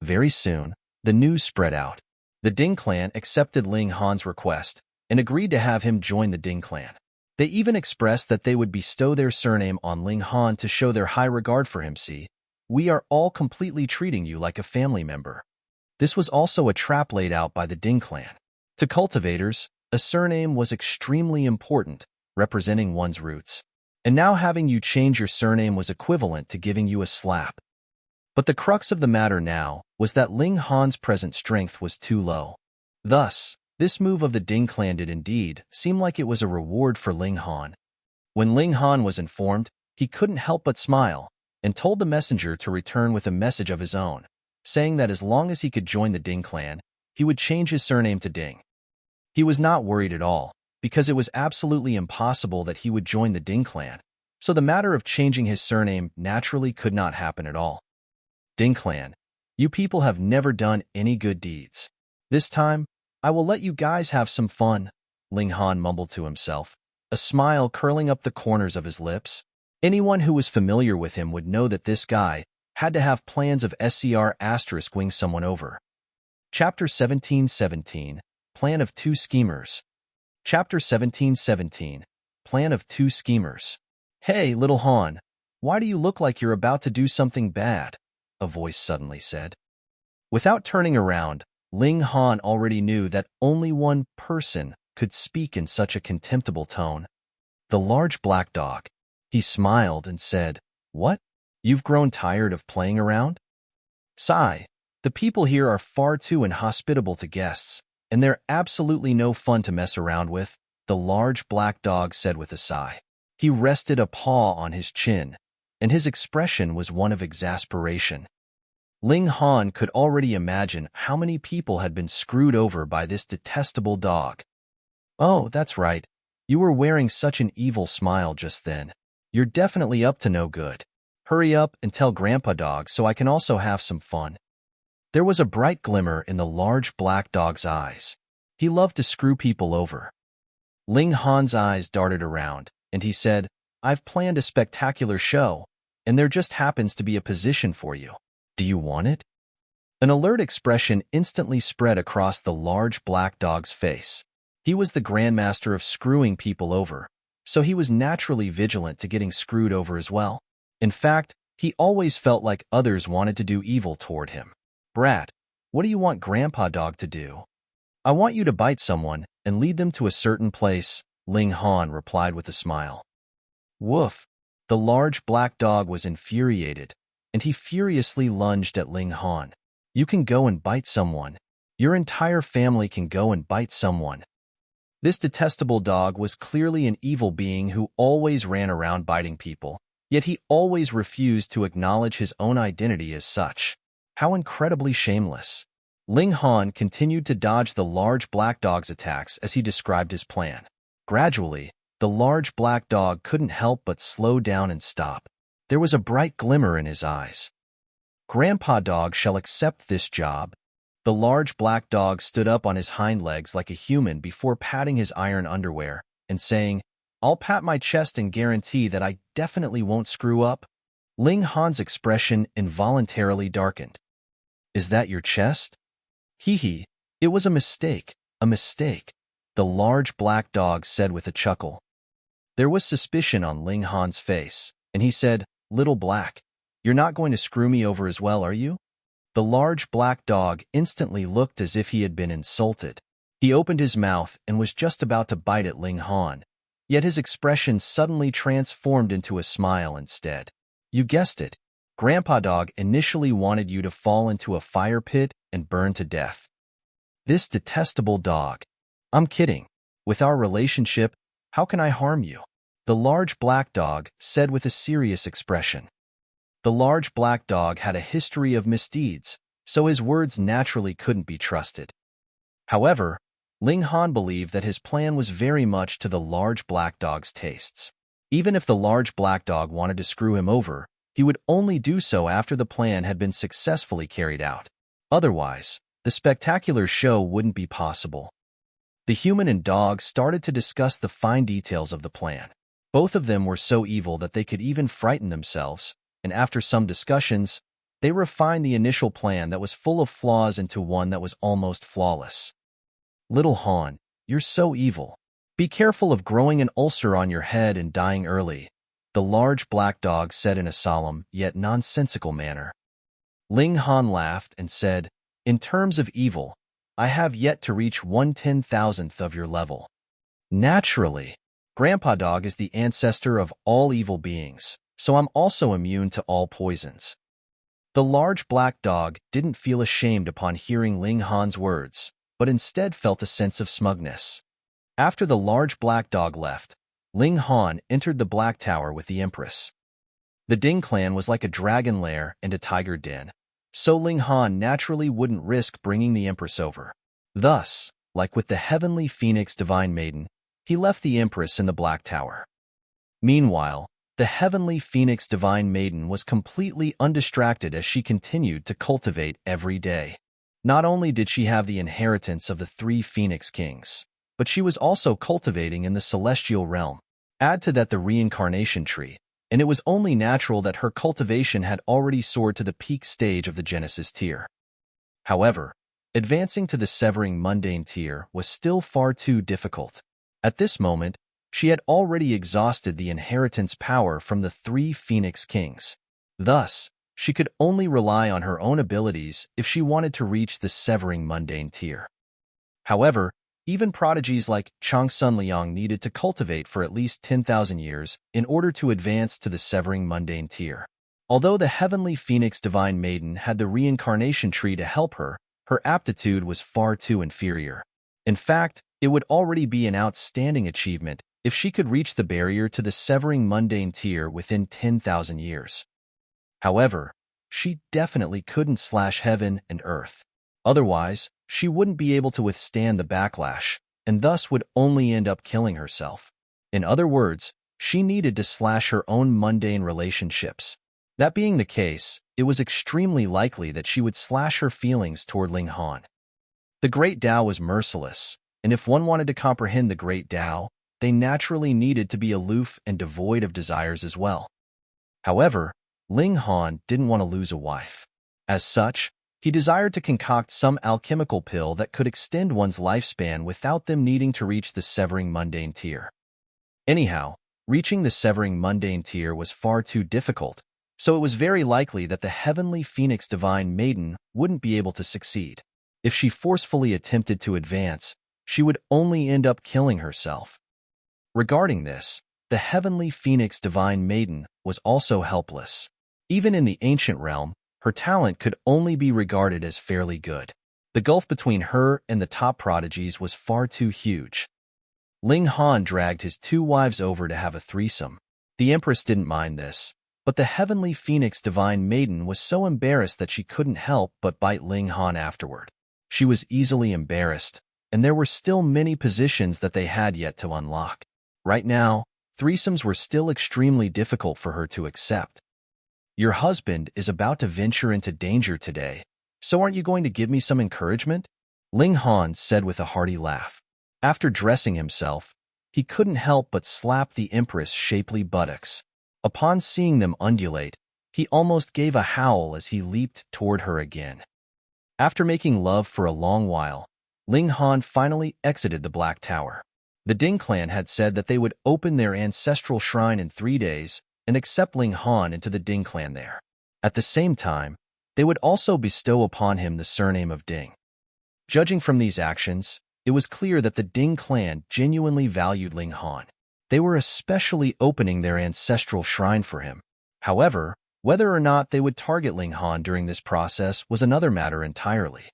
Very soon, the news spread out. The Ding clan accepted Ling Han's request and agreed to have him join the Ding clan. They even expressed that they would bestow their surname on Ling Han to show their high regard for him. "See, we are all completely treating you like a family member." This was also a trap laid out by the Ding clan. To cultivators, a surname was extremely important, representing one's roots. And now having you change your surname was equivalent to giving you a slap. But the crux of the matter now was that Ling Han's present strength was too low. Thus, this move of the Ding clan did indeed seem like it was a reward for Ling Han. When Ling Han was informed, he couldn't help but smile, and told the messenger to return with a message of his own, saying that as long as he could join the Ding clan, he would change his surname to Ding. He was not worried at all, because it was absolutely impossible that he would join the Ding clan, so the matter of changing his surname naturally could not happen at all. "Ding clan, you people have never done any good deeds. This time, I will let you guys have some fun," Ling Han mumbled to himself, a smile curling up the corners of his lips. Anyone who was familiar with him would know that this guy had to have plans of wing someone over. Chapter 1717, Plan of Two Schemers. Chapter 1717, Plan of Two Schemers. "Hey, little Han, why do you look like you're about to do something bad?" a voice suddenly said. Without turning around, Ling Han already knew that only one person could speak in such a contemptible tone. The large black dog. He smiled and said, "What? You've grown tired of playing around?" "Sigh, the people here are far too inhospitable to guests, and they're absolutely no fun to mess around with," the large black dog said with a sigh. He rested a paw on his chin, and his expression was one of exasperation. Ling Han could already imagine how many people had been screwed over by this detestable dog. "Oh, that's right. You were wearing such an evil smile just then. You're definitely up to no good. Hurry up and tell Grandpa Dog so I can also have some fun." There was a bright glimmer in the large black dog's eyes. He loved to screw people over. Ling Han's eyes darted around, and he said, "I've planned a spectacular show, and there just happens to be a position for you. Do you want it?" An alert expression instantly spread across the large black dog's face. He was the grandmaster of screwing people over, so he was naturally vigilant to getting screwed over as well. In fact, he always felt like others wanted to do evil toward him. "Brat, what do you want Grandpa Dog to do?" "I want you to bite someone and lead them to a certain place," Ling Han replied with a smile. Woof! The large black dog was infuriated, and he furiously lunged at Ling Han. You can go and bite someone. Your entire family can go and bite someone. This detestable dog was clearly an evil being who always ran around biting people, yet he always refused to acknowledge his own identity as such. How incredibly shameless. Ling Han continued to dodge the large black dog's attacks as he described his plan. Gradually, the large black dog couldn't help but slow down and stop. There was a bright glimmer in his eyes. Grandpa Dog shall accept this job. The large black dog stood up on his hind legs like a human before patting his iron underwear and saying, I'll pat my chest and guarantee that I definitely won't screw up. Ling Han's expression involuntarily darkened. Is that your chest? Hee, it was a mistake, the large black dog said with a chuckle. There was suspicion on Ling Han's face, and he said, Little Black, you're not going to screw me over as well, are you? The large black dog instantly looked as if he had been insulted. He opened his mouth and was just about to bite at Ling Han, yet his expression suddenly transformed into a smile instead. You guessed it. Grandpa Dog initially wanted you to fall into a fire pit and burn to death. This detestable dog. I'm kidding. With our relationship, how can I harm you? The large black dog said with a serious expression. The large black dog had a history of misdeeds, so his words naturally couldn't be trusted. However, Ling Han believed that his plan was very much to the large black dog's tastes. Even if the large black dog wanted to screw him over, he would only do so after the plan had been successfully carried out. Otherwise, the spectacular show wouldn't be possible. The human and dog started to discuss the fine details of the plan. Both of them were so evil that they could even frighten themselves, and after some discussions, they refined the initial plan that was full of flaws into one that was almost flawless. Little Han, you're so evil. Be careful of growing an ulcer on your head and dying early, the large black dog said in a solemn yet nonsensical manner. Ling Han laughed and said, In terms of evil, I have yet to reach 1/10,000th of your level. Naturally, Grandpa Dog is the ancestor of all evil beings, so I'm also immune to all poisons. The large black dog didn't feel ashamed upon hearing Ling Han's words, but instead felt a sense of smugness. After the large black dog left, Ling Han entered the Black Tower with the Empress. The Ding Clan was like a dragon lair and a tiger den, so Ling Han naturally wouldn't risk bringing the Empress over. Thus, like with the heavenly phoenix divine maiden, he left the Empress in the Black Tower. Meanwhile, the heavenly phoenix divine maiden was completely undistracted as she continued to cultivate every day. Not only did she have the inheritance of the 3 phoenix kings, but she was also cultivating in the celestial realm. Add to that the reincarnation tree, and it was only natural that her cultivation had already soared to the peak stage of the Genesis tier. However, advancing to the severing mundane tier was still far too difficult. At this moment, she had already exhausted the inheritance power from the 3 Phoenix Kings. Thus, she could only rely on her own abilities if she wanted to reach the severing mundane tier. However, even prodigies like Changsun Liang needed to cultivate for at least 10,000 years in order to advance to the severing mundane tier. Although the heavenly phoenix divine maiden had the reincarnation tree to help her, her aptitude was far too inferior. In fact, it would already be an outstanding achievement if she could reach the barrier to the severing mundane tier within 10,000 years. However, she definitely couldn't slash heaven and earth. Otherwise, she wouldn't be able to withstand the backlash, and thus would only end up killing herself. In other words, she needed to slash her own mundane relationships. That being the case, it was extremely likely that she would slash her feelings toward Ling Han. The Great Tao was merciless, and if one wanted to comprehend the Great Tao, they naturally needed to be aloof and devoid of desires as well. However, Ling Han didn't want to lose a wife. As such, he desired to concoct some alchemical pill that could extend one's lifespan without them needing to reach the severing mundane tier. Anyhow, reaching the severing mundane tier was far too difficult, so it was very likely that the heavenly phoenix divine maiden wouldn't be able to succeed. If she forcefully attempted to advance, she would only end up killing herself. Regarding this, the heavenly phoenix divine maiden was also helpless. Even in the ancient realm, her talent could only be regarded as fairly good. The gulf between her and the top prodigies was far too huge. Ling Han dragged his 2 wives over to have a threesome. The Empress didn't mind this, but the heavenly phoenix divine maiden was so embarrassed that she couldn't help but bite Ling Han afterward. She was easily embarrassed, and there were still many positions that they had yet to unlock. Right now, threesomes were still extremely difficult for her to accept. Your husband is about to venture into danger today, so aren't you going to give me some encouragement? Ling Han said with a hearty laugh. After dressing himself, he couldn't help but slap the Empress' shapely buttocks. Upon seeing them undulate, he almost gave a howl as he leaped toward her again. After making love for a long while, Ling Han finally exited the Black Tower. The Ding Clan had said that they would open their ancestral shrine in 3 days and accept Ling Han into the Ding Clan there. At the same time, they would also bestow upon him the surname of Ding. Judging from these actions, it was clear that the Ding Clan genuinely valued Ling Han. They were especially opening their ancestral shrine for him. However, whether or not they would target Ling Han during this process was another matter entirely.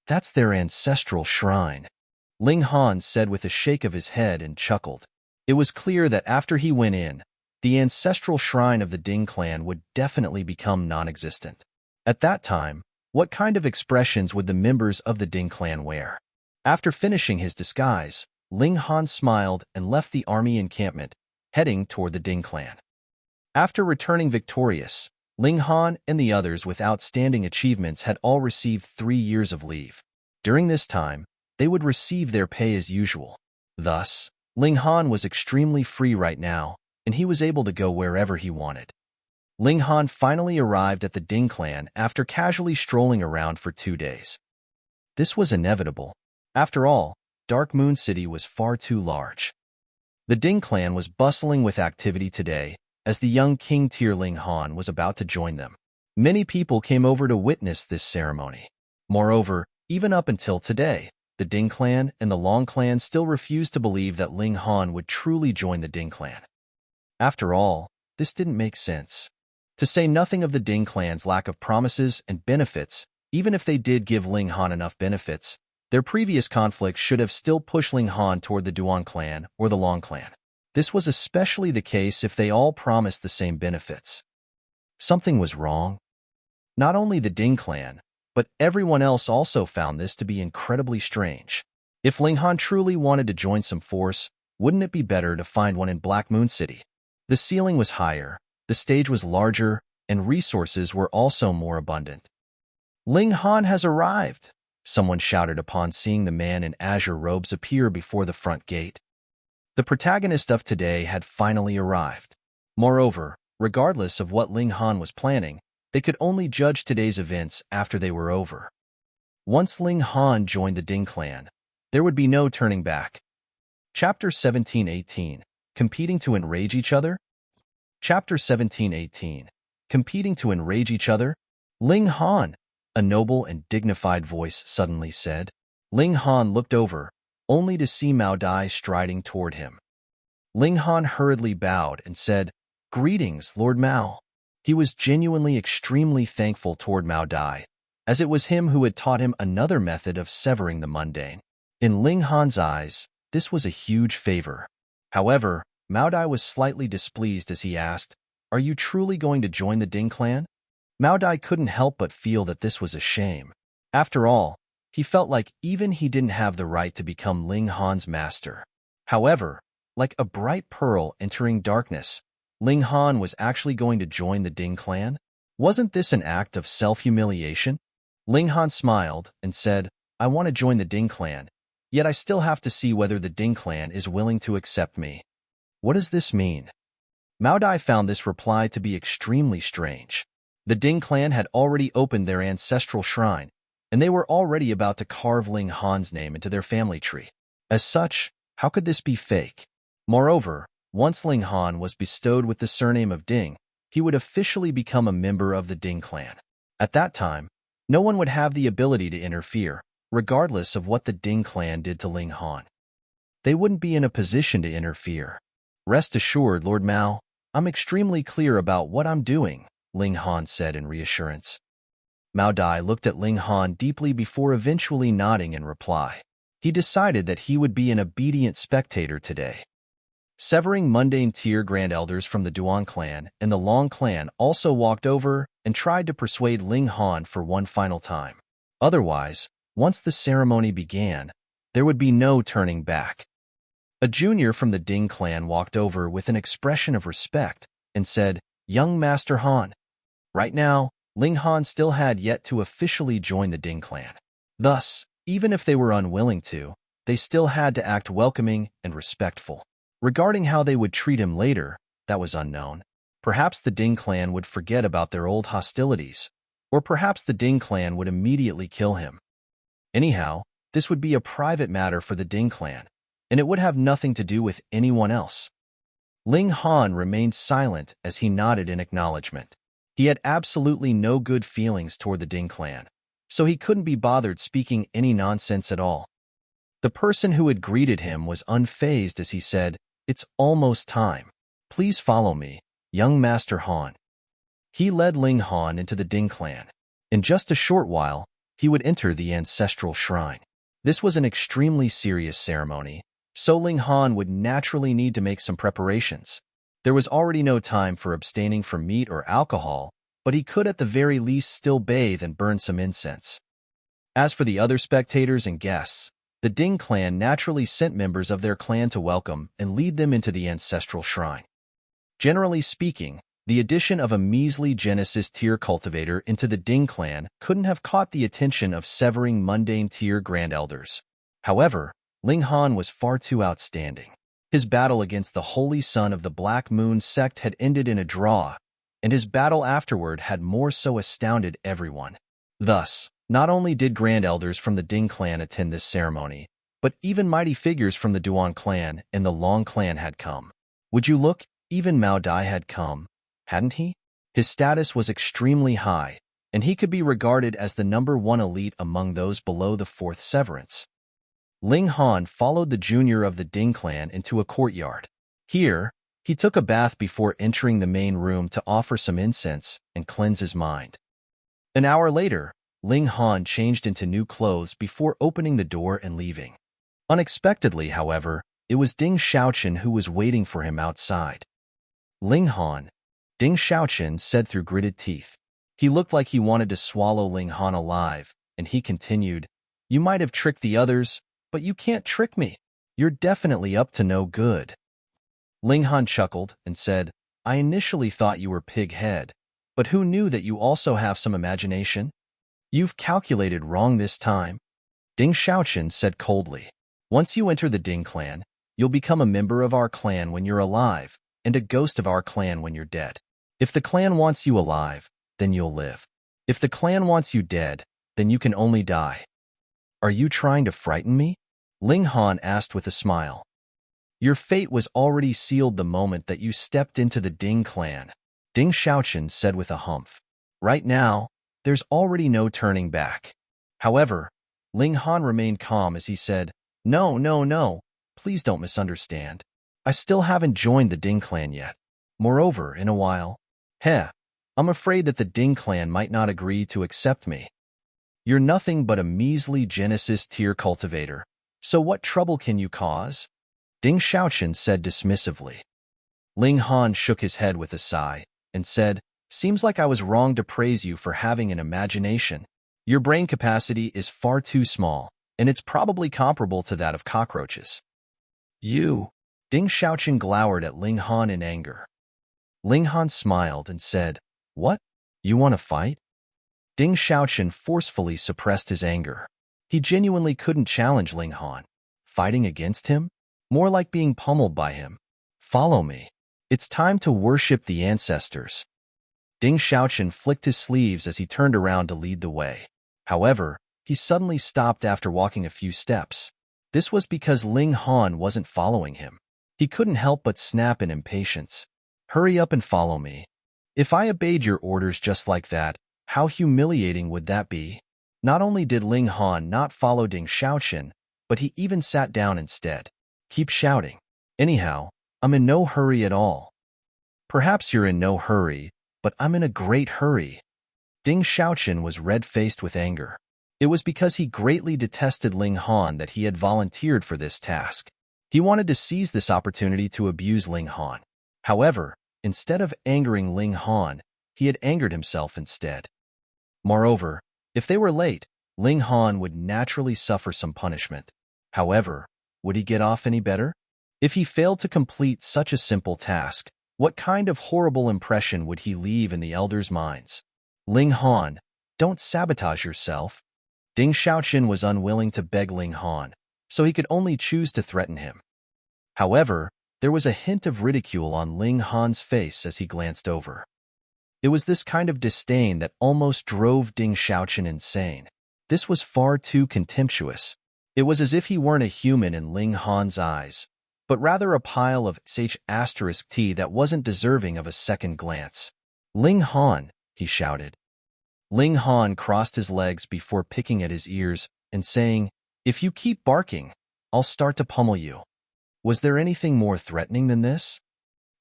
That's their ancestral shrine, Ling Han said with a shake of his head and chuckled. It was clear that after he went in, the ancestral shrine of the Ding Clan would definitely become non-existent. At that time, what kind of expressions would the members of the Ding Clan wear? After finishing his disguise, Ling Han smiled and left the army encampment, heading toward the Ding Clan. After returning victorious, Ling Han and the others with outstanding achievements had all received 3 years of leave. During this time, they would receive their pay as usual. Thus, Ling Han was extremely free right now, and he was able to go wherever he wanted. Ling Han finally arrived at the Ding Clan after casually strolling around for 2 days. This was inevitable. After all, Dark Moon City was far too large. The Ding Clan was bustling with activity today, as the young King Tier Ling Han was about to join them. Many people came over to witness this ceremony. Moreover, even up until today, the Ding Clan and the Long Clan still refused to believe that Ling Han would truly join the Ding Clan. After all, this didn't make sense. To say nothing of the Ding Clan's lack of promises and benefits, even if they did give Ling Han enough benefits, their previous conflicts should have still pushed Ling Han toward the Duan Clan or the Long Clan. This was especially the case if they all promised the same benefits. Something was wrong. Not only the Ding Clan, but everyone else also found this to be incredibly strange. If Ling Han truly wanted to join some force, wouldn't it be better to find one in Black Moon City? The ceiling was higher, the stage was larger, and resources were also more abundant. Ling Han has arrived, someone shouted upon seeing the man in azure robes appear before the front gate. The protagonist of today had finally arrived. Moreover, regardless of what Ling Han was planning, they could only judge today's events after they were over. Once Ling Han joined the Ding Clan, there would be no turning back. Chapter 1718, Competing to Enrage Each Other? Chapter 1718, Competing to Enrage Each Other? Ling Han, a noble and dignified voice suddenly said. Ling Han looked over, only to see Mao Dai striding toward him. Ling Han hurriedly bowed and said, "Greetings, Lord Mao." He was genuinely extremely thankful toward Mao Dai, as it was him who had taught him another method of severing the mundane. In Ling Han's eyes, this was a huge favor. However, Mao Dai was slightly displeased as he asked, "Are you truly going to join the Ding Clan?" Mao Dai couldn't help but feel that this was a shame. After all, he felt like even he didn't have the right to become Ling Han's master. However, like a bright pearl entering darkness, Ling Han was actually going to join the Ding Clan? Wasn't this an act of self-humiliation? Ling Han smiled and said, "I want to join the Ding Clan, yet I still have to see whether the Ding Clan is willing to accept me." What does this mean? Mao Dai found this reply to be extremely strange. The Ding Clan had already opened their ancestral shrine, and they were already about to carve Ling Han's name into their family tree. As such, how could this be fake? Moreover, once Ling Han was bestowed with the surname of Ding, he would officially become a member of the Ding Clan. At that time, no one would have the ability to interfere, regardless of what the Ding Clan did to Ling Han. They wouldn't be in a position to interfere. Rest assured, Lord Mao, I'm extremely clear about what I'm doing, Ling Han said in reassurance. Mao Dai looked at Ling Han deeply before eventually nodding in reply. He decided that he would be an obedient spectator today. Severing mundane tier grand elders from the Duan clan and the Long clan also walked over and tried to persuade Ling Han for one final time. Otherwise, once the ceremony began, there would be no turning back. A junior from the Ding clan walked over with an expression of respect and said, "Young Master Han." Right now, Ling Han still had yet to officially join the Ding clan. Thus, even if they were unwilling to, they still had to act welcoming and respectful. Regarding how they would treat him later, that was unknown. Perhaps the Ding clan would forget about their old hostilities, or perhaps the Ding clan would immediately kill him. Anyhow, this would be a private matter for the Ding clan, and it would have nothing to do with anyone else. Ling Han remained silent as he nodded in acknowledgement. He had absolutely no good feelings toward the Ding clan, so he couldn't be bothered speaking any nonsense at all. The person who had greeted him was unfazed as he said, "It's almost time. Please follow me, young Master Han." He led Ling Han into the Ding clan. In just a short while, he would enter the ancestral shrine. This was an extremely serious ceremony, so Ling Han would naturally need to make some preparations. There was already no time for abstaining from meat or alcohol, but he could at the very least still bathe and burn some incense. As for the other spectators and guests, the Ding clan naturally sent members of their clan to welcome and lead them into the ancestral shrine. Generally speaking, the addition of a measly Genesis tier cultivator into the Ding clan couldn't have caught the attention of severing mundane tier grand elders. However, Ling Han was far too outstanding. His battle against the Holy Son of the Black Moon sect had ended in a draw, and his battle afterward had more so astounded everyone. Thus, not only did grand elders from the Ding clan attend this ceremony, but even mighty figures from the Duan clan and the Long clan had come. Would you look, even Mao Dai had come, hadn't he? His status was extremely high, and he could be regarded as the #1 elite among those below the 4th severance. Ling Han followed the junior of the Ding clan into a courtyard. Here, he took a bath before entering the main room to offer some incense and cleanse his mind. An hour later, Ling Han changed into new clothes before opening the door and leaving. Unexpectedly, however, it was Ding Xiaochen who was waiting for him outside. "Ling Han," Ding Xiaochen said through gritted teeth. He looked like he wanted to swallow Ling Han alive, and he continued, "You might have tricked the others, but you can't trick me. You're definitely up to no good." Ling Han chuckled and said, "I initially thought you were pig-head, but who knew that you also have some imagination? You've calculated wrong this time." Ding Xiaochen said coldly, "Once you enter the Ding clan, you'll become a member of our clan when you're alive, and a ghost of our clan when you're dead. If the clan wants you alive, then you'll live. If the clan wants you dead, then you can only die." "Are you trying to frighten me?" Ling Han asked with a smile. "Your fate was already sealed the moment that you stepped into the Ding clan," Ding Xiaochen said with a humph. "Right now, there's already no turning back." However, Ling Han remained calm as he said, "No, no, no, please don't misunderstand. I still haven't joined the Ding clan yet. Moreover, in a while, I'm afraid that the Ding clan might not agree to accept me. You're nothing but a measly Genesis tier cultivator, so what trouble can you cause?" Ding Xiaochen said dismissively. Ling Han shook his head with a sigh and said, "Seems like I was wrong to praise you for having an imagination. Your brain capacity is far too small, and it's probably comparable to that of cockroaches." "You?" Ding Xiaochen glowered at Ling Han in anger. Ling Han smiled and said, "What? You want to fight?" Ding Xiaochen forcefully suppressed his anger. He genuinely couldn't challenge Ling Han. Fighting against him? More like being pummeled by him. "Follow me. It's time to worship the ancestors." Ding Xiaochen flicked his sleeves as he turned around to lead the way. However, he suddenly stopped after walking a few steps. This was because Ling Han wasn't following him. He couldn't help but snap in impatience. "Hurry up and follow me. If I obeyed your orders just like that, how humiliating would that be?" Not only did Ling Han not follow Ding Xiaochen, but he even sat down instead. "Keep shouting. Anyhow, I'm in no hurry at all." "Perhaps you're in no hurry, but I'm in a great hurry. Ding Xiaochen was red-faced with anger. It was because he greatly detested Ling Han that he had volunteered for this task. He wanted to seize this opportunity to abuse Ling Han. However, instead of angering Ling Han, he had angered himself instead. Moreover, if they were late, Ling Han would naturally suffer some punishment. However, would he get off any better? If he failed to complete such a simple task, what kind of horrible impression would he leave in the elders' minds? Ling Han, don't sabotage yourself. Ding Xiaochen was unwilling to beg Ling Han, so he could only choose to threaten him. However, there was a hint of ridicule on Ling Han's face as he glanced over. It was this kind of disdain that almost drove Ding Xiaochen insane. This was far too contemptuous. It was as if he weren't a human in Ling Han's eyes, but rather a pile of **T that wasn't deserving of a second glance. Ling Han, he shouted. Ling Han crossed his legs before picking at his ears and saying, "If you keep barking, I'll start to pummel you." Was there anything more threatening than this?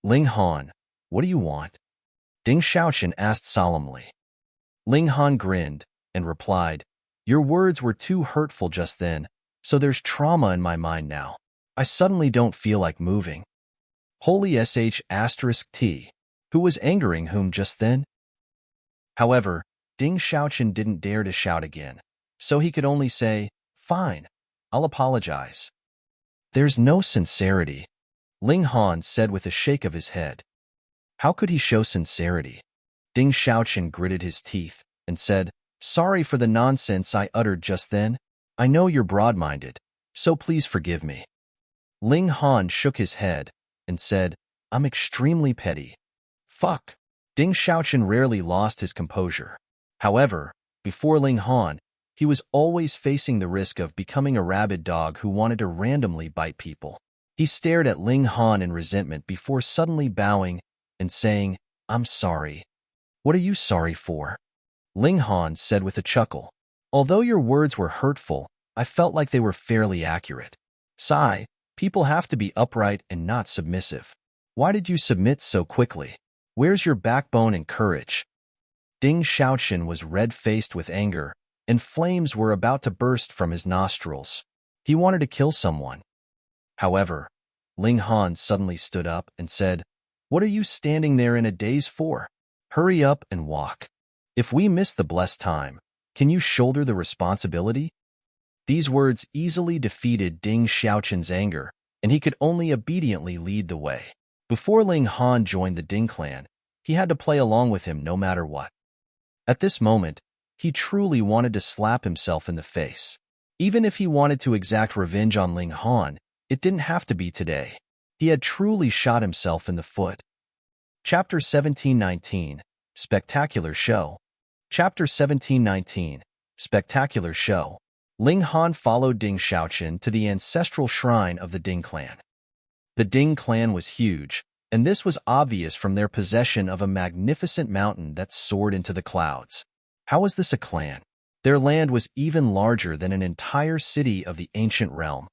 Ling Han, what do you want? Ding Xiaochen asked solemnly. Ling Han grinned and replied, "Your words were too hurtful just then, so there's trauma in my mind now. I suddenly don't feel like moving." Holy **T. Who was angering whom just then? However, Ding Xiaochen didn't dare to shout again, so he could only say, "Fine, I'll apologize." "There's no sincerity," Ling Han said with a shake of his head. How could he show sincerity? Ding Xiaochen gritted his teeth and said, "Sorry for the nonsense I uttered just then. I know you're broad-minded, so please forgive me." Ling Han shook his head and said, "I'm extremely petty." Fuck. Ding Xiaochen rarely lost his composure. However, before Ling Han, he was always facing the risk of becoming a rabid dog who wanted to randomly bite people. He stared at Ling Han in resentment before suddenly bowing and saying, "I'm sorry." "What are you sorry for?" Ling Han said with a chuckle. "Although your words were hurtful, I felt like they were fairly accurate. Sigh, people have to be upright and not submissive. Why did you submit so quickly? Where's your backbone and courage?" Ding Xiaochen was red-faced with anger, and flames were about to burst from his nostrils. He wanted to kill someone. However, Ling Han suddenly stood up and said, "What are you standing there in a daze for? Hurry up and walk. If we miss the blessed time, can you shoulder the responsibility?" These words easily defeated Ding Xiaochen's anger, and he could only obediently lead the way. Before Ling Han joined the Ding Clan, he had to play along with him no matter what. At this moment, he truly wanted to slap himself in the face. Even if he wanted to exact revenge on Ling Han, it didn't have to be today. He had truly shot himself in the foot. Chapter 1719, Spectacular Show. Chapter 1719, Spectacular Show. Ling Han followed Ding Xiaochen to the ancestral shrine of the Ding Clan. The Ding Clan was huge, and this was obvious from their possession of a magnificent mountain that soared into the clouds. How was this a clan? Their land was even larger than an entire city of the ancient realm.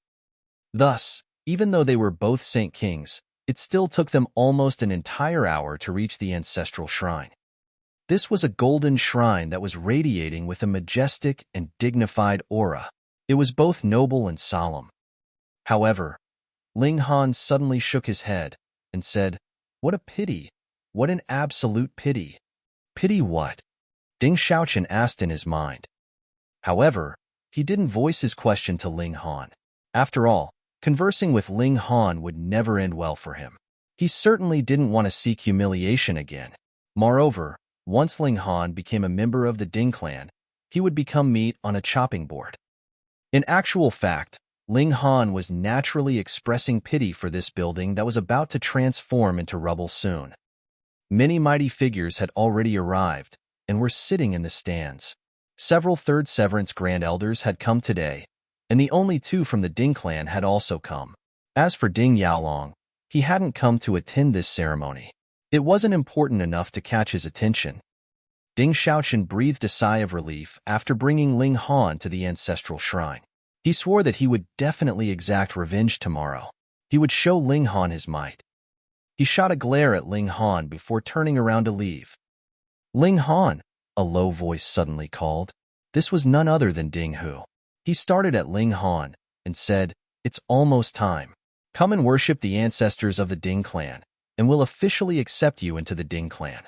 Thus, even though they were both Saint Kings, it still took them almost an entire hour to reach the ancestral shrine. This was a golden shrine that was radiating with a majestic and dignified aura. It was both noble and solemn. However, Ling Han suddenly shook his head and said, "What a pity! What an absolute pity!" "Pity what?" Ding Xiaochen asked in his mind. However, he didn't voice his question to Ling Han. After all, conversing with Ling Han would never end well for him. He certainly didn't want to seek humiliation again. Moreover, once Ling Han became a member of the Ding Clan, he would become meat on a chopping board. In actual fact, Ling Han was naturally expressing pity for this building that was about to transform into rubble soon. Many mighty figures had already arrived and were sitting in the stands. Several Third Severance Grand Elders had come today, and the only two from the Ding Clan had also come. As for Ding Yaolong, he hadn't come to attend this ceremony. It wasn't important enough to catch his attention. Ding Xiaochen breathed a sigh of relief after bringing Ling Han to the ancestral shrine. He swore that he would definitely exact revenge tomorrow. He would show Ling Han his might. He shot a glare at Ling Han before turning around to leave. Ling Han, a low voice suddenly called. This was none other than Ding Hu. He started at Ling Han and said, "It's almost time. Come and worship the ancestors of the Ding Clan, and we'll officially accept you into the Ding Clan."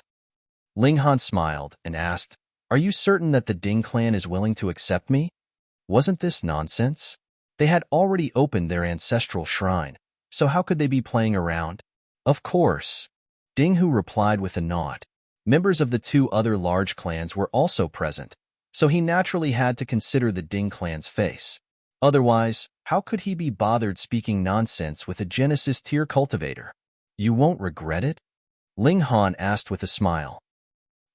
Ling Han smiled and asked, "Are you certain that the Ding Clan is willing to accept me?" Wasn't this nonsense? They had already opened their ancestral shrine, so how could they be playing around? Of course. Ding Hu replied with a nod. Members of the two other large clans were also present, so he naturally had to consider the Ding clan's face. Otherwise, how could he be bothered speaking nonsense with a Genesis tier cultivator? You won't regret it? Ling Han asked with a smile.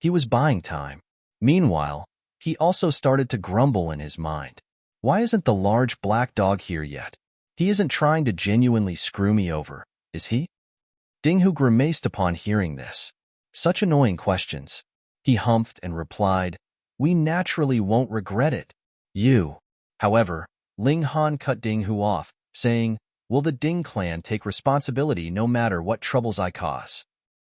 He was buying time. Meanwhile, he also started to grumble in his mind. Why isn't the large black dog here yet? He isn't trying to genuinely screw me over, is he? Ding Hu grimaced upon hearing this. Such annoying questions. He humphed and replied, "We naturally won't regret it." You. However, Ling Han cut Ding Hu off, saying, "Will the Ding clan take responsibility no matter what troubles I cause?"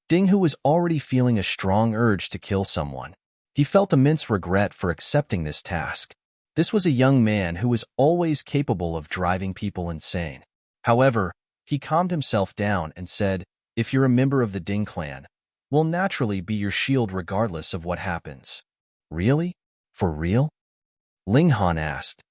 Ding Hu was already feeling a strong urge to kill someone. He felt immense regret for accepting this task. This was a young man who was always capable of driving people insane. However, he calmed himself down and said, "If you're a member of the Ding clan, we'll naturally be your shield regardless of what happens." Really? For real? Ling Han asked.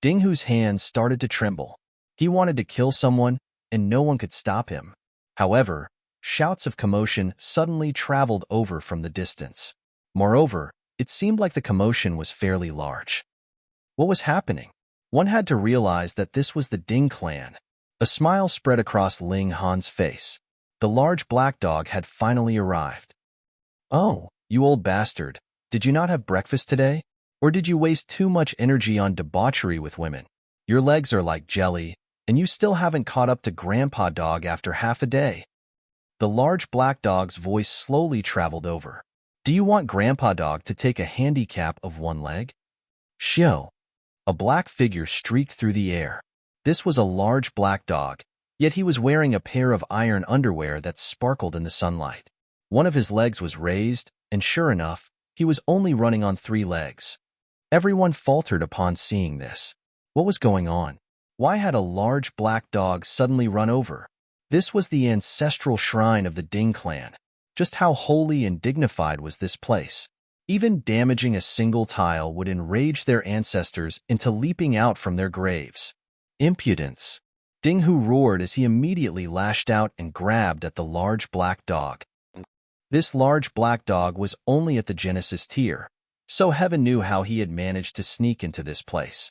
Ding Hu's hands started to tremble. He wanted to kill someone, and no one could stop him. However, shouts of commotion suddenly traveled over from the distance. Moreover, it seemed like the commotion was fairly large. What was happening? One had to realize that this was the Ding clan. A smile spread across Ling Han's face. The large black dog had finally arrived. "Oh, you old bastard. Did you not have breakfast today? Or did you waste too much energy on debauchery with women? Your legs are like jelly, and you still haven't caught up to Grandpa Dog after half a day." The large black dog's voice slowly traveled over. "Do you want Grandpa Dog to take a handicap of one leg?" Shio. A black figure streaked through the air. This was a large black dog, yet he was wearing a pair of iron underwear that sparkled in the sunlight. One of his legs was raised, and sure enough, he was only running on 3 legs. Everyone faltered upon seeing this. What was going on? Why had a large black dog suddenly run over? This was the ancestral shrine of the Ding clan. Just how holy and dignified was this place? Even damaging a single tile would enrage their ancestors into leaping out from their graves. Impudence! Ding Hu roared as he immediately lashed out and grabbed at the large black dog. This large black dog was only at the Genesis tier, so heaven knew how he had managed to sneak into this place.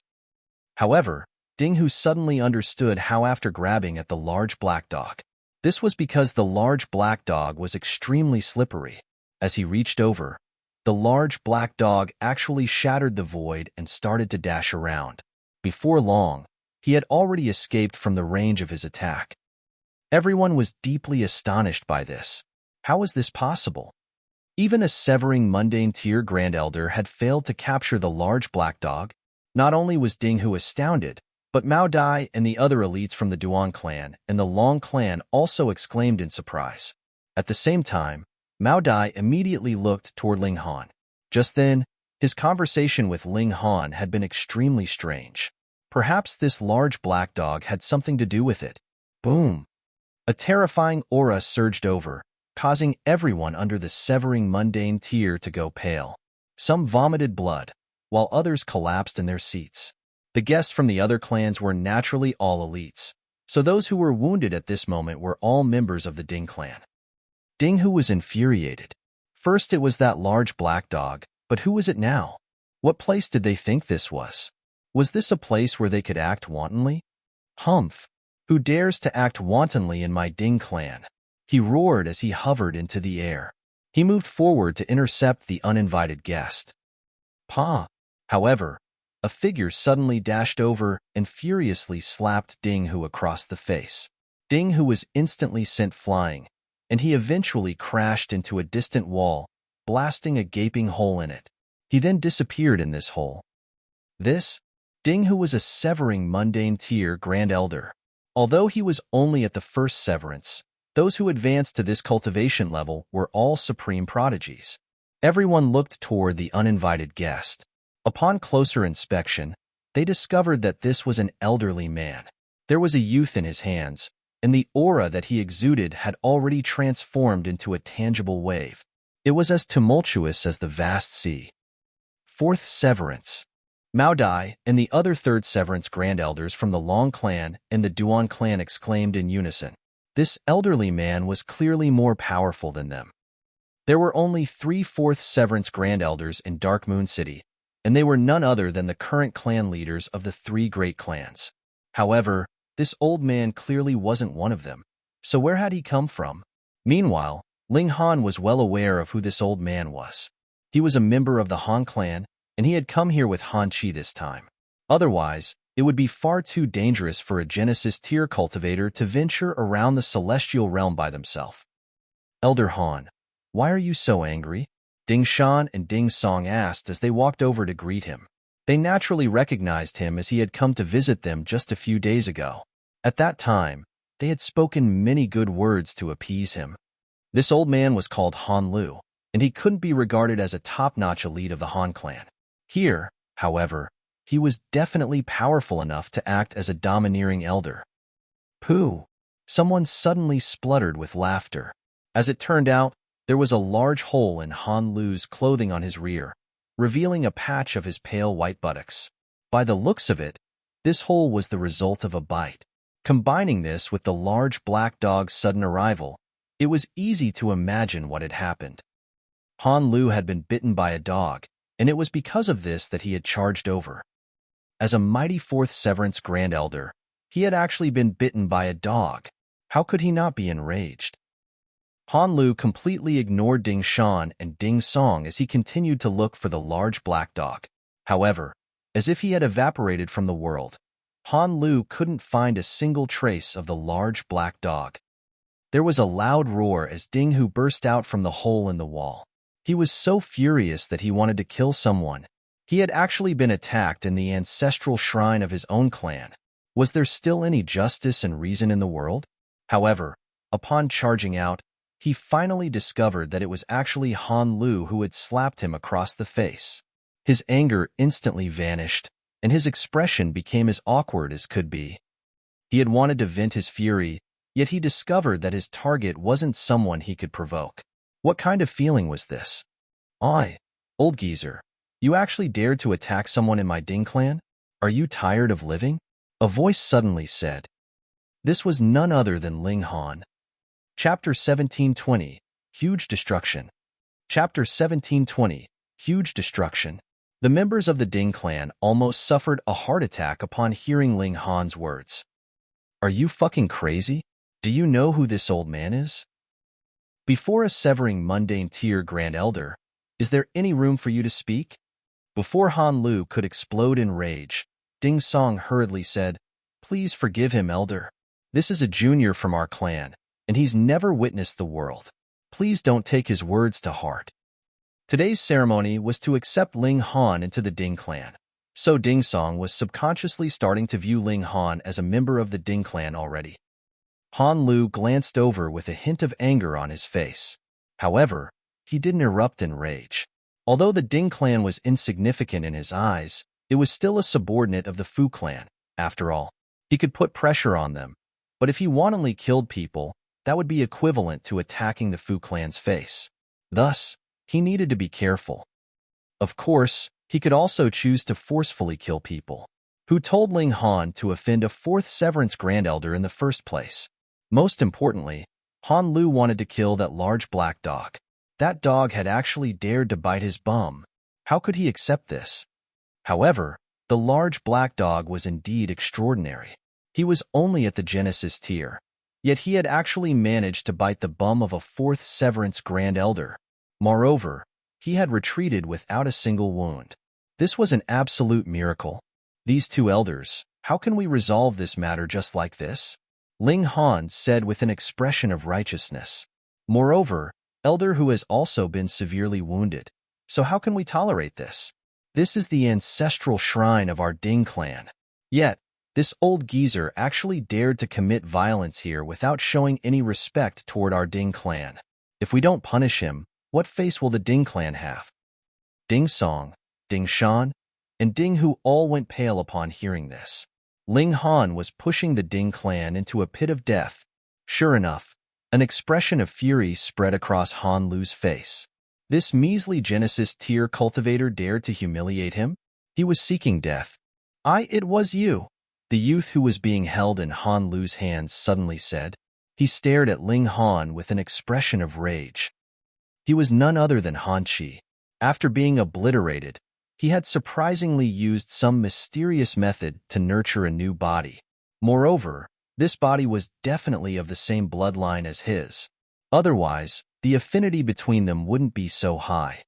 However, Ding Hu suddenly understood how after grabbing at the large black dog. This was because the large black dog was extremely slippery. As he reached over, the large black dog actually shattered the void and started to dash around. Before long, he had already escaped from the range of his attack. Everyone was deeply astonished by this. How was this possible? Even a severing mundane tier Grand Elder had failed to capture the large black dog. Not only was Ding Hu astounded, but Mao Dai and the other elites from the Duan clan and the Long clan also exclaimed in surprise. At the same time, Mao Dai immediately looked toward Ling Han. Just then, his conversation with Ling Han had been extremely strange. Perhaps this large black dog had something to do with it. Boom! A terrifying aura surged over, causing everyone under the severing mundane tier to go pale. Some vomited blood, while others collapsed in their seats. The guests from the other clans were naturally all elites, so those who were wounded at this moment were all members of the Ding clan. Ding Hu was infuriated. First it was that large black dog, but who was it now? What place did they think this was? Was this a place where they could act wantonly? Humph! Who dares to act wantonly in my Ding clan? He roared as he hovered into the air. He moved forward to intercept the uninvited guest. Pa! However, a figure suddenly dashed over and furiously slapped Ding Hu across the face. Ding Hu was instantly sent flying, and he eventually crashed into a distant wall, blasting a gaping hole in it. He then disappeared in this hole. Ding Hu was a severing mundane tier Grand Elder. Although he was only at the first severance, those who advanced to this cultivation level were all supreme prodigies. Everyone looked toward the uninvited guest. Upon closer inspection, they discovered that this was an elderly man. There was a youth in his hands, and the aura that he exuded had already transformed into a tangible wave. It was as tumultuous as the vast sea. Fourth Severance. Mao Dai and the other Third Severance Grand Elders from the Long Clan and the Duan Clan exclaimed in unison. This elderly man was clearly more powerful than them. There were only 3 Fourth Severance Grand Elders in Dark Moon City, and they were none other than the current clan leaders of the 3 great clans. However, this old man clearly wasn't one of them, so where had he come from? Meanwhile, Ling Han was well aware of who this old man was. He was a member of the Han clan, and he had come here with Han Chi this time. Otherwise, it would be far too dangerous for a Genesis tier cultivator to venture around the celestial realm by themselves. Elder Han, why are you so angry? Ding Xiaochen and Ding Song asked as they walked over to greet him. They naturally recognized him as he had come to visit them just a few days ago. At that time, they had spoken many good words to appease him. This old man was called Han Lu, and he couldn't be regarded as a top-notch elite of the Han clan. Here, however, he was definitely powerful enough to act as a domineering elder. Pooh! Someone suddenly spluttered with laughter. As it turned out, there was a large hole in Han Lu's clothing on his rear, revealing a patch of his pale white buttocks. By the looks of it, this hole was the result of a bite. Combining this with the large black dog's sudden arrival, it was easy to imagine what had happened. Han Lu had been bitten by a dog, and it was because of this that he had charged over. As a mighty Fourth Severance Grand Elder, he had actually been bitten by a dog. How could he not be enraged? Han Lu completely ignored Ding Xiaochen and Ding Song as he continued to look for the large black dog. However, as if he had evaporated from the world, Han Lu couldn't find a single trace of the large black dog. There was a loud roar as Ding Hu burst out from the hole in the wall. He was so furious that he wanted to kill someone. He had actually been attacked in the ancestral shrine of his own clan. Was there still any justice and reason in the world? However, upon charging out, he finally discovered that it was actually Han Lu who had slapped him across the face. His anger instantly vanished, and his expression became as awkward as could be. He had wanted to vent his fury, yet he discovered that his target wasn't someone he could provoke. What kind of feeling was this? "Oi, old geezer, you actually dared to attack someone in my Ding clan? Are you tired of living?" A voice suddenly said. This was none other than Ling Han. Chapter 1720, Huge Destruction. Chapter 1720, Huge Destruction. The members of the Ding clan almost suffered a heart attack upon hearing Ling Han's words. Are you fucking crazy? Do you know who this old man is? Before a severing mundane tier Grand Elder, is there any room for you to speak? Before Han Lu could explode in rage, Ding Song hurriedly said, Please forgive him, Elder. This is a junior from our clan, and he's never witnessed the world. Please don't take his words to heart. Today's ceremony was to accept Ling Han into the Ding clan, so Ding Song was subconsciously starting to view Ling Han as a member of the Ding clan already. Han Lu glanced over with a hint of anger on his face. However, he didn't erupt in rage. Although the Ding clan was insignificant in his eyes, it was still a subordinate of the Fu clan. After all, he could put pressure on them, but if he wantonly killed people, that would be equivalent to attacking the Fu clan's face. Thus, he needed to be careful. Of course, he could also choose to forcefully kill people. Who told Ling Han to offend a fourth Severance Grand Elder in the first place? Most importantly, Han Lu wanted to kill that large black dog. That dog had actually dared to bite his bum. How could he accept this? However, the large black dog was indeed extraordinary. He was only at the Genesis tier, yet he had actually managed to bite the bum of a fourth Severance Grand Elder. Moreover, he had retreated without a single wound. This was an absolute miracle. These two elders, how can we resolve this matter just like this? Ling Han said with an expression of righteousness. Moreover, Elder who has also been severely wounded. So how can we tolerate this? This is the ancestral shrine of our Ding clan. Yet, this old geezer actually dared to commit violence here without showing any respect toward our Ding clan. If we don't punish him, What face will the Ding clan have? Ding Song, Ding Shan, and Ding Hu all went pale upon hearing this. Ling Han was pushing the Ding clan into a pit of death. Sure enough, an expression of fury spread across Han Lu's face. This measly Genesis tier cultivator dared to humiliate him? He was seeking death. It was you. The youth who was being held in Han Lu's hands suddenly said. He stared at Ling Han with an expression of rage. He was none other than Han Qi. After being obliterated, he had surprisingly used some mysterious method to nurture a new body. Moreover, this body was definitely of the same bloodline as his. Otherwise, the affinity between them wouldn't be so high.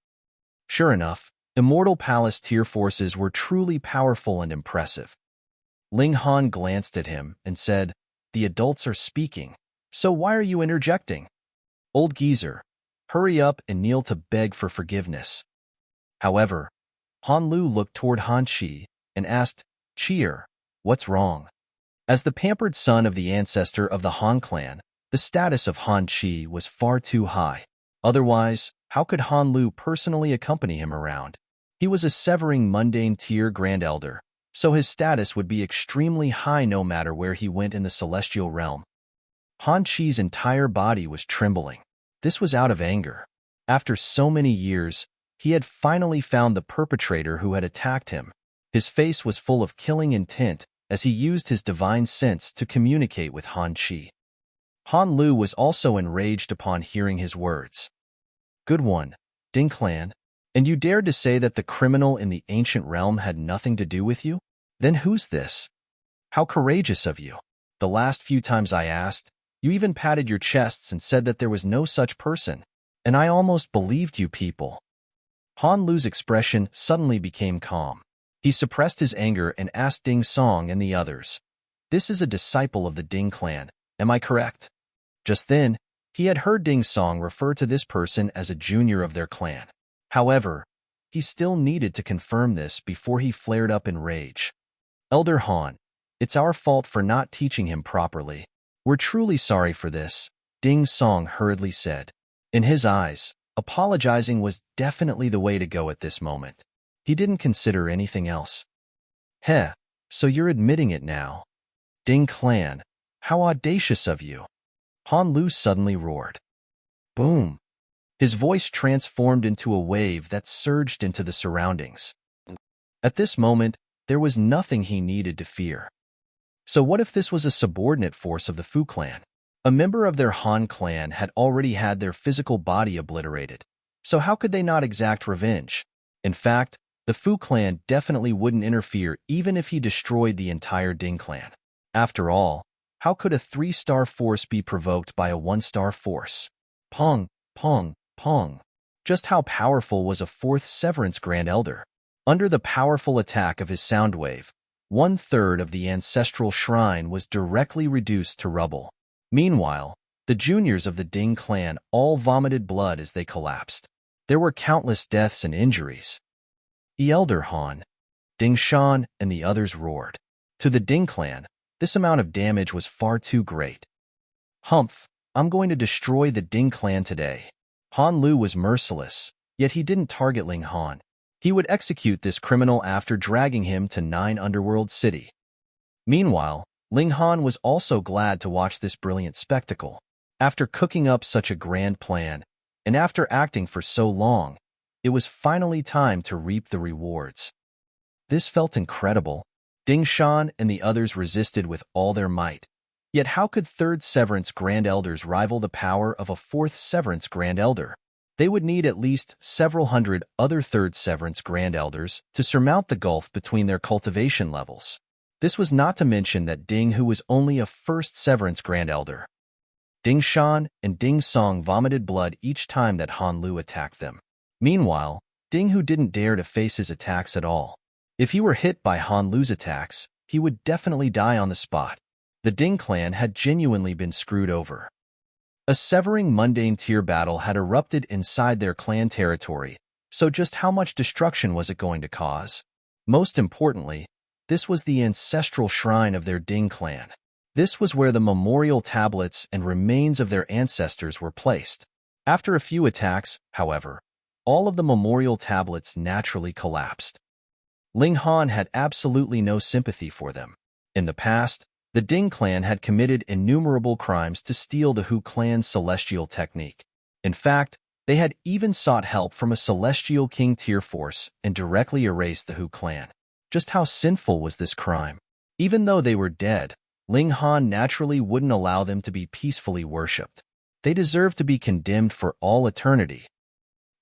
Sure enough, Immortal Palace tier forces were truly powerful and impressive. Ling Han glanced at him and said, "The adults are speaking, so why are you interjecting? Old geezer, hurry up and kneel to beg for forgiveness." However, Han Lu looked toward Han Qi and asked, "Cheer, what's wrong?" As the pampered son of the ancestor of the Han clan, the status of Han Qi was far too high. Otherwise, how could Han Lu personally accompany him around? He was a severing mundane tier Grand Elder, so his status would be extremely high no matter where he went in the celestial realm. Han Qi's entire body was trembling. This was out of anger. After so many years, he had finally found the perpetrator who had attacked him. His face was full of killing intent as he used his divine sense to communicate with Han Qi. Han Lu was also enraged upon hearing his words. "Good one, Ding Clan. And you dared to say that the criminal in the ancient realm had nothing to do with you? Then who's this? How courageous of you. The last few times I asked, you even patted your chests and said that there was no such person. And I almost believed you people." Han Lu's expression suddenly became calm. He suppressed his anger and asked Ding Song and the others, "This is a disciple of the Ding clan, am I correct?" Just then, he had heard Ding Song refer to this person as a junior of their clan. However, he still needed to confirm this before he flared up in rage. "Elder Han, it's our fault for not teaching him properly. We're truly sorry for this," Ding Song hurriedly said. In his eyes, apologizing was definitely the way to go at this moment. He didn't consider anything else. "Heh, so you're admitting it now. Ding Clan, how audacious of you." Han Lu suddenly roared. Boom. His voice transformed into a wave that surged into the surroundings. At this moment, there was nothing he needed to fear. So what if this was a subordinate force of the Fu clan? A member of their Han clan had already had their physical body obliterated, so how could they not exact revenge? In fact, the Fu clan definitely wouldn't interfere even if he destroyed the entire Ding clan. After all, how could a 3-star force be provoked by a 1-star force? Pong, pong, pong. Just how powerful was a 4th Severance Grand Elder? Under the powerful attack of his sound wave, 1/3 of the ancestral shrine was directly reduced to rubble. Meanwhile, the juniors of the Ding clan all vomited blood as they collapsed. There were countless deaths and injuries. Elder Han, Ding Shan, and the others roared. To the Ding clan, this amount of damage was far too great. "Humph, I'm going to destroy the Ding clan today." Han Lu was merciless, yet he didn't target Ling Han. He would execute this criminal after dragging him to 9 Underworld City. Meanwhile, Ling Han was also glad to watch this brilliant spectacle. After cooking up such a grand plan, and after acting for so long, it was finally time to reap the rewards. This felt incredible. Ding Shan and the others resisted with all their might. Yet how could 3rd Severance Grand Elders rival the power of a 4th Severance Grand Elder? They would need at least several hundred other 3rd Severance Grand Elders to surmount the gulf between their cultivation levels. This was not to mention that Ding Hu was only a 1st Severance Grand Elder. Ding Shan and Ding Song vomited blood each time that Han Lu attacked them. Meanwhile, Ding Hu didn't dare to face his attacks at all. If he were hit by Han Lu's attacks, he would definitely die on the spot. The Ding clan had genuinely been screwed over. A severing mundane tier battle had erupted inside their clan territory, so just how much destruction was it going to cause? Most importantly, this was the ancestral shrine of their Ding clan. This was where the memorial tablets and remains of their ancestors were placed. After a few attacks, however, all of the memorial tablets naturally collapsed. Ling Han had absolutely no sympathy for them. In the past, the Ding clan had committed innumerable crimes to steal the Hu clan's celestial technique. In fact, they had even sought help from a celestial king tier force and directly erased the Hu clan. Just how sinful was this crime? Even though they were dead, Ling Han naturally wouldn't allow them to be peacefully worshipped. They deserved to be condemned for all eternity.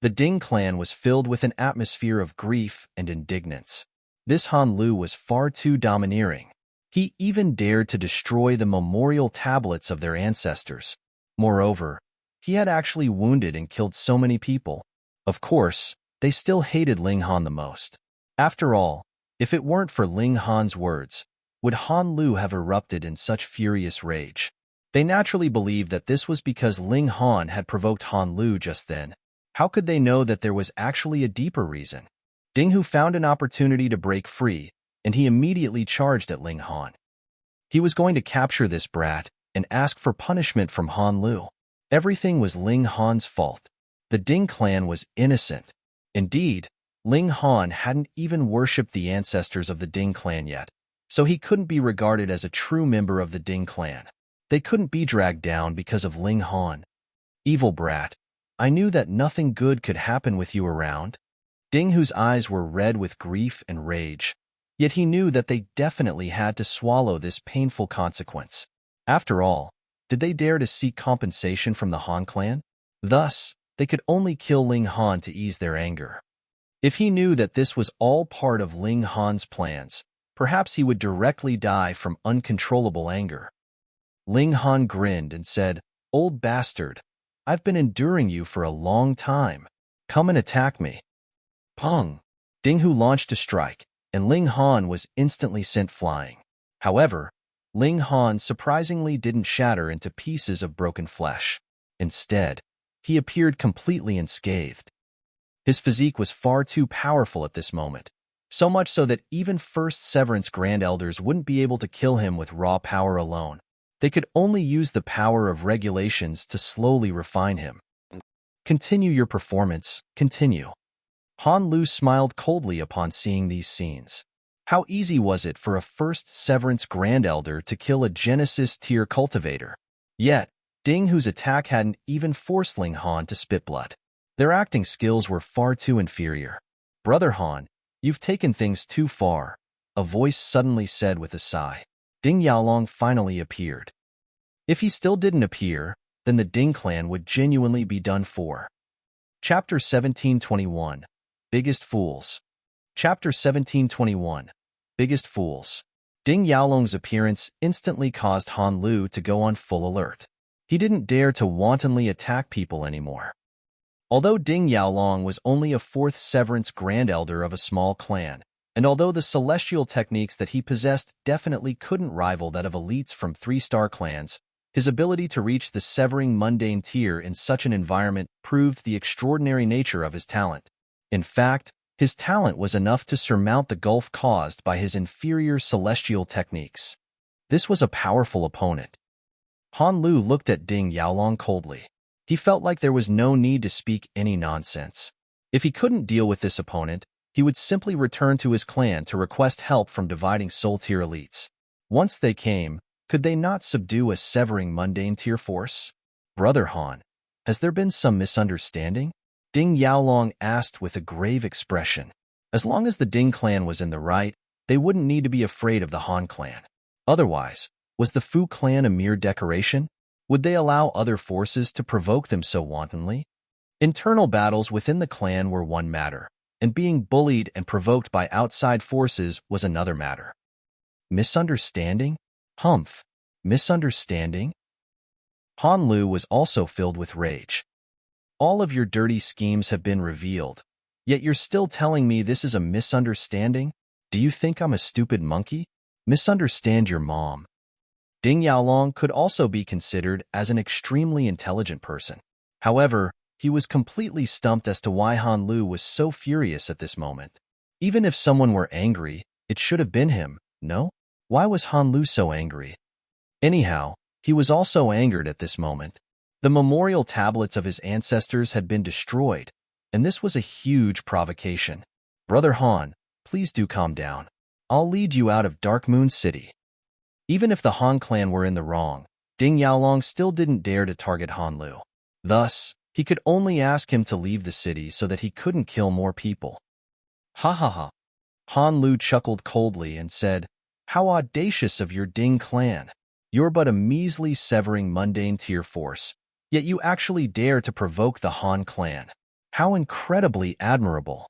The Ding clan was filled with an atmosphere of grief and indignance. This Han Lu was far too domineering. He even dared to destroy the memorial tablets of their ancestors. Moreover, he had actually wounded and killed so many people. Of course, they still hated Ling Han the most. After all, if it weren't for Ling Han's words, would Han Lu have erupted in such furious rage? They naturally believed that this was because Ling Han had provoked Han Lu just then. How could they know that there was actually a deeper reason? Ding Hu found an opportunity to break free, and he immediately charged at Ling Han. He was going to capture this brat and ask for punishment from Han Lu. Everything was Ling Han's fault. The Ding clan was innocent. Indeed, Ling Han hadn't even worshipped the ancestors of the Ding clan yet, so he couldn't be regarded as a true member of the Ding clan. They couldn't be dragged down because of Ling Han. Evil brat, I knew that nothing good could happen with you around. Ding Hu's eyes were red with grief and rage, yet he knew that they definitely had to swallow this painful consequence. After all, did they dare to seek compensation from the Han clan? Thus, they could only kill Ling Han to ease their anger. If he knew that this was all part of Ling Han's plans, perhaps he would directly die from uncontrollable anger. Ling Han grinned and said, "Old bastard, I've been enduring you for a long time. Come and attack me." Pong! Ding Hu launched a strike, and Ling Han was instantly sent flying. However, Ling Han surprisingly didn't shatter into pieces of broken flesh. Instead, he appeared completely unscathed. His physique was far too powerful at this moment, so much so that even First Severance Grand Elders wouldn't be able to kill him with raw power alone. They could only use the power of regulations to slowly refine him. Continue your performance, continue. Han Lu smiled coldly upon seeing these scenes. How easy was it for a First Severance Grand Elder to kill a Genesis tier cultivator? Yet, Ding Hu's attack hadn't even forced Ling Han to spit blood. Their acting skills were far too inferior. "Brother Han, you've taken things too far," a voice suddenly said with a sigh. Ding Xiaochen finally appeared. If he still didn't appear, then the Ding clan would genuinely be done for. Chapter 1721, Biggest Fools. Chapter 1721, Biggest Fools. Ding Xiaolong's appearance instantly caused Han Lu to go on full alert. He didn't dare to wantonly attack people anymore. Although Ding Xiaolong was only a fourth Severance Grand Elder of a small clan, and although the celestial techniques that he possessed definitely couldn't rival that of elites from three-star clans, his ability to reach the severing mundane tier in such an environment proved the extraordinary nature of his talent. In fact, his talent was enough to surmount the gulf caused by his inferior celestial techniques. This was a powerful opponent. Han Lu looked at Ding Xiaolong coldly. He felt like there was no need to speak any nonsense. If he couldn't deal with this opponent, he would simply return to his clan to request help from dividing soul tier elites. Once they came, could they not subdue a severing mundane tier force? "Brother Han, has there been some misunderstanding?" Ding Xiaolong asked with a grave expression. As long as the Ding clan was in the right, they wouldn't need to be afraid of the Han clan. Otherwise, was the Fu clan a mere decoration? Would they allow other forces to provoke them so wantonly? Internal battles within the clan were one matter, and being bullied and provoked by outside forces was another matter. Misunderstanding? Humph. Misunderstanding? Han Lu was also filled with rage. All of your dirty schemes have been revealed, yet you're still telling me this is a misunderstanding? Do you think I'm a stupid monkey? Misunderstand your mom. Ding Xiaolong could also be considered as an extremely intelligent person. However, he was completely stumped as to why Han Lu was so furious at this moment. Even if someone were angry, it should have been him, no? Why was Han Lu so angry? Anyhow, he was also angered at this moment. The memorial tablets of his ancestors had been destroyed, and this was a huge provocation. Brother Han, please do calm down. I'll lead you out of Dark Moon City. Even if the Han clan were in the wrong, Ding Xiaochen still didn't dare to target Han Lu. Thus, he could only ask him to leave the city so that he couldn't kill more people. Ha ha ha. Han Lu chuckled coldly and said, "How audacious of your Ding clan. You're but a measly severing mundane tier force, yet you actually dare to provoke the Han clan. How incredibly admirable."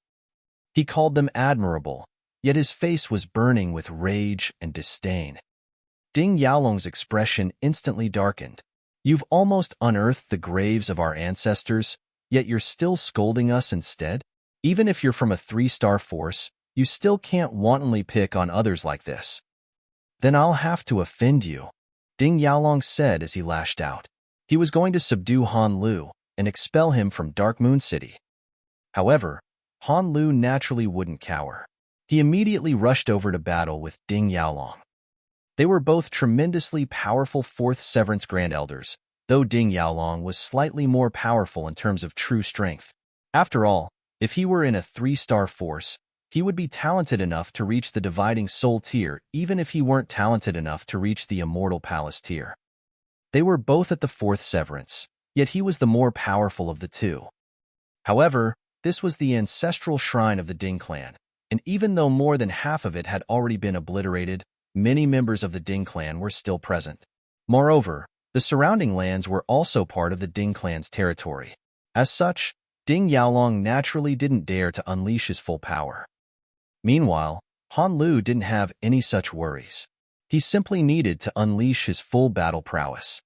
He called them admirable, yet his face was burning with rage and disdain. Ding Xiaocheng's expression instantly darkened. You've almost unearthed the graves of our ancestors, yet you're still scolding us instead? Even if you're from a 3-star force, you still can't wantonly pick on others like this. Then I'll have to offend you, Ding Xiaocheng said as he lashed out. He was going to subdue Han Lu and expel him from Dark Moon City. However, Han Lu naturally wouldn't cower. He immediately rushed over to battle with Ding Xiaocheng. They were both tremendously powerful 4th Severance Grand Elders, though Ding Xiaocheng was slightly more powerful in terms of true strength. After all, if he were in a 3-star force, he would be talented enough to reach the Dividing Soul tier even if he weren't talented enough to reach the Immortal Palace tier. They were both at the 4th Severance, yet he was the more powerful of the two. However, this was the ancestral shrine of the Ding clan, and even though more than half of it had already been obliterated, many members of the Ding clan were still present. Moreover, the surrounding lands were also part of the Ding clan's territory. As such, Ding Xiaocheng naturally didn't dare to unleash his full power. Meanwhile, Han Lu didn't have any such worries. He simply needed to unleash his full battle prowess.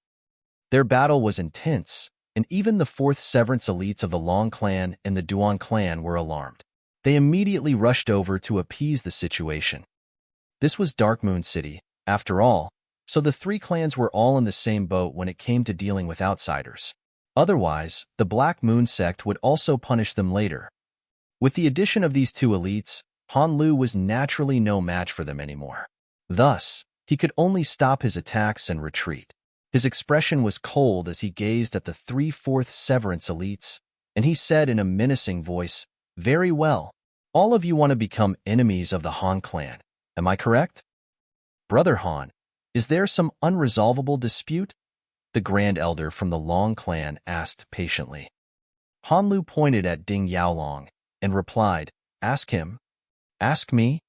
Their battle was intense, and even the 4th Severance elites of the Long clan and the Duan clan were alarmed. They immediately rushed over to appease the situation. This was Dark Moon City, after all, so the 3 clans were all in the same boat when it came to dealing with outsiders. Otherwise, the Black Moon sect would also punish them later. With the addition of these 2 elites, Han Lu was naturally no match for them anymore. Thus, he could only stop his attacks and retreat. His expression was cold as he gazed at the 3 4th Severance elites, and he said in a menacing voice, "Very well. All of you want to become enemies of the Han clan. Am I correct? Brother Han, is there some unresolvable dispute?" The Grand Elder from the Long clan asked patiently. Han Lu pointed at Ding Xiaocheng and replied, "Ask him." "Ask me?"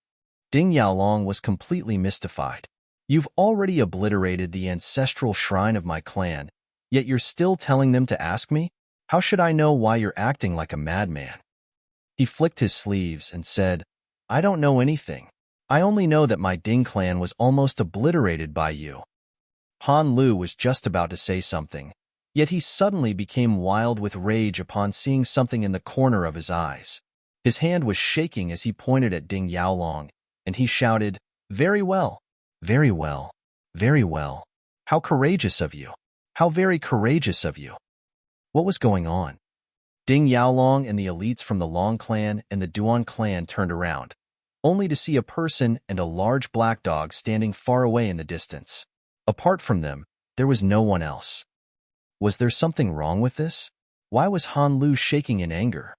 Ding Xiaocheng was completely mystified. "You've already obliterated the ancestral shrine of my clan, yet you're still telling them to ask me? How should I know why you're acting like a madman?" He flicked his sleeves and said, "I don't know anything. I only know that my Ding clan was almost obliterated by you." Han Lu was just about to say something, yet he suddenly became wild with rage upon seeing something in the corner of his eyes. His hand was shaking as he pointed at Ding Xiaocheng, and he shouted, "Very well, very well, very well. How courageous of you! How very courageous of you!" What was going on? Ding Xiaocheng and the elites from the Long clan and the Duan clan turned around, only to see a person and a large black dog standing far away in the distance. Apart from them, there was no one else. Was there something wrong with this? Why was Han Lu shaking in anger?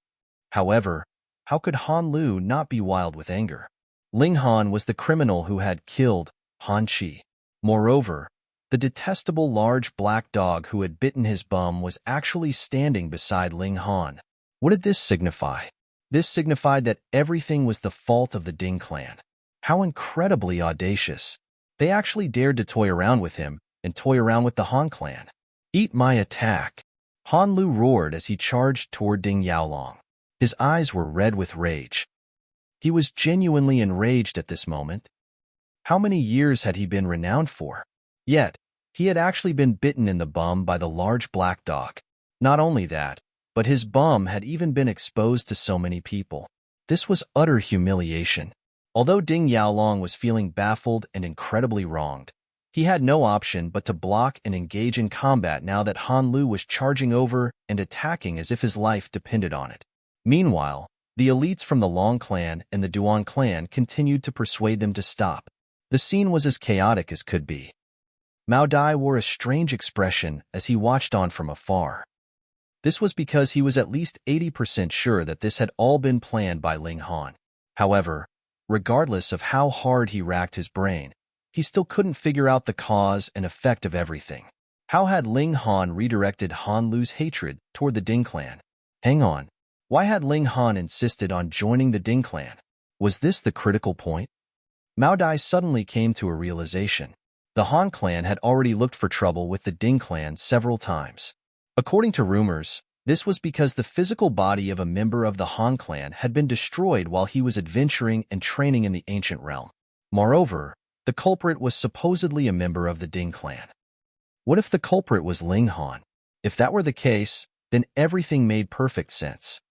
However, how could Han Lu not be wild with anger? Ling Han was the criminal who had killed Han Chi. Moreover, the detestable large black dog who had bitten his bum was actually standing beside Ling Han. What did this signify? This signified that everything was the fault of the Ding clan. How incredibly audacious. They actually dared to toy around with him and toy around with the Han clan. "Eat my attack!" Han Lu roared as he charged toward Ding Xiaocheng. His eyes were red with rage. He was genuinely enraged at this moment. How many years had he been renowned for? Yet, he had actually been bitten in the bum by the large black dog. Not only that, but his bum had even been exposed to so many people. This was utter humiliation. Although Ding Xiaocheng was feeling baffled and incredibly wronged, he had no option but to block and engage in combat now that Han Lu was charging over and attacking as if his life depended on it. Meanwhile, the elites from the Long clan and the Duan clan continued to persuade them to stop. The scene was as chaotic as could be. Mao Dai wore a strange expression as he watched on from afar. This was because he was at least 80% sure that this had all been planned by Ling Han. However, regardless of how hard he racked his brain, he still couldn't figure out the cause and effect of everything. How had Ling Han redirected Han Lu's hatred toward the Ding Clan? Hang on. Why had Ling Han insisted on joining the Ding Clan? Was this the critical point? Mao Dai suddenly came to a realization. The Han clan had already looked for trouble with the Ding clan several times. According to rumors, this was because the physical body of a member of the Han clan had been destroyed while he was adventuring and training in the ancient realm. Moreover, the culprit was supposedly a member of the Ding clan. What if the culprit was Ling Han? If that were the case, then everything made perfect sense.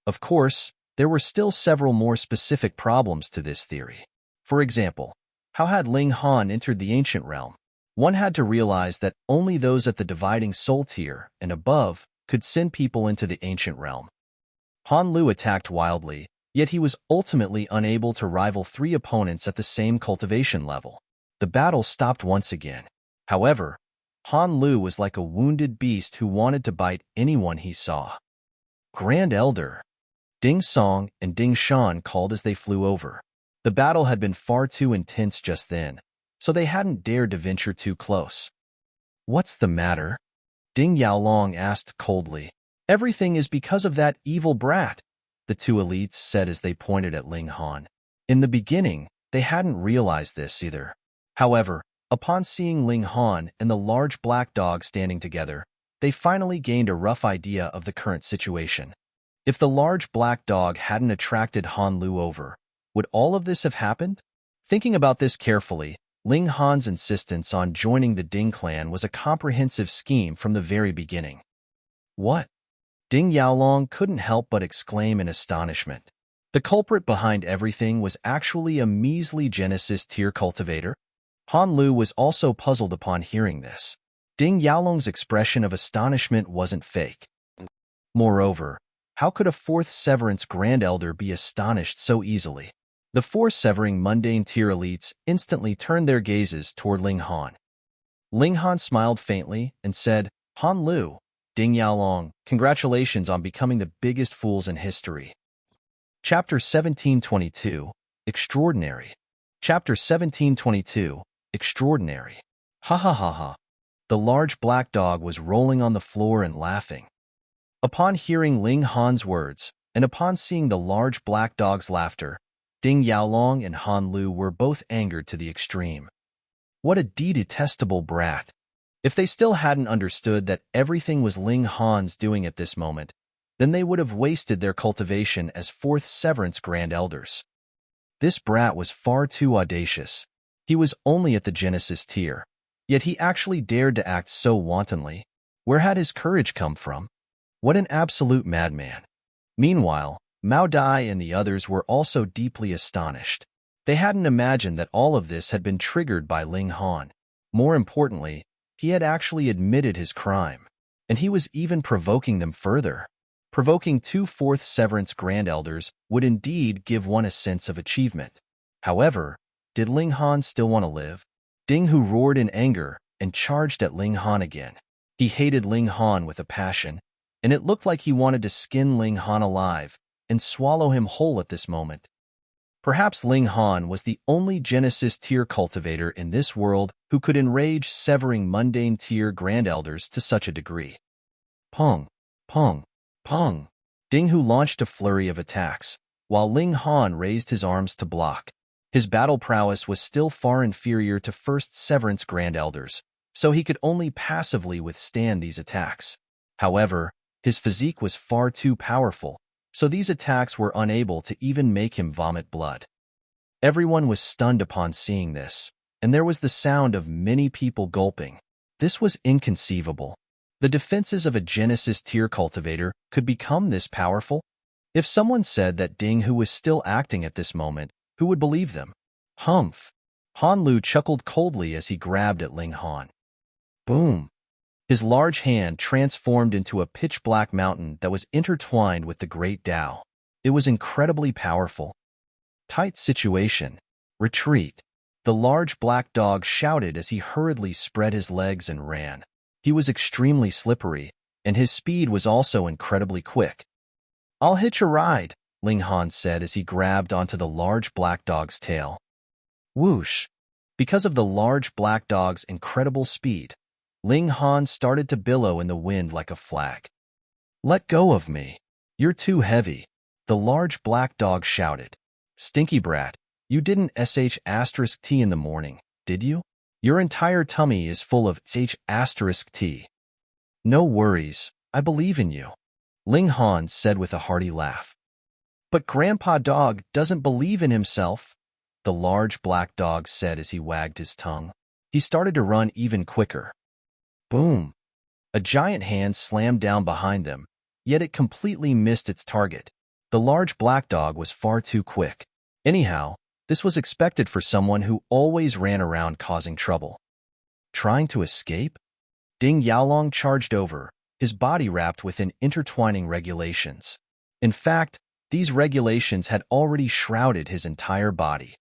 Of course, there were still several more specific problems to this theory. For example, how had Ling Han entered the ancient realm? One had to realize that only those at the dividing soul tier and above could send people into the ancient realm. Han Lu attacked wildly, yet he was ultimately unable to rival 3 opponents at the same cultivation level. The battle stopped once again. However, Han Lu was like a wounded beast who wanted to bite anyone he saw. Grand Elder, Ding Song and Ding Xiaochen called as they flew over. The battle had been far too intense just then, so they hadn't dared to venture too close. What's the matter? Ding Xiaochen asked coldly. Everything is because of that evil brat, the 2 elites said as they pointed at Ling Han. In the beginning, they hadn't realized this either. However, upon seeing Ling Han and the large black dog standing together, they finally gained a rough idea of the current situation. If the large black dog hadn't attracted Han Lu over, would all of this have happened? Thinking about this carefully, Ling Han's insistence on joining the Ding clan was a comprehensive scheme from the very beginning. What? Ding Xiaochen couldn't help but exclaim in astonishment. The culprit behind everything was actually a measly Genesis tier cultivator? Han Lu was also puzzled upon hearing this. Ding Xiaolong's expression of astonishment wasn't fake. Moreover, how could a 4th Severance Grand Elder be astonished so easily? The 4 Severing Mundane tier elites instantly turned their gazes toward Ling Han. Ling Han smiled faintly and said, Han Lu, Ding Xiaolong, congratulations on becoming the biggest fools in history. Chapter 1722, Extraordinary. Chapter 1722, Extraordinary. Ha ha ha ha. The large black dog was rolling on the floor and laughing. Upon hearing Ling Han's words, and upon seeing the large black dog's laughter, Ding Xiaolong and Han Lu were both angered to the extreme. What a detestable brat. If they still hadn't understood that everything was Ling Han's doing at this moment, then they would have wasted their cultivation as 4th Severance Grand Elders. This brat was far too audacious. He was only at the Genesis tier, yet he actually dared to act so wantonly. Where had his courage come from? What an absolute madman. Meanwhile, Mao Dai and the others were also deeply astonished. They hadn't imagined that all of this had been triggered by Ling Han. More importantly, he had actually admitted his crime, and he was even provoking them further. Provoking 2 4th Severance Grand Elders would indeed give one a sense of achievement. However, did Ling Han still want to live? Ding Hu roared in anger and charged at Ling Han again. He hated Ling Han with a passion, and it looked like he wanted to skin Ling Han alive and swallow him whole at this moment. Perhaps Ling Han was the only Genesis tier cultivator in this world who could enrage Severing Mundane tier Grand Elders to such a degree. Pong, pong, pong. Ding Hu launched a flurry of attacks, while Ling Han raised his arms to block. His battle prowess was still far inferior to 1st Severance Grand Elders, so he could only passively withstand these attacks. However, his physique was far too powerful, so these attacks were unable to even make him vomit blood. Everyone was stunned upon seeing this, and there was the sound of many people gulping. This was inconceivable. The defenses of a Genesis tier cultivator could become this powerful? If someone said that Ding Hu was still acting at this moment, who would believe them? Humph! Han Lu chuckled coldly as he grabbed at Ling Han. Boom! His large hand transformed into a pitch-black mountain that was intertwined with the Great Tao. It was incredibly powerful. Tight situation. Retreat. The large black dog shouted as he hurriedly spread his legs and ran. He was extremely slippery, and his speed was also incredibly quick. "I'll hitch a ride," Ling said as he grabbed onto the large black dog's tail. Whoosh! Because of the large black dog's incredible speed, Ling started to billow in the wind like a flag. "Let go of me. You're too heavy," the large black dog shouted. "Stinky brat, you didn't sh*t in the morning, did you? Your entire tummy is full of sh*t. No worries, I believe in you," Ling said with a hearty laugh. "But Grandpa Dog doesn't believe in himself," the large black dog said as he wagged his tongue. He started to run even quicker. Boom! A giant hand slammed down behind them, yet it completely missed its target. The large black dog was far too quick. Anyhow, this was expected for someone who always ran around causing trouble. Trying to escape? Ding Xiaochen charged over, his body wrapped within intertwining regulations. In fact, these regulations had already shrouded his entire body.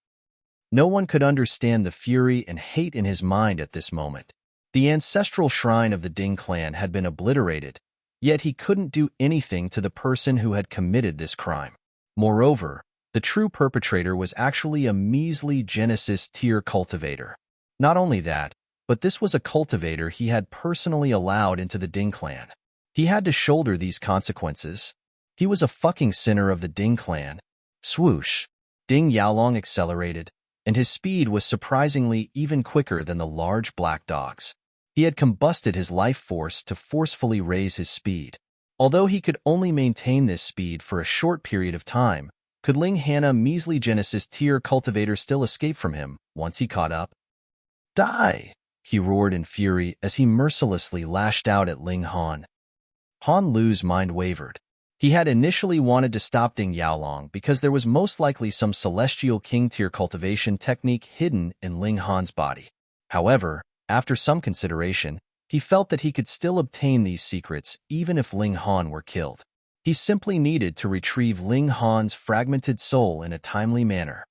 No one could understand the fury and hate in his mind at this moment. The ancestral shrine of the Ding clan had been obliterated, yet he couldn't do anything to the person who had committed this crime. Moreover, the true perpetrator was actually a measly Genesis tier cultivator. Not only that, but this was a cultivator he had personally allowed into the Ding clan. He had to shoulder these consequences. He was a fucking sinner of the Ding clan. Swoosh! Ding Xiaochen accelerated, and his speed was surprisingly even quicker than the large black dog's. He had combusted his life force to forcefully raise his speed. Although he could only maintain this speed for a short period of time, could Ling measly Genesis tier cultivator still escape from him once he caught up? "Die!" he roared in fury as he mercilessly lashed out at Ling Han. Han Lu's mind wavered. He had initially wanted to stop Ding Xiaochen because there was most likely some celestial king tier cultivation technique hidden in Ling Han's body. However, after some consideration, he felt that he could still obtain these secrets even if Ling Han were killed. He simply needed to retrieve Ling Han's fragmented soul in a timely manner.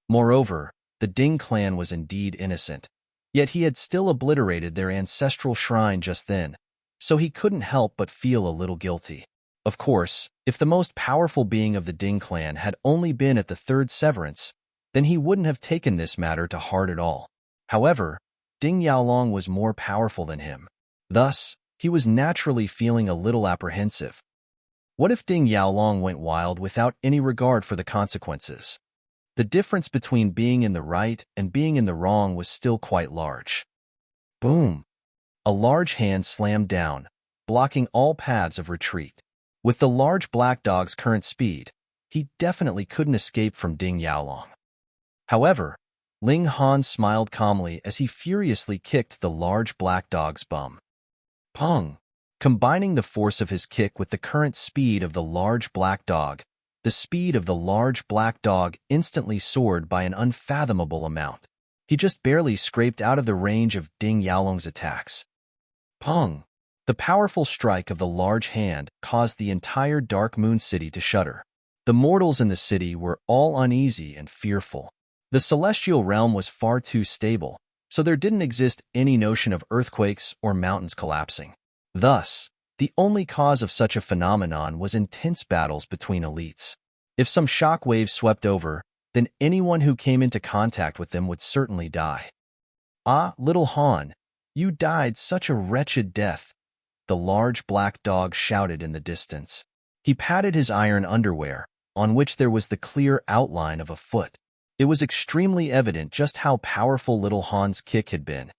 Moreover, the Ding clan was indeed innocent, yet he had still obliterated their ancestral shrine just then, so he couldn't help but feel a little guilty. Of course, if the most powerful being of the Ding clan had only been at the third severance, then he wouldn't have taken this matter to heart at all. However, Ding Xiaochen was more powerful than him. Thus, he was naturally feeling a little apprehensive. What if Ding Xiaochen went wild without any regard for the consequences? The difference between being in the right and being in the wrong was still quite large. Boom! A large hand slammed down, blocking all paths of retreat. With the large black dog's current speed, he definitely couldn't escape from Ding Xiaochen. However, Ling Han smiled calmly as he furiously kicked the large black dog's bum. Pong! Combining the force of his kick with the current speed of the large black dog, the speed of the large black dog instantly soared by an unfathomable amount. He just barely scraped out of the range of Ding Xiaochen's attacks. Pong! The powerful strike of the large hand caused the entire Dark Moon City to shudder. The mortals in the city were all uneasy and fearful. The celestial realm was far too stable, so there didn't exist any notion of earthquakes or mountains collapsing. Thus, the only cause of such a phenomenon was intense battles between elites. If some shock waves swept over, then anyone who came into contact with them would certainly die. "Ah, little Han, you died such a wretched death," the large black dog shouted in the distance. He patted his iron underwear, on which there was the clear outline of a foot. It was extremely evident just how powerful little Han's kick had been.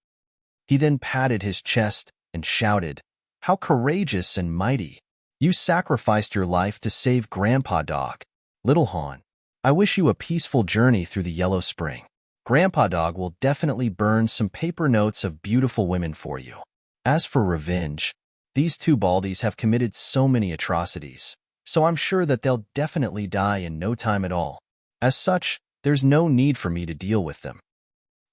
He then patted his chest and shouted, "How courageous and mighty! You sacrificed your life to save Grandpa Dog. Little Han, I wish you a peaceful journey through the Yellow Spring. Grandpa Dog will definitely burn some paper notes of beautiful women for you. As for revenge, these two baldies have committed so many atrocities, so I'm sure that they'll definitely die in no time at all. As such, there's no need for me to deal with them.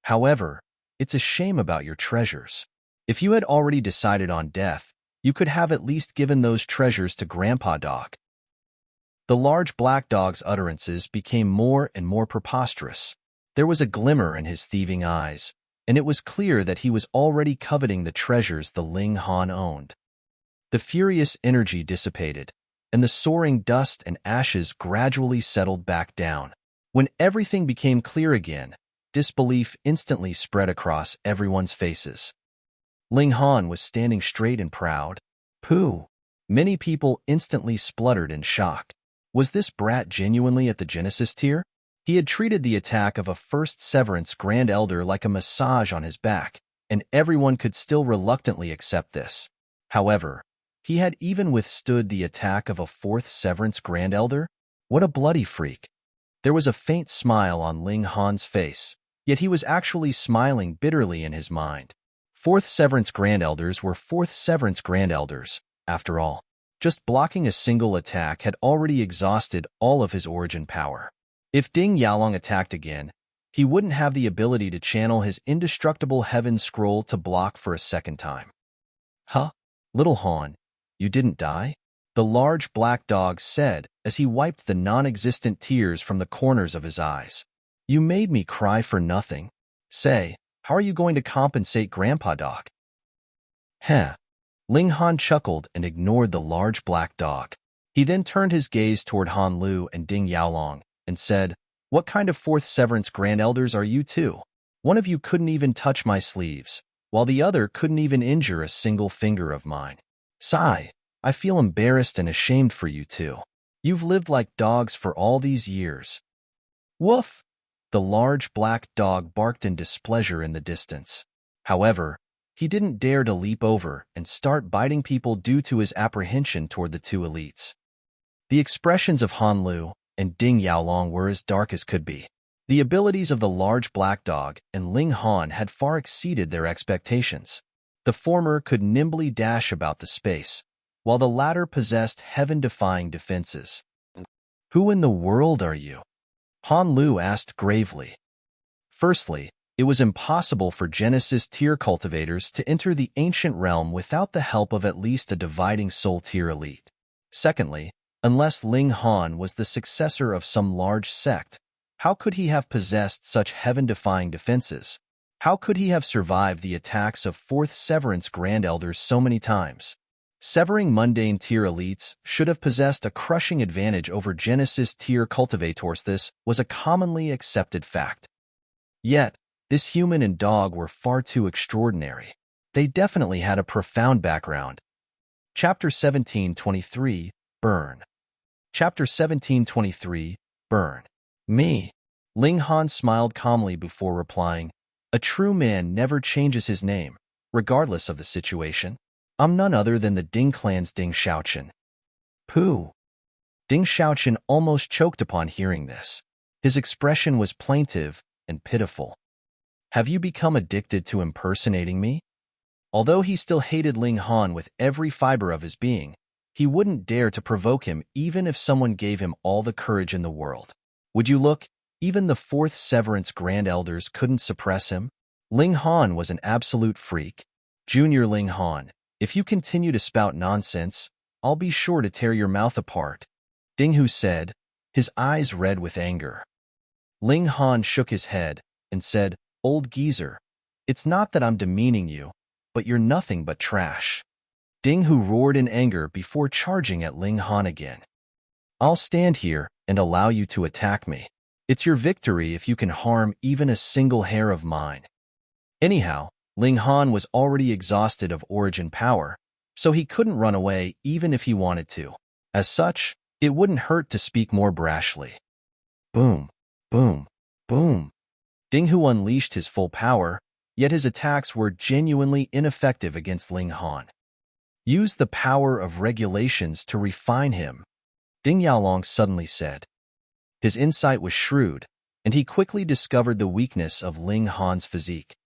However, it's a shame about your treasures. If you had already decided on death, you could have at least given those treasures to Grandpa Dog." The large black dog's utterances became more and more preposterous. There was a glimmer in his thieving eyes, and it was clear that he was already coveting the treasures the Ling Han owned. The furious energy dissipated, and the soaring dust and ashes gradually settled back down. When everything became clear again, disbelief instantly spread across everyone's faces. Ling Han was standing straight and proud. Pooh! Many people instantly spluttered in shock. Was this brat genuinely at the Genesis tier? He had treated the attack of a First Severance Grand Elder like a massage on his back, and everyone could still reluctantly accept this. However, he had even withstood the attack of a Fourth Severance Grand Elder? What a bloody freak! There was a faint smile on Ling Han's face, yet he was actually smiling bitterly in his mind. Fourth Severance Grand Elders were Fourth Severance Grand Elders, after all. Just blocking a single attack had already exhausted all of his origin power. If Ding Xiaochen attacked again, he wouldn't have the ability to channel his indestructible heaven scroll to block for a second time. Huh? Little Han, you didn't die? The large black dog said as he wiped the non-existent tears from the corners of his eyes. You made me cry for nothing. Say, how are you going to compensate Grandpa Dog? Heh. Ling Han chuckled and ignored the large black dog. He then turned his gaze toward Han Lu and Ding Xiaochen and said, What kind of Fourth Severance Grand Elders are you two? One of you couldn't even touch my sleeves, while the other couldn't even injure a single finger of mine. Sigh, I feel embarrassed and ashamed for you two. You've lived like dogs for all these years. Woof! The large black dog barked in displeasure in the distance. However, he didn't dare to leap over and start biting people due to his apprehension toward the two elites. The expressions of Han Lu and Ding Xiaochen were as dark as could be. The abilities of the large black dog and Ling Han had far exceeded their expectations. The former could nimbly dash about the space, while the latter possessed heaven-defying defenses. Who in the world are you? Han Lu asked gravely. Firstly, it was impossible for Genesis tier cultivators to enter the ancient realm without the help of at least a dividing soul tier elite. Secondly, unless Ling Han was the successor of some large sect, how could he have possessed such heaven-defying defenses? How could he have survived the attacks of Fourth Severance Grand Elders so many times? Severing mundane tier elites should have possessed a crushing advantage over Genesis tier cultivators. This was a commonly accepted fact. Yet, this human and dog were far too extraordinary. They definitely had a profound background. Chapter 1723, Burn. Chapter 1723, Burn. Me. Ling Han smiled calmly before replying, A true man never changes his name, regardless of the situation. I'm none other than the Ding Clan's Ding Xiaochen. Pooh. Ding Xiaochen almost choked upon hearing this. His expression was plaintive and pitiful. Have you become addicted to impersonating me? Although he still hated Ling Han with every fiber of his being, he wouldn't dare to provoke him even if someone gave him all the courage in the world. Would you look? Even the Fourth Severance Grand Elders couldn't suppress him. Ling Han was an absolute freak. Junior Ling Han, if you continue to spout nonsense, I'll be sure to tear your mouth apart, Ding Hu said, his eyes red with anger. Ling Han shook his head and said, Old geezer, it's not that I'm demeaning you, but you're nothing but trash. Ding Hu roared in anger before charging at Ling Han again. I'll stand here and allow you to attack me. It's your victory if you can harm even a single hair of mine. Anyhow, Ling Han was already exhausted of origin power, so he couldn't run away even if he wanted to. As such, it wouldn't hurt to speak more brashly. Boom, boom, boom. Ding Hu unleashed his full power, yet his attacks were genuinely ineffective against Ling Han. Use the power of regulations to refine him, Ding Xiaochen suddenly said. His insight was shrewd, and he quickly discovered the weakness of Ling Han's physique.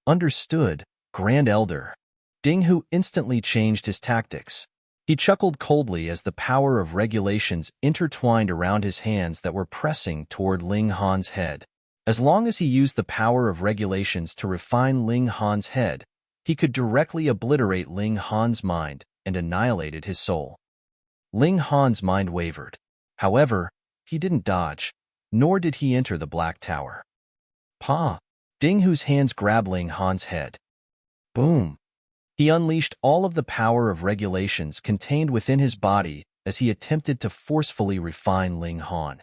Understood, Grand Elder. Ding Hu instantly changed his tactics. He chuckled coldly as the power of regulations intertwined around his hands that were pressing toward Ling Han's head. As long as he used the power of regulations to refine Ling Han's head, he could directly obliterate Ling Han's mind and annihilated his soul. Ling Han's mind wavered. However, he didn't dodge, nor did he enter the Black Tower. Pa! Ding Hu's hands grabbed Ling Han's head. Boom! He unleashed all of the power of regulations contained within his body as he attempted to forcefully refine Ling Han.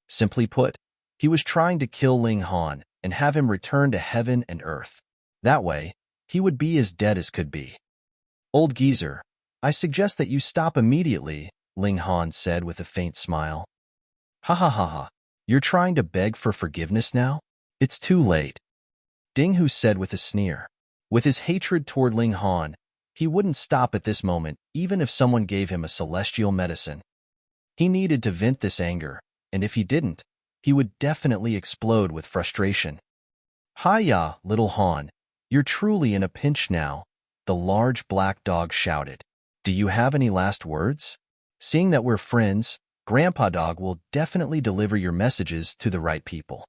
Simply put, he was trying to kill Ling Han and have him return to heaven and earth. That way, he would be as dead as could be. Old geezer, I suggest that you stop immediately, Ling Han said with a faint smile. Ha ha ha ha. You're trying to beg for forgiveness now? It's too late. Ding Hu said with a sneer. With his hatred toward Ling Han, he wouldn't stop at this moment even if someone gave him a celestial medicine. He needed to vent this anger, and if he didn't, he would definitely explode with frustration. Hi-ya, little Han, you're truly in a pinch now, the large black dog shouted. Do you have any last words? Seeing that we're friends, Grandpa Dog will definitely deliver your messages to the right people.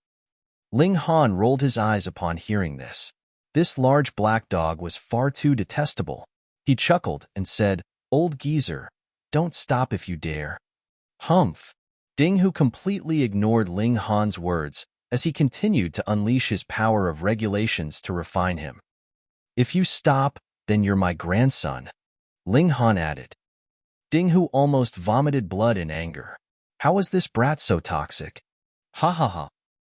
Ling Han rolled his eyes upon hearing this. This large black dog was far too detestable. He chuckled and said, Old geezer, don't stop if you dare. Humph! Ding Hu completely ignored Ling Han's words as he continued to unleash his power of regulations to refine him. If you stop, then you're my grandson, Ling Han added. Ding Hu almost vomited blood in anger. How is this brat so toxic? Ha ha ha.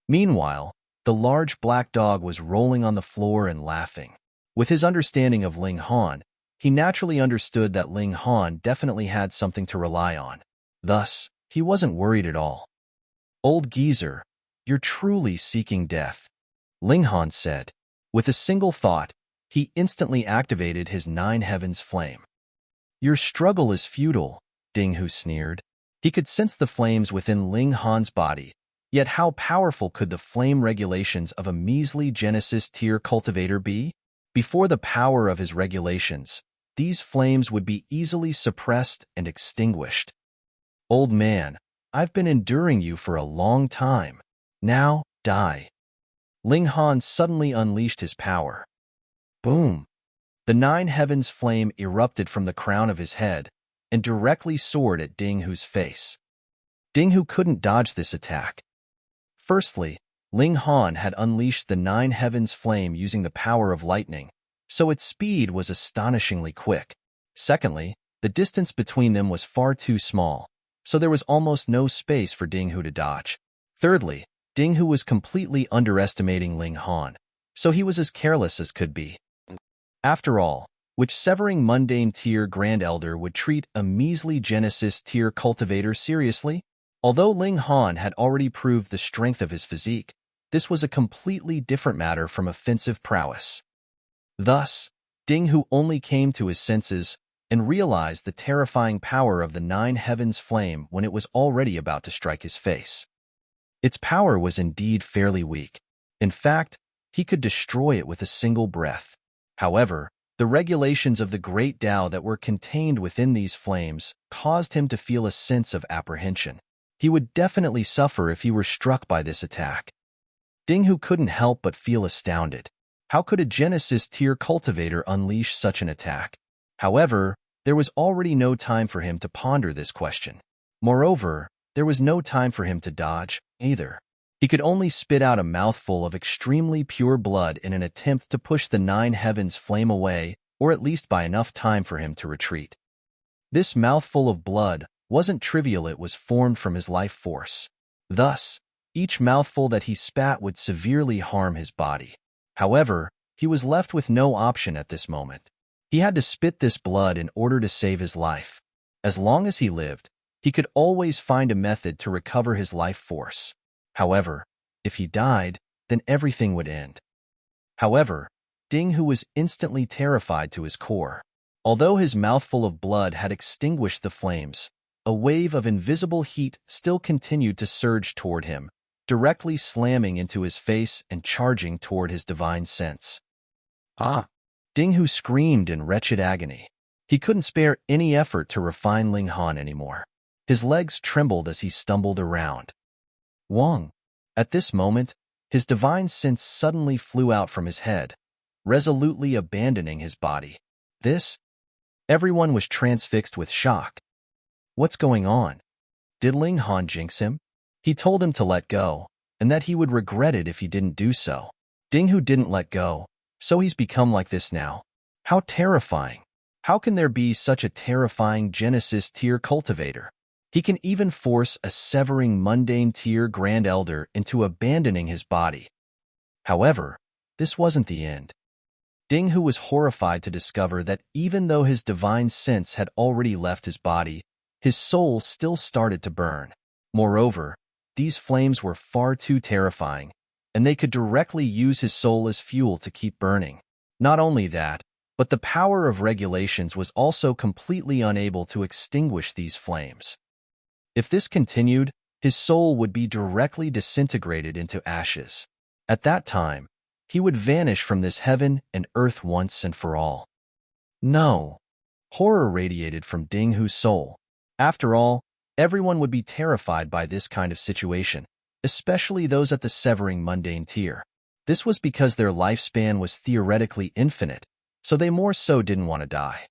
Meanwhile, the large black dog was rolling on the floor and laughing. With his understanding of Ling Han, he naturally understood that Ling Han definitely had something to rely on. Thus, he wasn't worried at all. Old geezer, you're truly seeking death, Ling Han said. With a single thought, he instantly activated his Nine Heavens flame. Your struggle is futile, Ding Hu sneered. He could sense the flames within Ling Han's body, yet how powerful could the flame regulations of a measly Genesis tier cultivator be? Before the power of his regulations, these flames would be easily suppressed and extinguished. Old man, I've been enduring you for a long time. Now, die. Ling Han suddenly unleashed his power. Boom! The Nine Heavens flame erupted from the crown of his head and directly soared at Ding Hu's face. Ding Hu couldn't dodge this attack. Firstly, Ling Han had unleashed the Nine Heavens flame using the power of lightning, so its speed was astonishingly quick. Secondly, the distance between them was far too small, so there was almost no space for Ding Hu to dodge. Thirdly, Ding Hu was completely underestimating Ling Han, so he was as careless as could be. After all, which severing mundane tier Grand Elder would treat a measly Genesis tier cultivator seriously? Although Ling Han had already proved the strength of his physique, this was a completely different matter from offensive prowess. Thus, Ding Hu only came to his senses and realized the terrifying power of the Nine Heavens flame when it was already about to strike his face. Its power was indeed fairly weak. In fact, he could destroy it with a single breath. However, the regulations of the great Tao that were contained within these flames caused him to feel a sense of apprehension. He would definitely suffer if he were struck by this attack. Ding Hu couldn't help but feel astounded. How could a Genesis tier cultivator unleash such an attack? However, there was already no time for him to ponder this question. Moreover, there was no time for him to dodge, either. He could only spit out a mouthful of extremely pure blood in an attempt to push the Nine Heavens flame away, or at least buy enough time for him to retreat. This mouthful of blood wasn't trivial, it was formed from his life force. Thus, each mouthful that he spat would severely harm his body. However, he was left with no option at this moment. He had to spit this blood in order to save his life. As long as he lived, he could always find a method to recover his life force. However, if he died, then everything would end. However, Ding Hu was instantly terrified to his core. Although his mouthful of blood had extinguished the flames, a wave of invisible heat still continued to surge toward him, directly slamming into his face and charging toward his divine sense. Ah! Ding Hu screamed in wretched agony. He couldn't spare any effort to refine Ling Han anymore. His legs trembled as he stumbled around. Wang! At this moment, his divine sense suddenly flew out from his head, resolutely abandoning his body. Everyone was transfixed with shock. What's going on? Did Ling Han jinx him? He told him to let go, and that he would regret it if he didn't do so. Ding Hu didn't let go, so he's become like this now. How terrifying. How can there be such a terrifying Genesis tier cultivator? He can even force a severing mundane tier Grand Elder into abandoning his body. However, this wasn't the end. Ding Hu was horrified to discover that even though his divine sense had already left his body, his soul still started to burn. Moreover, these flames were far too terrifying, and they could directly use his soul as fuel to keep burning. Not only that, but the power of regulations was also completely unable to extinguish these flames. If this continued, his soul would be directly disintegrated into ashes. At that time, he would vanish from this heaven and earth once and for all. No. Horror radiated from Ding Hu's soul. After all, everyone would be terrified by this kind of situation, especially those at the severing mundane tier. This was because their lifespan was theoretically infinite, so they more so didn't want to die.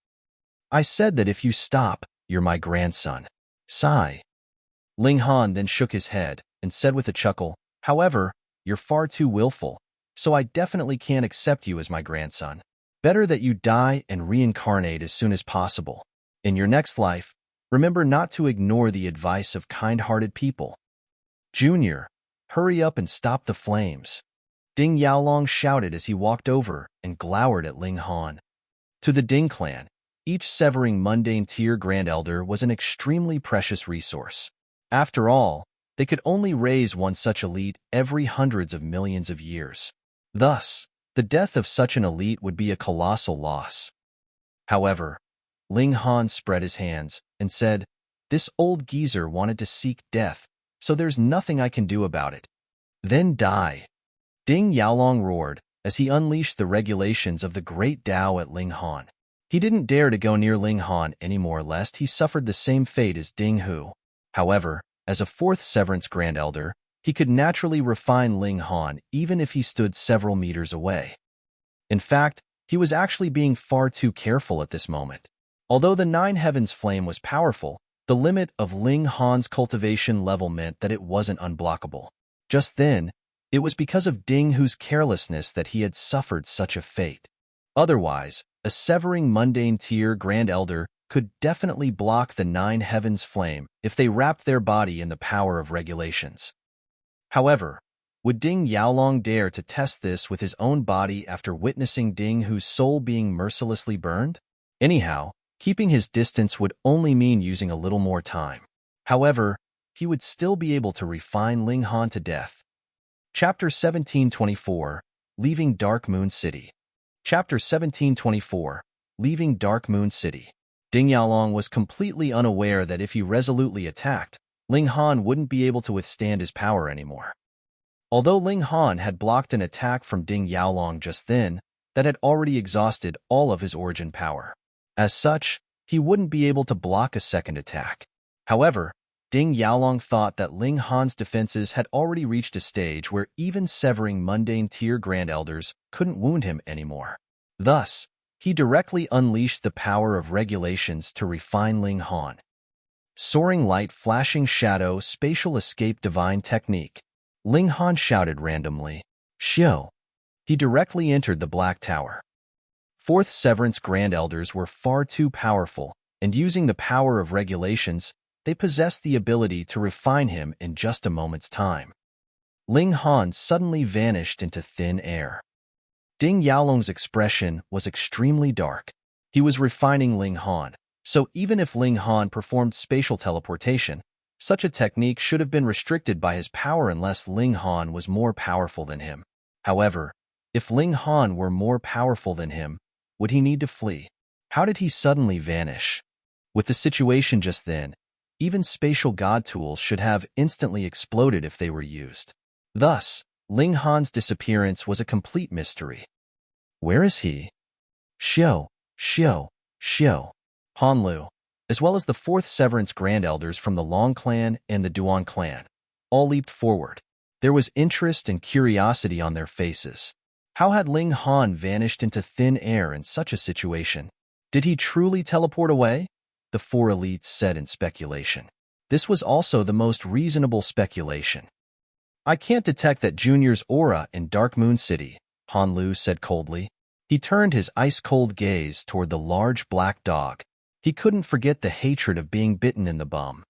I said that if you stop, you're my grandson. Sigh. Ling Han then shook his head and said with a chuckle, however, you're far too willful, so I definitely can't accept you as my grandson. Better that you die and reincarnate as soon as possible. In your next life, remember not to ignore the advice of kind-hearted people. Junior, hurry up and stop the flames. Ding Xiaochen shouted as he walked over and glowered at Ling Han. To the Ding Clan, each severing mundane tier Grand Elder was an extremely precious resource. After all, they could only raise one such elite every hundreds of millions of years. Thus, the death of such an elite would be a colossal loss. However, Ling Han spread his hands and said, this old geezer wanted to seek death, so there's nothing I can do about it. Then die. Ding Xiaochen roared as he unleashed the regulations of the Great Tao at Ling Han. He didn't dare to go near Ling Han anymore lest he suffered the same fate as Ding Hu. However, as a fourth Severance Grand Elder, he could naturally refine Ling Han even if he stood several meters away. In fact, he was actually being far too careful at this moment. Although the Nine Heavens flame was powerful, the limit of Ling Han's cultivation level meant that it wasn't unblockable. Just then, it was because of Ding Hu's carelessness that he had suffered such a fate. Otherwise, a severing mundane tier Grand Elder could definitely block the Nine Heavens flame if they wrapped their body in the power of regulations. However, would Ding Xiaochen dare to test this with his own body after witnessing Ding Hu's soul being mercilessly burned? Anyhow, keeping his distance would only mean using a little more time. However, he would still be able to refine Ling Han to death. Chapter 1724, Leaving Dark Moon City. Chapter 1724, Leaving Dark Moon City. Ding Xiaochen was completely unaware that if he resolutely attacked, Ling Han wouldn't be able to withstand his power anymore. Although Ling Han had blocked an attack from Ding Xiaochen just then, that had already exhausted all of his origin power. As such, he wouldn't be able to block a second attack. However, Ding Xiaochen thought that Ling Han's defenses had already reached a stage where even severing mundane tier Grand Elders couldn't wound him anymore. Thus, he directly unleashed the power of regulations to refine Ling Han. Soaring light, flashing shadow, spatial escape, divine technique. Ling Han shouted randomly, Xiao. He directly entered the Black Tower. Fourth Severance Grand Elders were far too powerful, and using the power of regulations, they possessed the ability to refine him in just a moment's time. Ling Han suddenly vanished into thin air. Ding Xiaolong's expression was extremely dark. He was refining Ling Han, so even if Ling Han performed spatial teleportation, such a technique should have been restricted by his power unless Ling Han was more powerful than him. However, if Ling Han were more powerful than him, would he need to flee? How did he suddenly vanish? With the situation just then, even spatial god tools should have instantly exploded if they were used. Thus, Ling Han's disappearance was a complete mystery. Where is he? Xiao, Xiao, Xiao. Han Lu, as well as the fourth Severance Grand Elders from the Long Clan and the Duan Clan, all leaped forward. There was interest and curiosity on their faces. How had Ling Han vanished into thin air in such a situation? Did he truly teleport away? The four elites said in speculation. This was also the most reasonable speculation. I can't detect that Junior's aura in Dark Moon City, Han Lu said coldly. He turned his ice-cold gaze toward the large black dog. He couldn't forget the hatred of being bitten in the bum.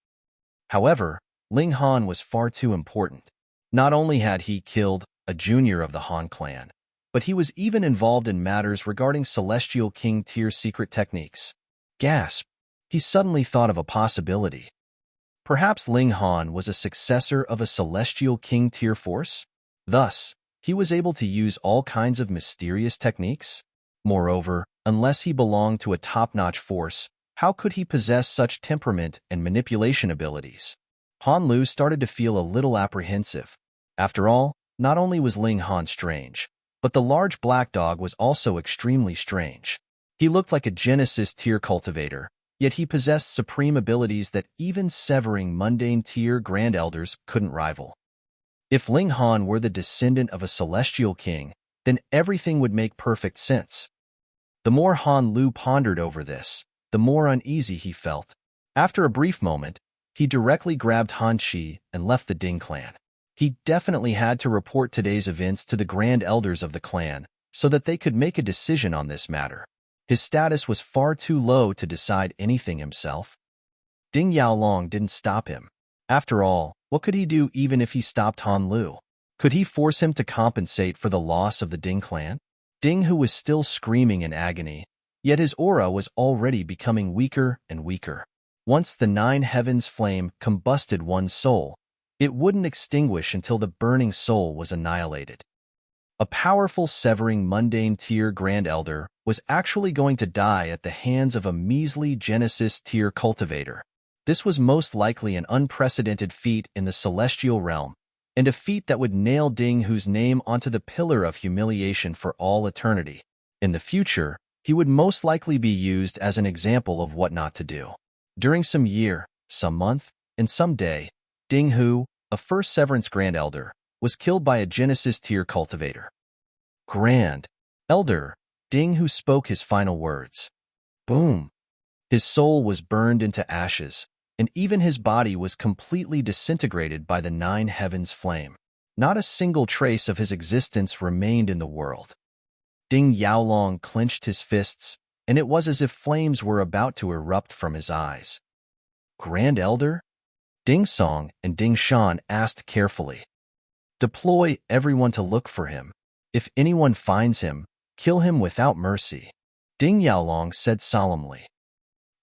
However, Ling Han was far too important. Not only had he killed a junior of the Han clan, but he was even involved in matters regarding Celestial King tier secret techniques. Gasp! He suddenly thought of a possibility. Perhaps Ling Han was a successor of a Celestial King tier force? Thus, he was able to use all kinds of mysterious techniques? Moreover, unless he belonged to a top-notch force, how could he possess such temperament and manipulation abilities? Han Lu started to feel a little apprehensive. After all, not only was Ling Han strange, but the large black dog was also extremely strange. He looked like a Genesis tier cultivator, yet he possessed supreme abilities that even severing mundane tier grand elders couldn't rival. If Ling Han were the descendant of a celestial king, then everything would make perfect sense. The more Han Lu pondered over this, the more uneasy he felt. After a brief moment, he directly grabbed Han Chi and left the Ding clan. He definitely had to report today's events to the grand elders of the clan so that they could make a decision on this matter. His status was far too low to decide anything himself. Ding Xiaochen didn't stop him. After all, what could he do even if he stopped Han Lu? Could he force him to compensate for the loss of the Ding clan? Ding, who was still screaming in agony, yet his aura was already becoming weaker and weaker. Once the nine heavens flame combusted one's soul, it wouldn't extinguish until the burning soul was annihilated. A powerful severing mundane tier grand elder was actually going to die at the hands of a measly Genesis tier cultivator. This was most likely an unprecedented feat in the celestial realm, and a feat that would nail Ding Hu's name onto the pillar of humiliation for all eternity. In the future, he would most likely be used as an example of what not to do. During some year, some month, and some day, Ding Hu, a first severance grand elder, was killed by a Genesis tier cultivator. Grand Elder, Ding Hu spoke his final words. Boom! His soul was burned into ashes, and even his body was completely disintegrated by the nine heavens flame. Not a single trace of his existence remained in the world. Ding Xiaochen clenched his fists, and it was as if flames were about to erupt from his eyes. Grand Elder? Ding Song and Ding Shan asked carefully. Deploy everyone to look for him. If anyone finds him, kill him without mercy. Ding Xiaochen said solemnly.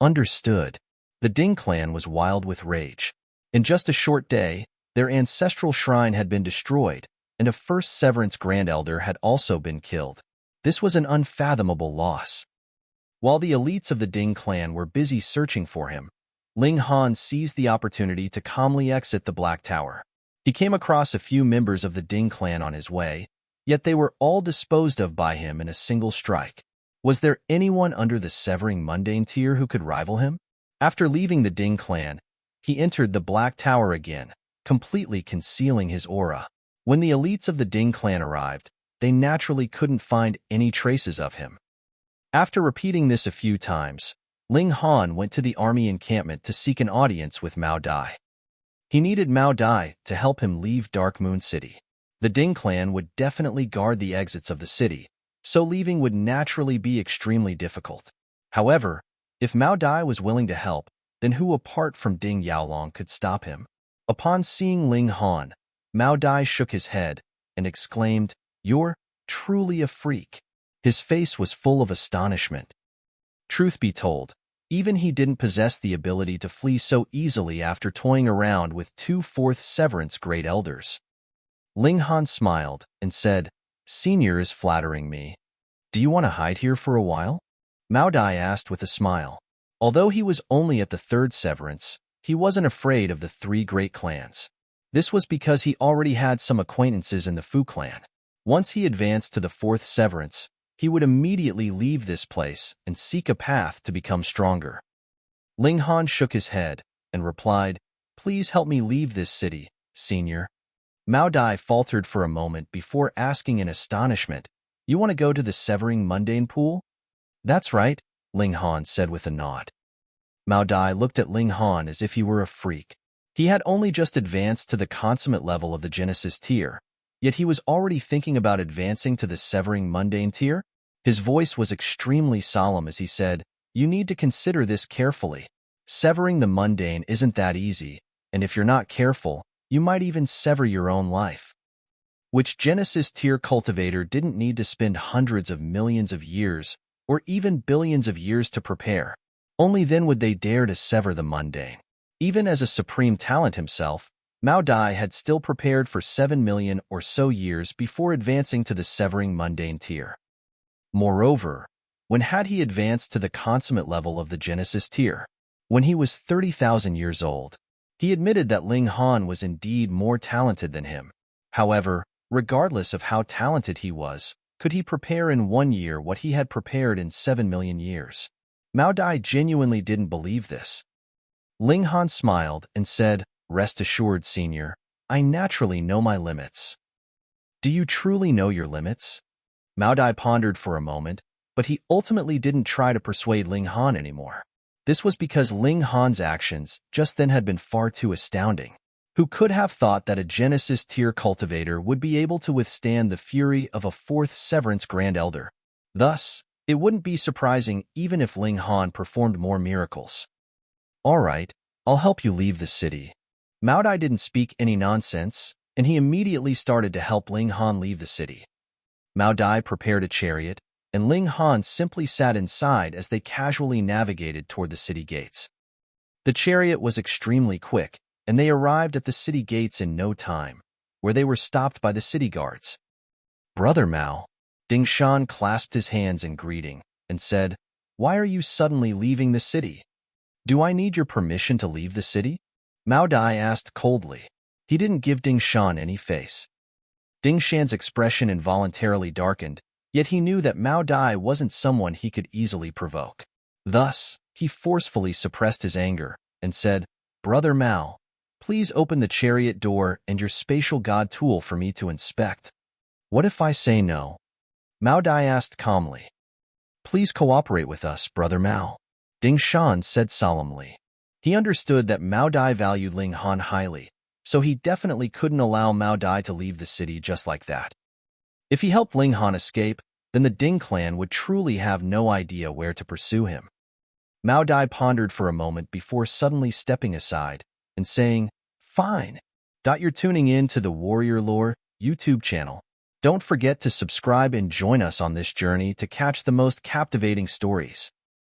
Understood. The Ding clan was wild with rage. In just a short day, their ancestral shrine had been destroyed, and a first severance grand elder had also been killed. This was an unfathomable loss. While the elites of the Ding clan were busy searching for him, Ling Han seized the opportunity to calmly exit the Black Tower. He came across a few members of the Ding clan on his way, yet they were all disposed of by him in a single strike. Was there anyone under the severing mundane tier who could rival him? After leaving the Ding clan, he entered the Black Tower again, completely concealing his aura. When the elites of the Ding clan arrived, they naturally couldn't find any traces of him. After repeating this a few times, Ling Han went to the army encampment to seek an audience with Mao Dai. He needed Mao Dai to help him leave Dark Moon City. The Ding clan would definitely guard the exits of the city, so leaving would naturally be extremely difficult. However, if Mao Dai was willing to help, then who apart from Ding Xiaochen could stop him? Upon seeing Ling Han, Mao Dai shook his head and exclaimed, "You're truly a freak." His face was full of astonishment. Truth be told, even he didn't possess the ability to flee so easily after toying around with two fourth severance great elders. Ling Han smiled and said, "Senior is flattering me. Do you want to hide here for a while?" Mao Dai asked with a smile. Although he was only at the third severance, he wasn't afraid of the three great clans. This was because he already had some acquaintances in the Fu clan. Once he advanced to the fourth severance, he would immediately leave this place and seek a path to become stronger. Ling Han shook his head and replied, "Please help me leave this city, Senior." Mao Dai faltered for a moment before asking in astonishment, "You want to go to the severing mundane pool?" "That's right," Ling Han said with a nod. Mao Dai looked at Ling Han as if he were a freak. He had only just advanced to the consummate level of the Genesis tier, yet he was already thinking about advancing to the severing mundane tier. His voice was extremely solemn as he said, "You need to consider this carefully. Severing the mundane isn't that easy, and if you're not careful, you might even sever your own life." Which Genesis tier cultivator didn't need to spend hundreds of millions of years or even billions of years to prepare. Only then would they dare to sever the mundane. Even as a supreme talent himself, Mao Dai had still prepared for 7 million or so years before advancing to the severing mundane tier. Moreover, when had he advanced to the consummate level of the Genesis tier? When he was 30,000 years old. He admitted that Ling Han was indeed more talented than him. However, regardless of how talented he was, could he prepare in 1 year what he had prepared in 7 million years? Mao Dai genuinely didn't believe this. Ling Han smiled and said, "Rest assured, senior, I naturally know my limits." "Do you truly know your limits?" Mao Dai pondered for a moment, but he ultimately didn't try to persuade Ling Han anymore. This was because Ling Han's actions just then had been far too astounding. Who could have thought that a Genesis tier cultivator would be able to withstand the fury of a 4th Severance Grand Elder? Thus, it wouldn't be surprising even if Ling Han performed more miracles. "All right, I'll help you leave the city." Mao Dai didn't speak any nonsense, and he immediately started to help Ling Han leave the city. Mao Dai prepared a chariot, and Ling Han simply sat inside as they casually navigated toward the city gates. The chariot was extremely quick, and they arrived at the city gates in no time, where they were stopped by the city guards. "Brother Mao," Ding Xiaochen clasped his hands in greeting and said, "Why are you suddenly leaving the city? Do I need your permission to leave the city?" Mao Dai asked coldly. He didn't give Ding Xiaochen any face. Ding Xiaochen's expression involuntarily darkened, yet he knew that Mao Dai wasn't someone he could easily provoke. Thus, he forcefully suppressed his anger and said, "Brother Mao, please open the chariot door and your spatial god tool for me to inspect." "What if I say no?" Mao Dai asked calmly. "Please cooperate with us, Brother Mao," Ding Xiaochen said solemnly. He understood that Mao Dai valued Ling Han highly, so he definitely couldn't allow Mao Dai to leave the city just like that. If he helped Ling Han escape, then the Ding Clan would truly have no idea where to pursue him. Mao Dai pondered for a moment before suddenly stepping aside and saying, "Fine. You're tuning in to the Warrior Lore YouTube channel. Don't forget to subscribe and join us on this journey to catch the most captivating stories.